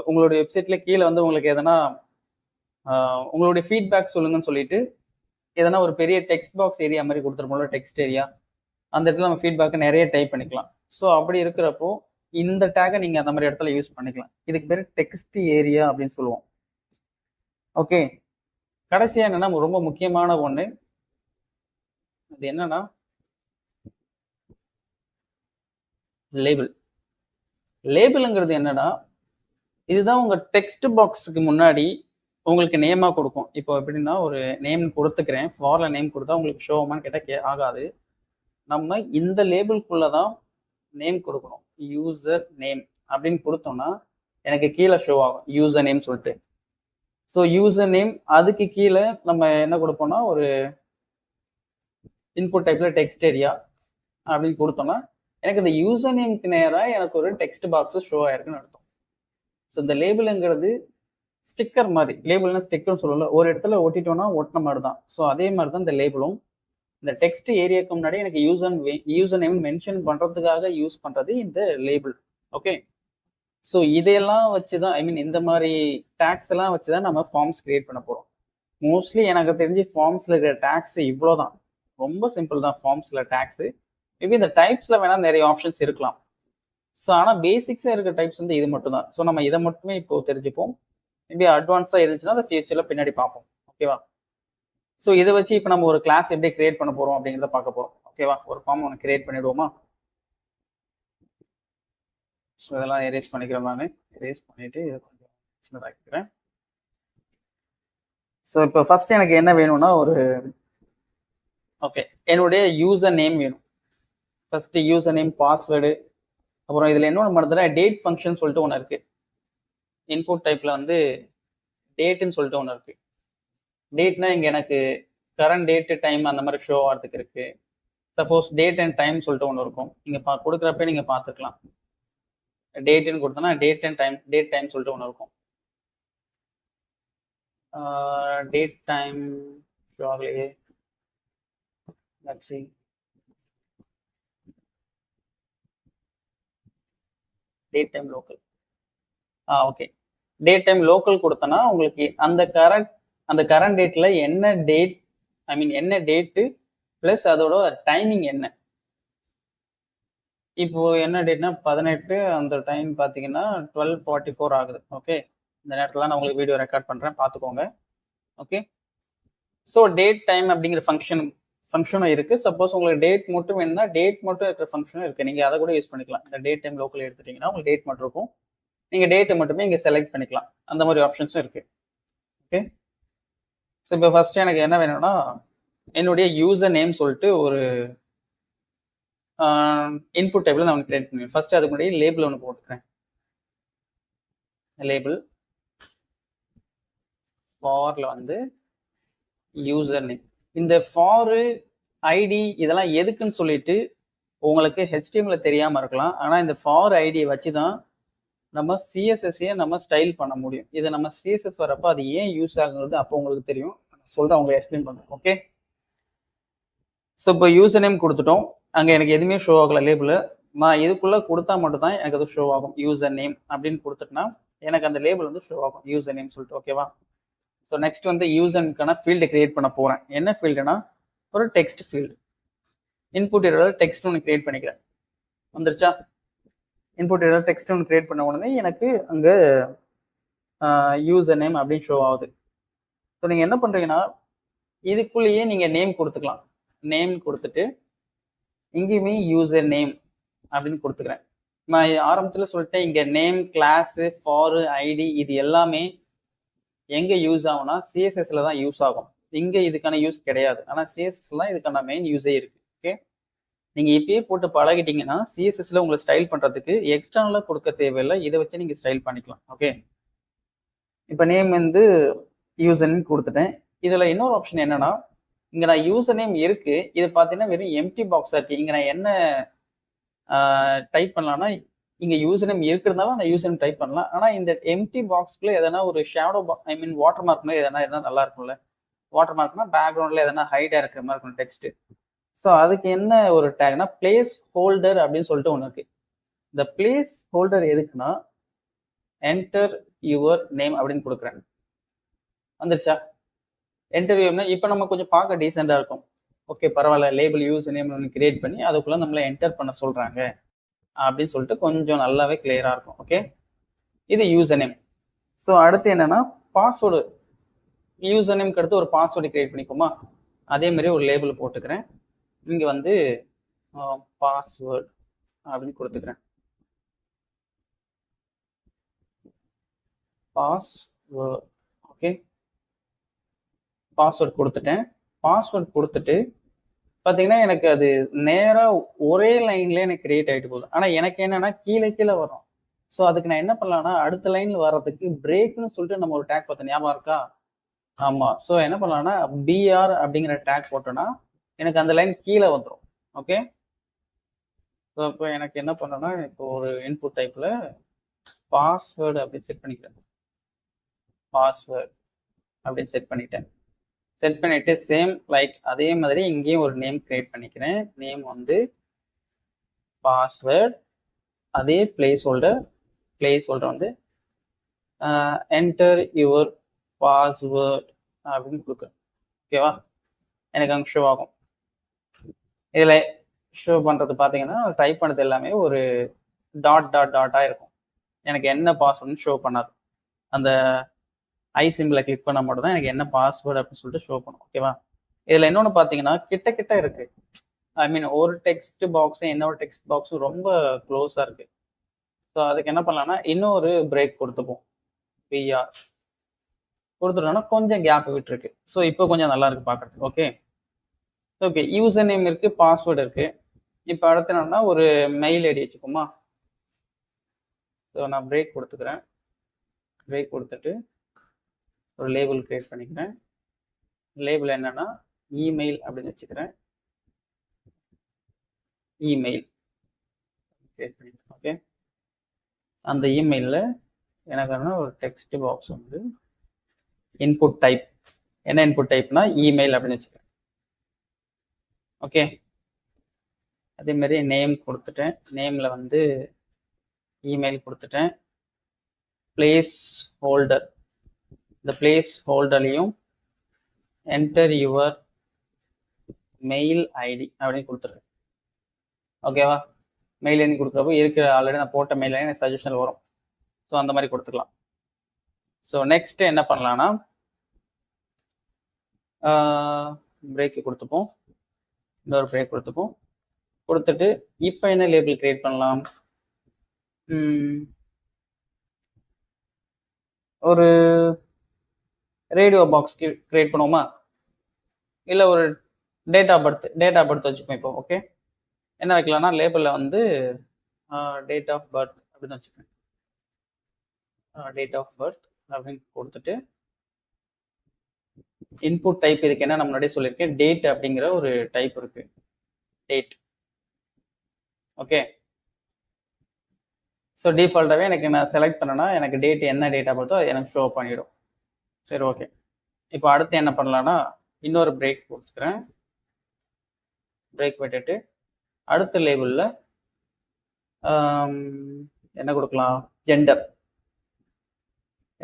உங்களுடைய வெப்சைட்ல கீழே வந்து உங்களுக்கு எதனா உங்களுடைய ஃபீட்பேக் சொல்லுங்கன்னு சொல்லிட்டு எதனா ஒரு பெரிய டெக்ஸ்ட் பாக்ஸ் ஏரியா மாதிரி கொடுத்துருப்போம்ல, டெக்ஸ்ட் ஏரியா, அந்த இடத்துல நம்ம ஃபீட்பேக்கை நிறைய டைப் பண்ணிக்கலாம். ஸோ அப்படி இருக்கிறப்போ இந்த டேகை நீங்கள் அந்த மாதிரி இடத்துல யூஸ் பண்ணிக்கலாம். இதுக்கு பேர் டெக்ஸ்ட் ஏரியா அப்படின்னு சொல்லுவோம். ஓகே, கடைசியாக என்னன்னா ரொம்ப முக்கியமான ஒன்று, அது என்னன்னா லேபிள்ங்கிறது என்னன்னா இதுதான் உங்க டெக்ஸ்ட் பாக்ஸுக்கு முன்னாடி உங்களுக்கு நேமா கொடுக்கும். இப்போ எப்படின்னா ஒரு நேம் கொடுத்துக்கிறேன், ஃபார்ல நேம் கொடுத்தா உங்களுக்கு ஷோ ஆமான்னு கேட்டால் ஆகாது. நம்ம இந்த லேபிள்குள்ளதான் நேம் கொடுக்கணும். யூசர் நேம் அப்படின்னு கொடுத்தோம்னா எனக்கு கீழே ஷோ ஆகும் யூசர் நேம் சொல்லிட்டு. ஸோ யூசர் நேம் அதுக்கு கீழே நம்ம என்ன கொடுப்போம்னா ஒரு இன்புட் டைப்ல டெக்ஸ்ட் ஏரியா அப்படின்னு கொடுத்தோம்னா எனக்கு இந்த யூசர் நேம்க்கு நேராக எனக்கு ஒரு டெக்ஸ்ட் பாக்ஸ் ஷோ ஆயிருக்குன்னு அர்த்தம். ஸோ இந்த லேபிளுங்கிறது ஸ்டிக்கர் மாதிரி, லேபிள்னா ஸ்டிக்கர்னு சொல்லல, ஒரு இடத்துல ஒட்டிட்டோம்னா ஒட்டின மாதிரி தான். ஸோ அதே மாதிரி தான் இந்த லேபிளும். இந்த டெக்ஸ்ட் ஏரியாவுக்கு முன்னாடி எனக்கு யூசர் நேம் மென்ஷன் பண்றதுக்காக யூஸ் பண்றது இந்த லேபிள். ஓகே, ஸோ இதையெல்லாம் வச்சுதான், ஐ மீன் இந்த மாதிரி டேக்ஸ் எல்லாம் வச்சுதான் நம்ம ஃபார்ம்ஸ் கிரியேட் பண்ண போறோம். மோஸ்ட்லி எனக்கு தெரிஞ்சு ஃபார்ம்ஸ்ல இருக்கிற டேக்ஸ் இவ்வளோதான், ரொம்ப சிம்பிள் தான் ஃபார்ம்ஸ்ல டேக்ஸ். மேபி இந்த டைப்ஸ்ல வேணா நிறைய ஆப்ஷன்ஸ் இருக்கலாம். ஸோ ஆனால் பேசிக்ஸாக இருக்கிற டைப்ஸ் வந்து இது மட்டும் தான். ஸோ நம்ம இதை மட்டுமே இப்போ தெரிஞ்சுப்போம். மேபி அட்வான்ஸாக இருந்துச்சுன்னா அதை ஃபியூச்சரில் பின்னாடி பார்ப்போம். ஓகேவா, ஸோ இதை வச்சு இப்போ நம்ம ஒரு கிளாஸ் எப்படி கிரியேட் பண்ண போகிறோம் அப்படிங்கிறத பார்க்க போகிறோம். ஓகேவா, ஒரு ஃபார்ம் ஒன்று கிரியேட் பண்ணிடுவோமா. ஸோ இதெல்லாம் எரேஸ் பண்ணிக்கிறேன், நான் எரேஸ் பண்ணிட்டு இதை கொஞ்சம் சின்னதாக்கிக்கிறேன். ஸோ இப்போ ஃபர்ஸ்ட் எனக்கு என்ன வேணும்னா ஓகே என்னுடைய யூசர் நேம் வேணும். ஃபர்ஸ்ட் யூசர் நேம், பாஸ்வேர்டு, அப்புறம் இதில் இன்னொன்று மறந்துடுறேன், டேட் ஃபங்க்ஷன் சொல்லிட்டு ஒன்று இருக்கு. இன்புட் டைப்ல வந்து டேட்டுன்னு சொல்லிட்டு ஒன்று இருக்கு. டேட்னா இங்கே எனக்கு கரண்ட் டேட்டு டைம் அந்த மாதிரி ஷோ ஆகிறதுக்கு இருக்கு. சப்போஸ் டேட் அண்ட் டைம் சொல்லிட்டு ஒன்று இருக்கும், நீங்கள் கொடுக்குறப்ப நீங்கள் பார்த்துக்கலாம். டேட்டுன்னு கொடுத்தோன்னா date and time, date time சொல்லிட்டு ஒன்று இருக்கும். டேட் டைம் ஷோ ஆகலையே, date time local. Okay, date time local கொடுத்தனா உங்களுக்கு அந்த கரண்ட் டேட்ல என்ன டேட், ஐ மீன் என்ன டேட்டு பிளஸ் அதோட டைமிங் என்ன. இப்போ என்ன டேட்னா 18, அந்த டைம் பார்த்தீங்கன்னா 12:44 ஆகுது. ஓகே, இந்த நேரத்தில் நான் உங்களுக்கு வீடியோ ரெக்கார்ட் பண்ணுறேன், பார்த்துக்கோங்க. ஓகே, ஸோ டேட் டைம் அப்படிங்கிற ஃபங்க்ஷனும் இருக்கு. சப்போஸ் உங்களுக்கு டேட் மட்டும் வேணும்னா டேட் மட்டும் இருக்கிற ஃபங்க்ஷனும் இருக்கு, நீங்க அதை கூட யூஸ் பண்ணிக்கலாம். இந்த டேட் டைம் லோக்கல் எடுத்துட்டீங்கன்னா உங்களுக்கு டேட் மட்டும் இருக்கும், நீங்க டேட்டை மட்டுமே இங்க செலக்ட் பண்ணிக்கலாம். அந்த மாதிரி ஆப்ஷன்ஸும் இருக்கு. ஓகே, ஸோ இப்போ ஃபர்ஸ்ட் எனக்கு என்ன வேணும்னா என்னுடைய யூசர் நேம் சொல்லிட்டு ஒரு இன்புட் டைப்ல நான் கிரியேட் பண்ணுவேன். ஃபர்ஸ்ட் அதுக்கு முன்னாடி லேபிள் ஒன்று போட்டுக்கிறேன். லேபிள் ஃபார்ல வந்து யூசர் நேம். இந்த ஃபார் ஐடி இதெல்லாம் எதுக்குன்னு சொல்லிட்டு உங்களுக்கு HTML தெரியாம இருக்கலாம். ஆனா இந்த ஃபார் ஐடியை வச்சு தான் நம்ம சிஎஸ்எஸ்ஸையே நம்ம ஸ்டைல் பண்ண முடியும். இதை நம்ம சிஎஸ்எஸ் வரப்போ அது ஏன் யூஸ் ஆகுங்கிறது அப்போ உங்களுக்கு தெரியும். சொல்றேன், உங்களுக்கு எக்ஸ்பிளைன் பண்ணுறேன். ஓகே, ஸோ இப்போ யூசர் நேம் கொடுத்துட்டோம். அங்கே எனக்கு எதுவுமே ஷோ ஆகல லேபிள். நான் இதுக்குள்ள கொடுத்தா மட்டும் தான் எனக்கு அது ஷோ ஆகும். யூசர் நேம் அப்படின்னு கொடுத்துட்டுனா எனக்கு அந்த லேபிள் வந்து ஷோ ஆகும், யூசர் நேம் சொல்லிட்டு. ஓகேவா? ஸோ நெக்ஸ்ட் வந்து யூசருக்கான ஃபீல்டு கிரியேட் பண்ண போறேன். என்ன ஃபீல்டுனா ஒரு டெக்ஸ்ட் ஃபீல்டு. இன்புட் ஏதாவது டெக்ஸ்ட் ஒன்று கிரியேட் பண்ணிக்கிறேன். வந்துருச்சா? இன்புட் ஏதாவது டெக்ஸ்ட் ஒன்று கிரியேட் பண்ண உடனே எனக்கு அங்கே யூசர் நேம் அப்படின்னு ஷோ ஆகுது. ஸோ நீங்கள் என்ன பண்ணுறீங்கன்னா இதுக்குள்ளேயே நீங்கள் நேம் கொடுத்துக்கலாம். நேம் கொடுத்துட்டு இங்கேயுமே யூசர் நேம் அப்படின்னு கொடுத்துக்கிறேன். நான் ஆரம்பத்தில் சொல்லிட்டேன், இங்கே நேம், கிளாஸு, ஃபாரு, ஐடி இது எல்லாமே எங்கே யூஸ் ஆகும்னா சிஎஸ்எஸ்ல தான் யூஸ் ஆகும். இங்கே இதுக்கான யூஸ் கிடையாது. ஆனால் சிஎஸ்எஸ்ல தான் இதுக்கான மெயின் யூஸே இருக்கு. ஓகே, நீங்கள் இப்பயே போட்டு பழகிட்டீங்கன்னா சிஎஸ்எஸ்ல உங்களை ஸ்டைல் பண்ணுறதுக்கு எக்ஸ்டர்னலாக கொடுக்க தேவையில்லை. இதை வச்சு நீங்கள் ஸ்டைல் பண்ணிக்கலாம். ஓகே, இப்போ நேம் வந்து யூசர் நேம் கொடுத்துட்டேன். இதில் இன்னொரு ஆப்ஷன் என்னன்னா, இங்கே நான் யூசர் நேம் இருக்கு, இது பார்த்தீங்கன்னா வெறும் எம்டி பாக்ஸாக இருக்கு. இங்கே நான் என்ன டைப் பண்ணலாம்னா, இங்கே யூசர் நேம் இருக்கிறதுனால நான் யூசர் நேம் டைப் பண்ணலாம். ஆனால் இந்த எம்டி பாக்ஸ்க்குள்ள எதனா ஒரு ஷேடோ ஐ மீன் வாட்டர் மார்க்ல எதனா இருந்தால் நல்லா இருக்கும்ல. வாட்டர் மார்க்னா பேக்ரவுண்ட்ல எதனா ஹைடா இருக்கிற மாதிரி இருக்கும் டெக்ஸ்ட். ஸோ அதுக்கு என்ன ஒரு டேக்னா பிளேஸ் ஹோல்டர் அப்படின்னு சொல்லிட்டு ஒன்று இருக்கு. இந்த பிளேஸ் ஹோல்டர் எதுக்குன்னா என்டர் யுவர் நேம் அப்படின்னு கொடுக்குறேன். வந்துருச்சா? Enter your. இப்போ நம்ம கொஞ்சம் பார்க்க டீசெண்டாக இருக்கும். ஓகே, பரவாயில்ல, லேபிள் யூசர் நேம் ஒன்று கிரியேட் பண்ணி அதுக்குள்ள நம்மளை என்டர் பண்ண சொல்றாங்க அப்படின்னு சொல்லிட்டு கொஞ்சம் நல்லாவே கிளியரா இருக்கும். ஓகே, இது யூசர் நேம். ஸோ அடுத்து என்னன்னா பாஸ்வேர்டு. யூசர் நேம்க்கு அடுத்து ஒரு பாஸ்வேர்டு கிரியேட் பண்ணிக்கோமா. அதே மாதிரி ஒரு லேபிள் போட்டுக்கிறேன். இங்கே வந்து பாஸ்வேர்டு அப்படின்னு கொடுத்துக்கிறேன். பாஸ்வேர்டு. ஓகே, பாஸ்வேர்டு கொடுத்துட்டேன். பாஸ்வேர்டு கொடுத்துட்டு பார்த்தீங்கன்னா எனக்கு அது நேராக ஒரே லைன்ல எனக்கு கிரியேட் ஆகிட்டு போகுது. ஆனால் எனக்கு என்னன்னா கீழே கீழே வரும். ஸோ அதுக்கு நான் என்ன பண்ணலாம்னா அடுத்த லைன்ல வர்றதுக்கு பிரேக்னு சொல்லிட்டு நம்ம ஒரு டேக் பார்த்தோம், ஞாபகம் இருக்கா? ஆமா. ஸோ என்ன பண்ணலாம்னா பிஆர் அப்படிங்கிற டேக் போட்டோன்னா எனக்கு அந்த லைன் கீழே வந்துடும். ஓகே, ஸோ இப்போ எனக்கு என்ன பண்ணணும்னா இப்போ ஒரு இன்புட் டைப்ல பாஸ்வேர்டு அப்படின்னு செட் பண்ணிக்கிறேன். பாஸ்வேர்டு அப்படின்னு செட் பண்ணிட்டேன். செட் பண்ணிட்டு சேம் லைக் அதே மாதிரி இங்கேயும் ஒரு நேம் கிரியேட் பண்ணிக்கிறேன். நேம் வந்து பாஸ்வேர்டு. அதே பிளேஸ் ஹோல்டர் வந்து என்டர் யுவர் பாஸ்வேர்ட் அப்படின்னு கொடுக்குறேன். ஓகேவா? எனக்கு அங்கே ஷோ ஆகும். இதில் ஷோ பண்ணுறது பார்த்தீங்கன்னா டைப் பண்ணது எல்லாமே ஒரு டாட்டாக இருக்கும். எனக்கு என்ன பாஸ்வேர்டுன்னு ஷோ பண்ணாது. அந்த ஐ சிம்பிளை கிளிக் பண்ணால் மட்டும் தான் எனக்கு என்ன பாஸ்வேர்டு அப்படின்னு சொல்லிட்டு ஷோ பண்ணும். ஓகேவா? இதில் இன்னொன்று பார்த்தீங்கன்னா கிட்ட இருக்கு. ஐ மீன் ஒரு டெக்ஸ்ட் பாக்ஸும் இன்னொரு டெக்ஸ்ட் பாக்ஸும் ரொம்ப க்ளோஸாக இருக்கு. ஸோ அதுக்கு என்ன பண்ணலாம்னா இன்னொரு பிரேக் கொடுத்துப்போம். பிஆர் கொடுத்துட்டோம்னா கொஞ்சம் கேப் விட்டுருக்கு. ஸோ இப்போ கொஞ்சம் நல்லா இருக்கு பார்க்கறதுக்கு. ஓகே, ஓகே, யூசர் நேம் இருக்கு, பாஸ்வேர்டு இருக்கு. இப்போ அடுத்து என்னன்னா ஒரு மெயில் ஐடி வச்சுக்கோமா. ஸோ நான் பிரேக் கொடுத்துக்கிறேன். பிரேக் கொடுத்துட்டு ஒரு லேபிள் கிரியேட் பண்ணிக்கிறேன். லேபிள் என்னன்னா இமெயில் அப்படின்னு வச்சுக்கிறேன். இமெயில் கிரியேட் பண்ணிக்கிறேன். ஓகே, அந்த இமெயிலில் எனக்கு ஒரு டெக்ஸ்ட் பாக்ஸ் வந்து இன்புட் டைப். என்ன இன்புட் டைப்னா இமெயில் அப்படின்னு வச்சுக்கிறேன். ஓகே, அதே மாதிரி நேம் கொடுத்துட்டேன். நேமில் வந்து இமெயில் கொடுத்துட்டேன். பிளேஸ் ஹோல்டர், இந்த பிளேஸ் ஹோல்டர்லையும் என்டர் யுவர் மெயில் ஐடி அப்படின்னு கொடுத்துருக்கேன். ஓகேவா? மெயில் ஐடி கொடுக்குறப்போ இருக்கிற ஆல்ரெடி நான் போட்ட மெயில் ஐடி எனக்கு சஜஷனில் வரும். ஸோ அந்த மாதிரி கொடுத்துக்கலாம். ஸோ நெக்ஸ்ட் என்ன பண்ணலாம்னா பிரேக்கு கொடுத்துப்போம். இந்த ஒரு பிரேக் கொடுத்துப்போம். கொடுத்துட்டு இப்போ என்ன லேபிள் கிரியேட் பண்ணலாம்? ஒரு ரேடியோ பாக்ஸ் கிரியேட் பண்ணுவோமா? இல்லை ஒரு டேட் ஆஃப் பர்த் வச்சுப்போம் இப்போ. ஓகே, என்ன வைக்கலாம்னா லேபிளில் வந்து டேட் ஆஃப் பர்த் அப்படின்னு வச்சுக்கேன். டேட் ஆஃப் பர்த் அப்படின்னு கொடுத்துட்டு இன்புட் டைப் இதுக்கு என்ன நான் முன்னாடியே சொல்லியிருக்கேன், டேட் அப்படிங்கிற ஒரு டைப் இருக்கு, டேட். ஓகே, ஸோ டிஃபால்ட்டாகவே எனக்கு நான் செலக்ட் பண்ணேன்னா எனக்கு டேட் என்ன டேட்டாக பார்த்தோ அது எனக்கு ஷோ பண்ணிடும். சரி, ஓகே. இப்போ அடுத்து என்ன பண்ணலான்னா இன்னொரு பிரேக் கொடுத்துக்கிறேன். பிரேக் விட்டுட்டு அடுத்த லேபிளில் என்ன கொடுக்கலாம், ஜெண்டர்.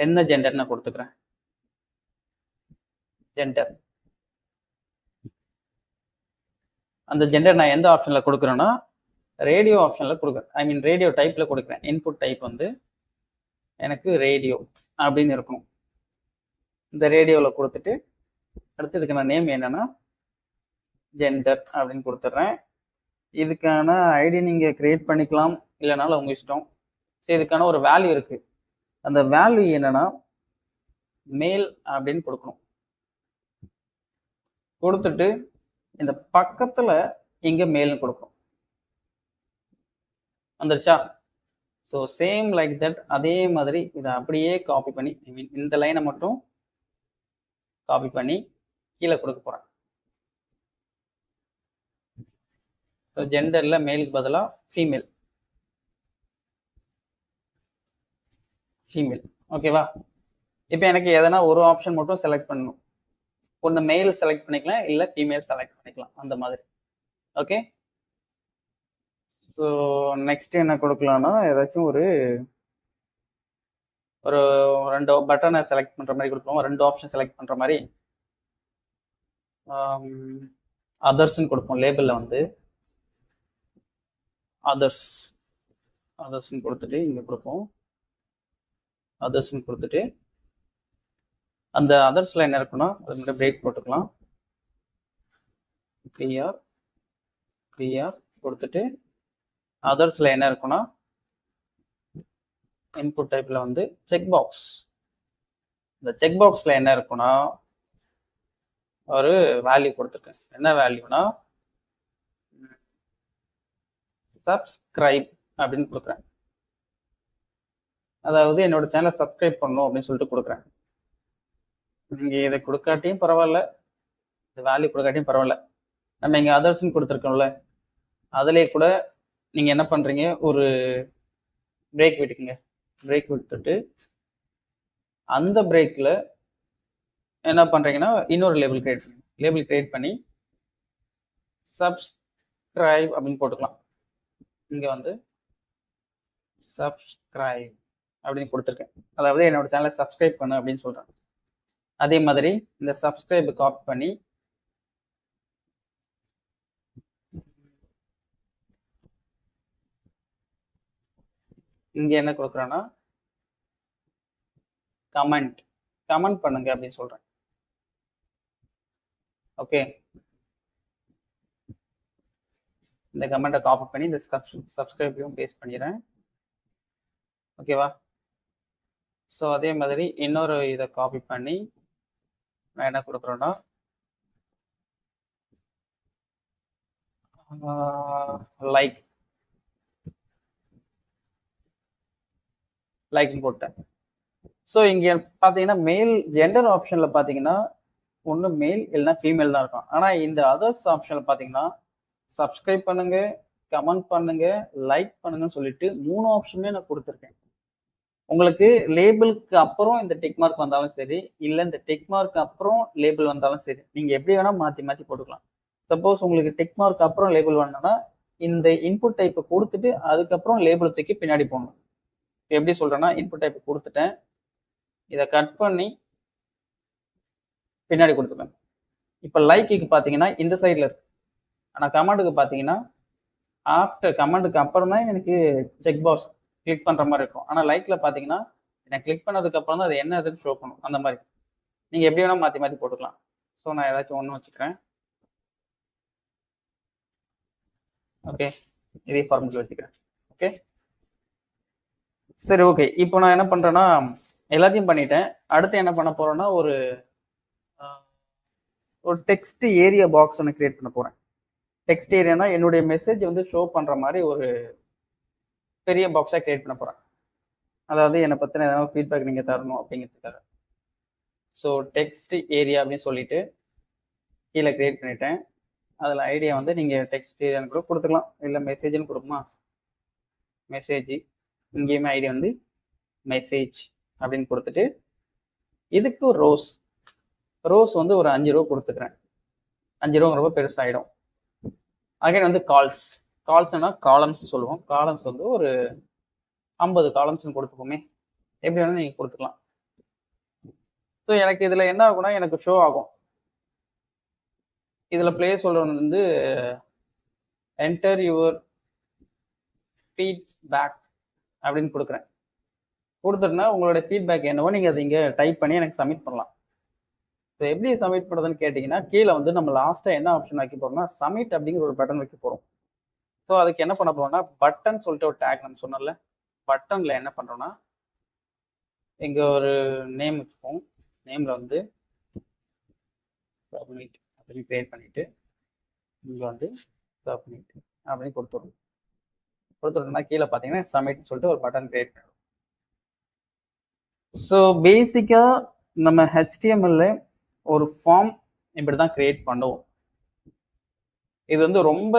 என்ன ஜெண்டர் நான் கொடுத்துக்கிறேன், ஜெண்டர். அந்த ஜெண்டர் நான் எந்த ஆப்ஷனில் கொடுக்குறேன்னா ரேடியோ ஆப்ஷனில் கொடுக்குறேன். ஐ மீன் ரேடியோ டைப்பில் கொடுக்குறேன். இன்புட் டைப் வந்து எனக்கு ரேடியோ அப்படின்னு இருக்கணும். இந்த ரேடியோவில் கொடுத்துட்டு அடுத்து இதுக்கு நான் நேம் என்னன்னா ஜெண்டர் அப்படின்னு கொடுத்துட்றேன். இதுக்கான ஐடி நீங்கள் கிரியேட் பண்ணிக்கலாம், இல்லைனாலும் உங்கள் இஷ்டம். சரி, இதுக்கான ஒரு வேல்யூ இருக்குது. அந்த வேல்யூ என்னன்னா மேல் அப்படின்னு கொடுக்கணும். கொடுத்துட்டு இந்த பக்கத்தில் இங்கே மேல்னு கொடுக்கணும். வந்துருச்சா? So same like that. அதே மாதிரி இதை அப்படியே காப்பி பண்ணி, ஐ மீன் இந்த லைனை மட்டும் காப்பி பண்ணி கீழே கொடுக்க போகிறேன். ஸோ ஜெண்டரில் மேலுக்கு பதிலாக ஃபீமேல். ஃபீமேல், ஓகேவா? இப்போ எனக்கு எதனா ஒரு ஆப்ஷன் மட்டும் செலக்ட் பண்ணணும். ஒன்று மெயில் செலக்ட் பண்ணிக்கலாம், இல்லை ஃபீமேல் செலக்ட் பண்ணிக்கலாம், அந்த மாதிரி. ஓகே, ஸோ நெக்ஸ்ட் என்ன கொடுக்கலாம்னா ஏதாச்சும் ஒரு ரெண்டு பட்டனை செலக்ட் பண்ணுற மாதிரி கொடுப்போம். ரெண்டு ஆப்ஷன் செலக்ட் பண்ணுற மாதிரி அதர்ஸ்ன்னு கொடுப்போம். லேபிளில் வந்து அதர்ஸ்ன்னு கொடுத்துட்டு இங்கே கொடுப்போம். அதர்ஸ்ன்னு கொடுத்துட்டு அந்த அதர்ஸில் என்ன இருக்குன்னா அது மட்டும் பிரேக் போட்டுக்கலாம். கிளியர் கொடுத்துட்டு அதர்ஸில் என்ன இருக்குன்னா இன்புட் டைப்பில் வந்து செக் பாக்ஸ். இந்த செக் பாக்ஸில் என்ன இருக்குன்னா ஒரு வேல்யூ கொடுத்துருக்கேன். என்ன வேல்யூனா சப்ஸ்கிரைப் அப்படின்னு கொடுக்குறேன். அதாவது என்னோட சேனலை சப்ஸ்கிரைப் பண்ணணும் அப்படின்னு சொல்லிட்டு கொடுக்குறேன். நீங்கள் இதை கொடுக்காட்டியும் பரவாயில்ல, இந்த வேல்யூ கொடுக்காட்டியும் பரவாயில்ல. நம்ம இங்கே அதர்ஸ்ன்னு கொடுத்துருக்கோம்ல, அதிலே கூட நீங்கள் என்ன பண்ணுறீங்க, ஒரு பிரேக் விட்டுக்குங்க. பிரேக் விட்டுட்டு அந்த பிரேக்கில் என்ன பண்ணுறீங்கன்னா இன்னொரு லேபிள் கிரியேட் பண்ணி சப்ஸ்கிரைப் அப்படின்னு போட்டுக்கலாம். இங்கே வந்து சப்ஸ்கிரைப் அப்படின்னு கொடுத்துருக்கேன். அதாவது என்னோட சேனலை சப்ஸ்கிரைப் பண்ணு அப்படின்னு சொல்கிறேன். அதே மாதிரி இந்த சப்ஸ்கிரைப் காப்பி பண்ணி இங்கே என்ன கொடுக்குறேன்னா கமெண்ட் பண்ணுங்க அப்படின்னு சொல்கிறேன். ஓகே, இந்த கமெண்ட்டை காப்பி பண்ணி இந்த சப்ஸ்கிரைபையும் பேஸ்ட் பண்ணிடுறேன். ஓகேவா? ஸோ அதே மாதிரி இன்னொரு இதை காப்பி பண்ணி நான் என்ன கொடுக்குறேன்னா லைக்னு போட்டேன். ஸோ இங்கே பார்த்தீங்கன்னா மெயில் ஜெண்டர் ஆப்ஷனில் பார்த்தீங்கன்னா ஒன்று மெயில் இல்லைன்னா ஃபீமேல் தான் இருக்கும். ஆனால் இந்த அதர்ஸ் ஆப்ஷனில் பார்த்தீங்கன்னா சப்ஸ்கிரைப் பண்ணுங்க, கமெண்ட் பண்ணுங்க, லைக் பண்ணுங்கன்னு சொல்லிட்டு 3 ஆப்ஷனுமே நான் கொடுத்துருக்கேன். உங்களுக்கு லேபிளுக்கு அப்புறம் இந்த டிக் மார்க் வந்தாலும் சரி, இல்லை இந்த டிக் மார்க் அப்புறம் லேபிள் வந்தாலும் சரி, நீங்கள் எப்படி வேணால் மாற்றி போட்டுக்கலாம். சப்போஸ் உங்களுக்கு டிக் மார்க் அப்புறம் லேபிள் வேணும்னா இந்த இன்புட் டைப்பை கொடுத்துட்டு அதுக்கப்புறம் லேபிள் தூக்கி பின்னாடி போகணும். எப்படி சொல்கிறேன்னா இன்புட் டைப்பை கொடுத்துட்டேன், இதை கட் பண்ணி பின்னாடி கொடுத்துருவேன். இப்போ லைக்குக்கு பார்த்தீங்கன்னா இந்த சைடில் இருக்கு, ஆனால் கமெண்ட்டுக்கு பார்த்தீங்கன்னா ஆஃப்டர் கமெண்ட்டுக்கு அப்புறம் தான் எனக்கு செக் பாக்ஸ் கிளிக் பண்ணுற மாதிரி இருக்கும். ஆனால் லைக்கில் பார்த்தீங்கன்னா எனக்கு கிளிக் பண்ணதுக்கப்புறம் தான் அது என்ன இதுன்னு ஷோ பண்ணும். அந்த மாதிரி நீங்கள் எப்படி வேணால் மாற்றி போட்டுக்கலாம். ஸோ நான் ஏதாச்சும் ஒன்று வச்சுக்கிறேன். ஓகே, இதே ஃபார்முலா வச்சுக்கிறேன். ஓகே, சரி, ஓகே. இப்போ நான் என்ன பண்ணுறேன்னா எல்லாத்தையும் பண்ணிட்டேன். அடுத்து என்ன பண்ண போகிறேன்னா ஒரு டெக்ஸ்ட் ஏரியா பாக்ஸ் ஒன்று கிரியேட் பண்ண போகிறேன். டெக்ஸ்ட் ஏரியானா என்னுடைய மெசேஜ் வந்து ஷோ பண்ணுற மாதிரி ஒரு பெரிய பாக்ஸாக கிரியேட் பண்ண போகிறேன். அதாவது என்னை பற்றின ஏதாவது ஃபீட்பேக் நீங்கள் தரணும் அப்படிங்கிறதுக்காக. ஸோ டெக்ஸ்ட் ஏரியா அப்படின்னு சொல்லிட்டு கீழே கிரியேட் பண்ணிட்டேன். அதில் ஐடியா வந்து நீங்கள் டெக்ஸ்ட் ஏரியான்னு கூட கொடுத்துக்கலாம், இல்லை மெசேஜ்னு கொடுக்குமா, மெசேஜ். இங்கேயுமே ஐடியா வந்து மெசேஜ் அப்படின்னு கொடுத்துட்டு இதுக்கு ரோஸ் வந்து ஒரு 5 ரோ கொடுத்துக்கிறேன். 5 ரோ ரொம்ப பெருசாகிடும். அகைன் வந்து கால்ஸ்னா காலம்ஸ் சொல்லுவோம். காலம்ஸ் வந்து ஒரு 50 காலம்ஸ்னு கொடுத்துப்போமே, எப்படி வேணாலும் நீங்கள் கொடுத்துக்கலாம். ஸோ எனக்கு இதில் என்ன ஆகும்னா எனக்கு ஷோ ஆகும். இதில் பிளேஸ் ஹோல்டர் வந்து என்டர் யுவர் ஃபீட்பேக் அப்படின்னு கொடுக்குறேன். கொடுத்துட்டுனா உங்களுடைய ஃபீட்பேக் என்னவோ நீங்கள் அதை இங்கே டைப் பண்ணி எனக்கு சப்மிட் பண்ணலாம். ஸோ எப்படி சப்மிட் பண்ணுறதுன்னு கேட்டிங்கன்னா, கீழே வந்து நம்ம லாஸ்ட்டாக என்ன ஆப்ஷன் வைக்க போகிறோம்னா சப்மிட் அப்படிங்கிற ஒரு பட்டன் வைக்க போகிறோம். ஸோ அதுக்கு என்ன பண்ண போகிறோம்னா பட்டன் சொல்லிட்டு ஒரு டேக் நம்ம சொன்னோம்ல, பட்டனில் என்ன பண்ணுறோன்னா இங்கே ஒரு நேம் வச்சுப்போம். நேமில் வந்து சப்மிட் அப்படின்னு கிரியேட் பண்ணிவிட்டு இங்கே வந்து சப்மிட் அப்படின்னு கொடுத்துட்டோம்னா கீழே பார்த்தீங்கன்னா சப்மிட் சொல்லிட்டு ஒரு பட்டன் கிரியேட் பண்ணுறோம். ஸோ பேசிக்காக நம்ம HTML ஒரு ஃபார்ம் இப்படி தான் கிரியேட் பண்ணுவோம். இது வந்து ரொம்ப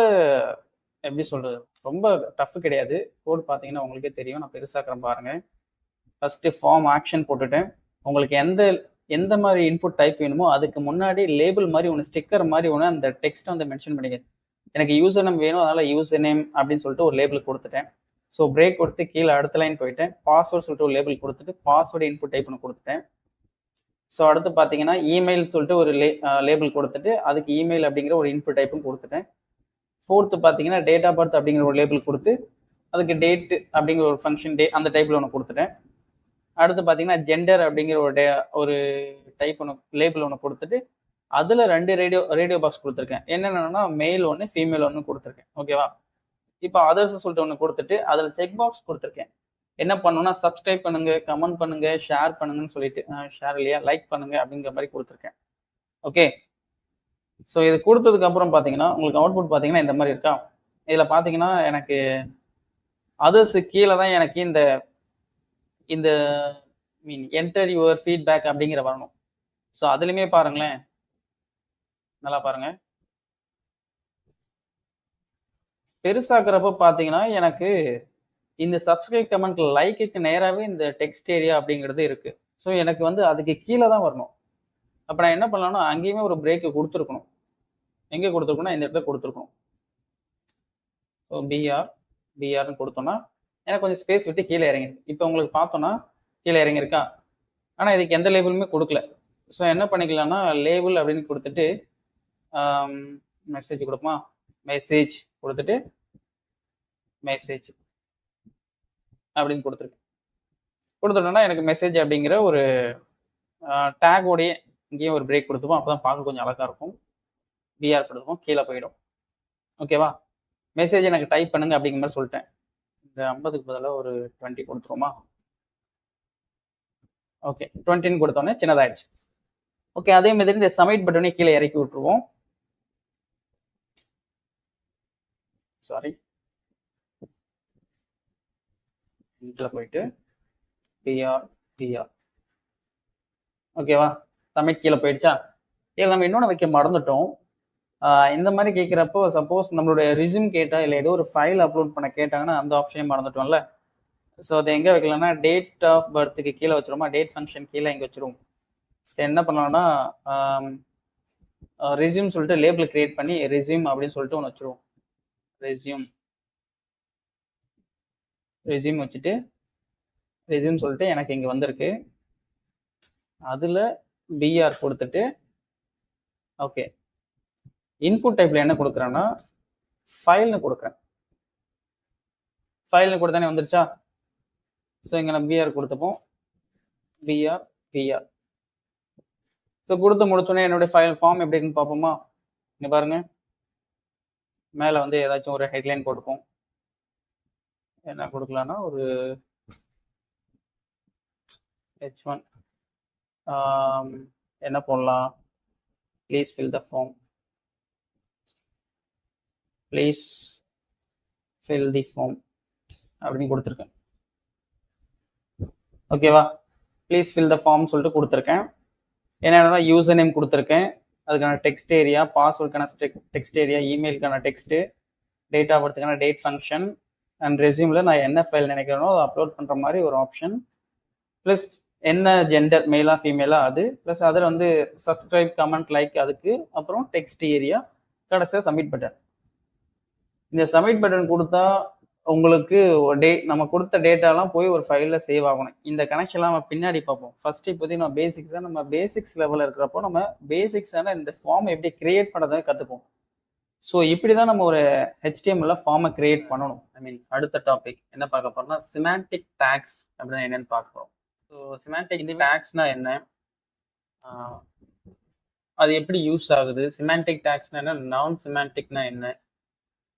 எப்படி சொல்கிறது, ரொம்ப டஃப் கிடையாது. கோட் பார்த்தீங்கன்னா உங்களுக்கே தெரியும். நான் பெருசாக்கிறேன் பாருங்கள். ஃபஸ்ட்டு ஃபார்ம் ஆக்ஷன் போட்டுட்டேன். உங்களுக்கு எந்த மாதிரி இன்புட் டைப் வேணுமோ அதுக்கு முன்னாடி லேபிள் மாதிரி ஒன்று, ஸ்டிக்கர் மாதிரி ஒன்று அந்த டெக்ஸ்ட்டை வந்து மென்ஷன் பண்ணிக்க. எனக்கு யூசர் நேம் வேணும், அதனால் யூசர் நேம் அப்படின்னு சொல்லிட்டு ஒரு லேபிள் கொடுத்துட்டேன். ஸோ பிரேக் கொடுத்து கீழே அடுத்த லைன் போயிட்டேன். பாஸ்வேர்ட் சொல்லிட்டு ஒரு லேபிள் கொடுத்துட்டு பாஸ்வேர்டு இன்புட் டைப் பண்ண கொடுத்துட்டேன். ஸோ அடுத்து பார்த்தீங்கன்னா இமெயில் சொல்லிட்டு ஒரு லேபிள் கொடுத்துட்டு அதுக்கு இமெயில் அப்படிங்கிற ஒரு இன்புட் டைப்பும் கொடுத்துட்டேன். ஃபோர்த்து பார்த்தீங்கன்னா டேட் ஆஃப் பர்த் அப்படிங்கிற ஒரு லேபிள் கொடுத்து அதுக்கு டேட்டு அப்படிங்கிற ஒரு ஃபங்க்ஷன் அந்த டைப்பில் ஒன்று கொடுத்துட்டேன். அடுத்து பார்த்தீங்கன்னா ஜெண்டர் அப்படிங்கிற ஒரு டைப் ஒன்று லேபிள் ஒன்று கொடுத்துட்டு அதில் 2 ரேடியோ பாக்ஸ் கொடுத்துருக்கேன். என்னென்னா மெயில் ஒன்று, ஃபீமேல் ஒன்று கொடுத்துருக்கேன். ஓகேவா? இப்போ அதர்ஸ் சொல்லிட்டு ஒன்று கொடுத்துட்டு அதில் செக் பாக்ஸ் கொடுத்துருக்கேன். என்ன பண்ணணும்னா சப்ஸ்கிரைப் பண்ணுங்க, கமெண்ட் பண்ணுங்க, ஷேர் பண்ணுங்கன்னு சொல்லிட்டு, ஷேர் இல்லையா, லைக் பண்ணுங்க அப்படிங்கிற மாதிரி கொடுத்துருக்கேன். ஓகே. ஸோ இது கொடுத்ததுக்கு அப்புறம் பார்த்தீங்கன்னா உங்களுக்கு அவுட்புட் பார்த்தீங்கன்னா இந்த மாதிரி இருக்கா. இதில் பார்த்தீங்கன்னா எனக்கு அதர்ஸ் கீழே தான் எனக்கு இந்த என்டர் யுவர் ஃபீட்பேக் அப்படிங்கிற வரணும். ஸோ அதுலேயுமே பாருங்களேன், நல்லா பாருங்க, பெருசாக்குறப்ப பார்த்தீங்கன்னா எனக்கு இந்த சப்ஸ்கிரைப் கமெண்ட் லைக்குக்கு நேராகவே இந்த டெக்ஸ்ட் ஏரியா அப்படிங்கிறது இருக்குது. ஸோ எனக்கு வந்து அதுக்கு கீழே தான் வரணும். அப்போ நான் என்ன பண்ணலாம்னா அங்கேயுமே ஒரு பிரேக்கு கொடுத்துருக்கணும். எங்கே கொடுத்துருக்கணும், இந்த இடத்துல கொடுத்துருக்கணும். ஸோ பிஆர்னு கொடுத்தோன்னா எனக்கு கொஞ்சம் ஸ்பேஸ் விட்டு கீழே இறங்கிருக்கு. இப்போ உங்களுக்கு பார்த்தோன்னா கீழே இறங்கியிருக்கா. ஆனால் இதுக்கு எந்த லேபிளுமே கொடுக்கல. ஸோ என்ன பண்ணிக்கலாம்னா லேபிள் அப்படின்னு கொடுத்துட்டு மெசேஜ் கொடுப்போமா, மெசேஜ் கொடுத்துட்டு மெசேஜ் அப்படின்னு கொடுத்துட்டோம்னா எனக்கு மெசேஜ் அப்படிங்கிற ஒரு டேகோடைய இங்கேயும் ஒரு பிரேக் கொடுத்துப்போம். அப்போ தான் பார்க்க கொஞ்சம் அழகாக இருக்கும். பிஆர் கொடுத்துப்போம், கீழே போயிடும். ஓகேவா? மெசேஜ் எனக்கு டைப் பண்ணுங்க அப்படிங்கிற மாதிரி சொல்லிட்டேன். இந்த 50க்கு பதிலாக ஒரு 20 கொடுத்துருவோமா. ஓகே, 20ன்னு கொடுத்தோன்னே சின்னதாயிடுச்சு. ஓகே, அதே மாதிரி இந்த சப்மிட் பட்டனே கீழே இறக்கி விட்டுருவோம். சாரி, இதில் போயிட்டு பிஆர் ஓகேவா, சப்மிட் கீழே போயிடுச்சா. இதில் நம்ம இன்னொன்று வைக்க மறந்துட்டோம். இந்த மாதிரி கேட்குறப்போ சப்போஸ் நம்மளுடைய ரெஸ்யூம் கேட்டால் இல்லை ஏதோ ஒரு ஃபைல் அப்லோட் பண்ண கேட்டாங்கன்னா அந்த ஆப்ஷனையும் மறந்துட்டோம்ல. ஸோ அதை எங்கே வைக்கலாம்னா டேட் ஆஃப் பர்த்துக்கு கீழே வச்சுருவோமா, டேட் ஃபங்க்ஷன் கீழே இங்கே வச்சுருவோம். என்ன பண்ணலாம்னா ரெஸ்யூம் சொல்லிட்டு லேபிள் கிரியேட் பண்ணி ரெஸ்யூம் அப்படின்னு சொல்லிட்டு ஒன்று வச்சுருவோம். ரெஸ்யூம் வச்சுட்டு ரெஸ்யூம் சொல்லிட்டு எனக்கு இங்கே வந்திருக்கு. அதில் பிஆர் கொடுத்துட்டு ஓகே, இன்புட் டைப்பில் என்ன கொடுக்குறேன்னா ஃபைல்னு கொடுக்குறேன். ஃபைல்னு கொடுத்தானே வந்துருச்சா. ஸோ இங்கே நான் பிஆர் கொடுத்துப்போம், பிஆர். ஸோ கொடுத்து முடிச்சோடனே என்னுடைய ஃபைல் ஃபார்ம் எப்படி இருக்குன்னு பார்ப்போமா. இங்கே பாருங்க, மேலே வந்து ஏதாச்சும் ஒரு ஹெட்லைன் போட்டுப்போம். என்ன கொடுக்கலான்னா ஒரு H1 என்ன போடலாம், please fill the form. Please fill the form அப்படின்னு கொடுத்துருக்கேன். ஓகேவா, ப்ளீஸ் ஃபில் த ஃபார்ம் சொல்லிட்டு கொடுத்துருக்கேன். என்னென்னா யூசர் நேம் கொடுத்துருக்கேன், அதுக்கான டெக்ஸ்ட் ஏரியா, பாஸ்வேர்டுக்கான டெக்ஸ்ட் ஏரியா, இமெயிலுக்கான டெக்ஸ்ட்டு, டேட் ஆஃப் பர்த்துக்கான டேட் ஃபங்க்ஷன், அண்ட் ரெஸ்யூமில் நான் என்ன ஃபைல் நினைக்கிறேனோ அதை அப்லோட் பண்ணுற மாதிரி ஒரு ஆப்ஷன், ப்ளஸ் என்ன ஜெண்டர், மெயிலா ஃபீமேலா அது, ப்ளஸ் அதில் வந்து சப்ஸ்கிரைப், கமெண்ட், லைக், அதுக்கு அப்புறம் டெக்ஸ்ட் ஏரியா, கடைசியாக சப்மிட் பட்டன். இந்த சப்மிட் பட்டன் கொடுத்தா உங்களுக்கு நம்ம கொடுத்த டேட்டாலாம் போய் ஒரு ஃபைலில் சேவ் ஆகணும். இந்த கனெக்ஷன்லாம் நம்ம பின்னாடி பார்ப்போம். ஃபர்ஸ்ட் இப்போதைக்கு நம்ம பேசிக்ஸாக நம்ம பேசிக்ஸ் லெவலில் இருக்கிறப்போ நம்ம பேசிக்ஸான இந்த ஃபார்ம் எப்படி கிரியேட் பண்ணுறதை கற்றுப்போம். ஸோ இப்படி தான் நம்ம ஒரு HTML ஃபார்மை கிரியேட் பண்ணணும். ஐ மீன் அடுத்த டாபிக் என்ன பார்க்க போறோம்னா சிமான்டிக் டேக்ஸ் அப்படின்னா என்னன்னு பார்க்க போகிறோம். ஸோ சிமான்டிக் டேக்ஸ்னா என்ன, அது எப்படி யூஸ் ஆகுது, சிமான்டிக் டேக்ஸ்னா என்ன, நான் சிமான்டிக்னா என்ன,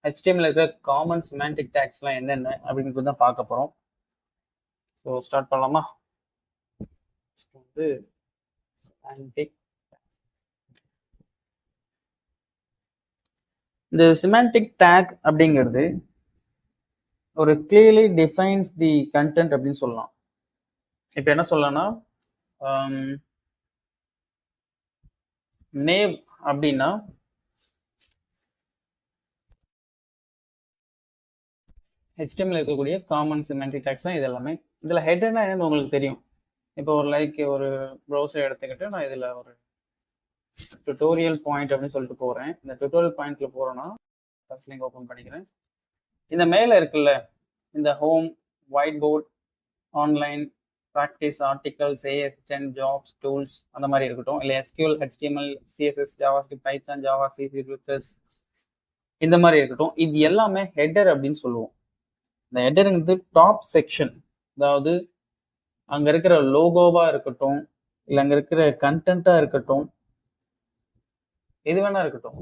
HTML இருக்கிற காமன் சிமான்டிக் டேக்ஸ்லாம் என்னென்ன அப்படின்னு தான் பார்க்க போகிறோம். ஸோ ஸ்டார்ட் பண்ணலாமா. வந்து சிமான்டிக், இந்த சிமான்டிக் டேக் அப்படிங்கிறது ஒரு கிளியர்லி டிஃபைன்ஸ் தி கண்டென்ட் அப்படின்னு சொல்லலாம். இப்போ என்ன சொல்லலாம்னா நேவ் அப்படின்னா HTML இருக்கக்கூடிய காமன் சிமான்டிக் டேக்ஸ் தான் இது எல்லாமே. இதில் ஹெட்டர்னா என்னன்னு உங்களுக்கு தெரியும். இப்போ ஒரு ப்ரௌசர் எடுத்துக்கிட்டு நான் இதில் ஒரு டுட்டோரியல் பாயிண்ட் அப்படின்னு சொல்லிட்டு போகிறேன். இந்த டுட்டோரியல் பாயிண்ட்ல போகிறோன்னா ஃபர்ஸ்ட் லிங்க் ஓப்பன் பண்ணிக்கிறேன். இந்த மேலே இருக்குல்ல, இந்த home, whiteboard, online, practice, articles, AS10, jobs, tools, அந்த மாதிரி இருக்கட்டும், இல்லை SQL, HTML, CSS, JavaScript, Python, Java, C++, இந்த மாதிரி இருக்கட்டும், இது எல்லாமே ஹெட்டர் அப்படின்னு சொல்லுவோம். இந்த ஹெட்டருங்கிறது டாப் செக்ஷன், அதாவது அங்கே இருக்கிற லோகோவாக இருக்கட்டும், இல்லை அங்கே இருக்கிற கண்டென்ட்டாக இருக்கட்டும், எது வேணா இருக்கட்டும்,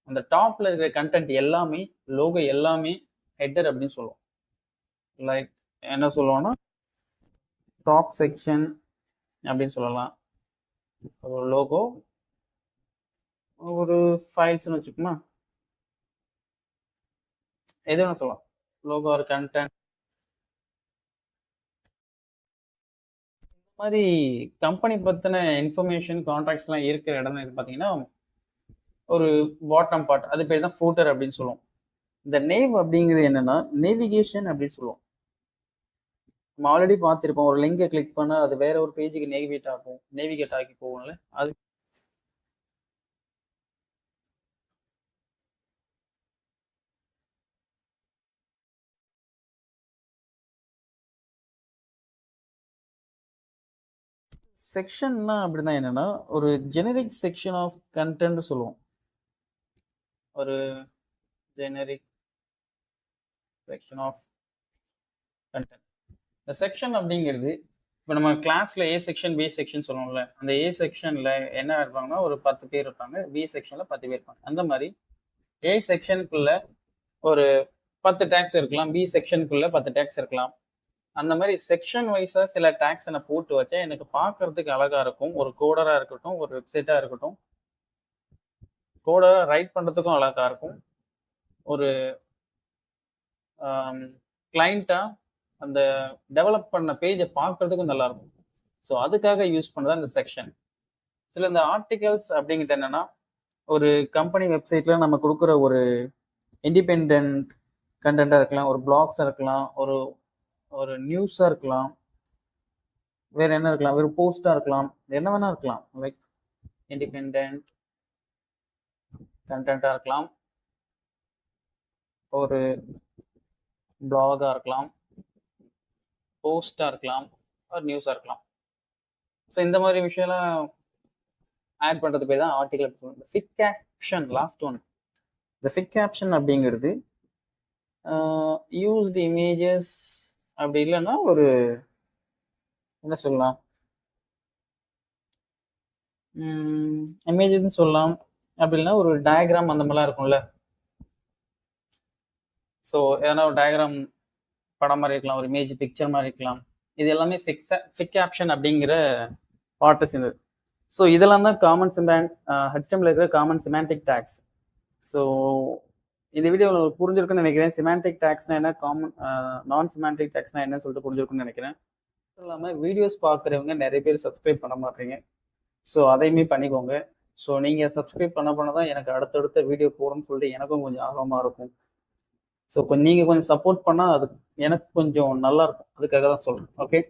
அந்த டாப்ல இருக்கிற கண்டென்ட் எல்லாமே, லோகோ எல்லாமே ஹெட்டர் அப்படின்னு சொல்லுவோம். லைக் என்ன சொல்லுவோம்னா டாப் செக்ஷன் அப்படின்னு சொல்லலாம். ஒரு லோகோ, ஒரு ஃபைல்ஸ்னு வச்சுக்கோமா, எது வேணா சொல்லலாம், லோகோ ஒரு கண்டென்ட். இந்த மாதிரி கம்பெனி பற்றின இன்ஃபர்மேஷன், கான்ட்ராக்ட்ஸ்லாம் இருக்கிற இடம் இது பார்த்தீங்கன்னா ஒரு பாட்டம் பார்ட், அது பேர் தான் ஃபூட்டர் அப்படின்னு சொல்லுவோம். இந்த நேவ் அப்படிங்கிறது என்னன்னா நேவிகேஷன் அப்படின்னு சொல்லுவோம். நம்ம ஆல்ரெடி பார்த்துருப்போம், ஒரு லிங்கை கிளிக் பண்ணால் அது வேற ஒரு பேஜுக்கு நேவிகேட் ஆகி போகும்ல, அது செக்ஷன்னா அப்படிதான் என்னன்னா ஒரு ஜெனரிக் செக்ஷன் ஆஃப் கண்டென்ட் சொல்லுவோம். ஒரு ஜெனரிக் செக்ஷன் ஆஃப் கண்டென்ட். இந்த செக்ஷன் அப்படிங்கிறது இப்போ நம்ம கிளாஸ்ல A செக்ஷன், B செக்ஷன் சொல்லுவோம்ல, அந்த A செக்ஷன்ல என்ன இருப்பாங்கன்னா ஒரு 10 பேர் இருப்பாங்க, B செக்ஷன்ல 10 பேர் இருப்பாங்க. அந்த மாதிரி A செக்ஷனுக்குள்ள ஒரு 10 டேக்ஸ் இருக்கலாம், B செக்ஷனுக்குள்ள 10 டேக்ஸ் இருக்கலாம். அந்த மாதிரி செக்ஷன் வைஸா சில டேக்ஸ் நான் போட்டு வச்சா எனக்கு பார்க்கறதுக்கு அழகா இருக்கும். ஒரு கோடரா இருக்கட்டும், ஒரு வெப்சைட்டா இருக்கட்டும், கோடரா ரைட் பண்றதுக்கும் அழகா இருக்கும், ஒரு கிளைண்டா அந்த டெவலப் பண்ண பேஜை பார்க்கறதுக்கும் நல்லா இருக்கும். ஸோ அதுக்காக யூஸ் பண்ணுறது இந்த செக்ஷன். சில இந்த ஆர்டிகல்ஸ் அப்படிங்கிறது என்னன்னா ஒரு கம்பெனி வெப்சைட்ல நம்ம கொடுக்குற ஒரு இண்டிபெண்ட் கண்டென்ட்டாக இருக்கலாம், ஒரு பிளாக்ஸாக இருக்கலாம், ஒரு ஒரு நியூஸாக இருக்கலாம், வேற என்ன இருக்கலாம், ஒரு போஸ்டாக இருக்கலாம், என்ன வேணா இருக்கலாம். லைக் இண்டிபெண்ட் கண்டென்ட்டாக இருக்கலாம், ஒரு பிளாகாக இருக்கலாம், போஸ்டாக இருக்கலாம், ஒரு நியூஸாக இருக்கலாம். ஸோ இந்த மாதிரி விஷயம்லாம் ஆட் பண்ணுறது பேர் தான் article. Fit caption, last one. இந்த ஃபிட் கேப்ஷன் அப்படிங்கிறது யூஸ் தி இமேஜஸ், அப்படி இல்லைன்னா ஒரு என்ன சொல்லலாம், இமேஜஸ்ன்னு சொல்லலாம், அப்படி இல்லைன்னா ஒரு டயக்ராம் அந்த மாதிரிலாம் இருக்கும்ல. ஸோ எதனா ஒரு டயக்ராம் படம் மாதிரி இருக்கலாம், ஒரு இமேஜ் பிக்சர் மாதிரி இருக்கலாம். இது எல்லாமே ஃபிட் கேப்ஷன் அப்படிங்கிற பார்ட்டு சேர்ந்தது. ஸோ இதெல்லாம் தான் காமன் HTML இருக்கிற காமன் சிமான்டிக் டேக்ஸ். ஸோ இந்த வீடியோ உங்களுக்கு புரிஞ்சிருக்குன்னு நினைக்கிறேன். சிமாண்டிக் டேக்ஸ்னா என்ன, காமன் நான் சிமாண்டிக் டேக்ஸ்னா என்னன்னு சொல்லிட்டு புரிஞ்சிருக்குன்னு நினைக்கிறேன். இல்லாமல் வீடியோஸ் பார்க்குறவங்க நிறைய பேர் சப்ஸ்கிரைப் பண்ண மாட்டீங்க. ஸோ அதையுமே பண்ணிக்கோங்க. ஸோ நீங்கள் சப்ஸ்கிரைப் பண்ண தான் எனக்கு அடுத்தடுத்த வீடியோ போடணும்னு சொல்லிட்டு எனக்கும் கொஞ்சம் ஆர்வமாக இருக்கும். ஸோ நீங்கள் கொஞ்சம் சப்போர்ட் பண்ணால் அது எனக்கு கொஞ்சம் நல்லா இருக்கும். அதுக்காக தான் சொல்கிறேன். ஓகே.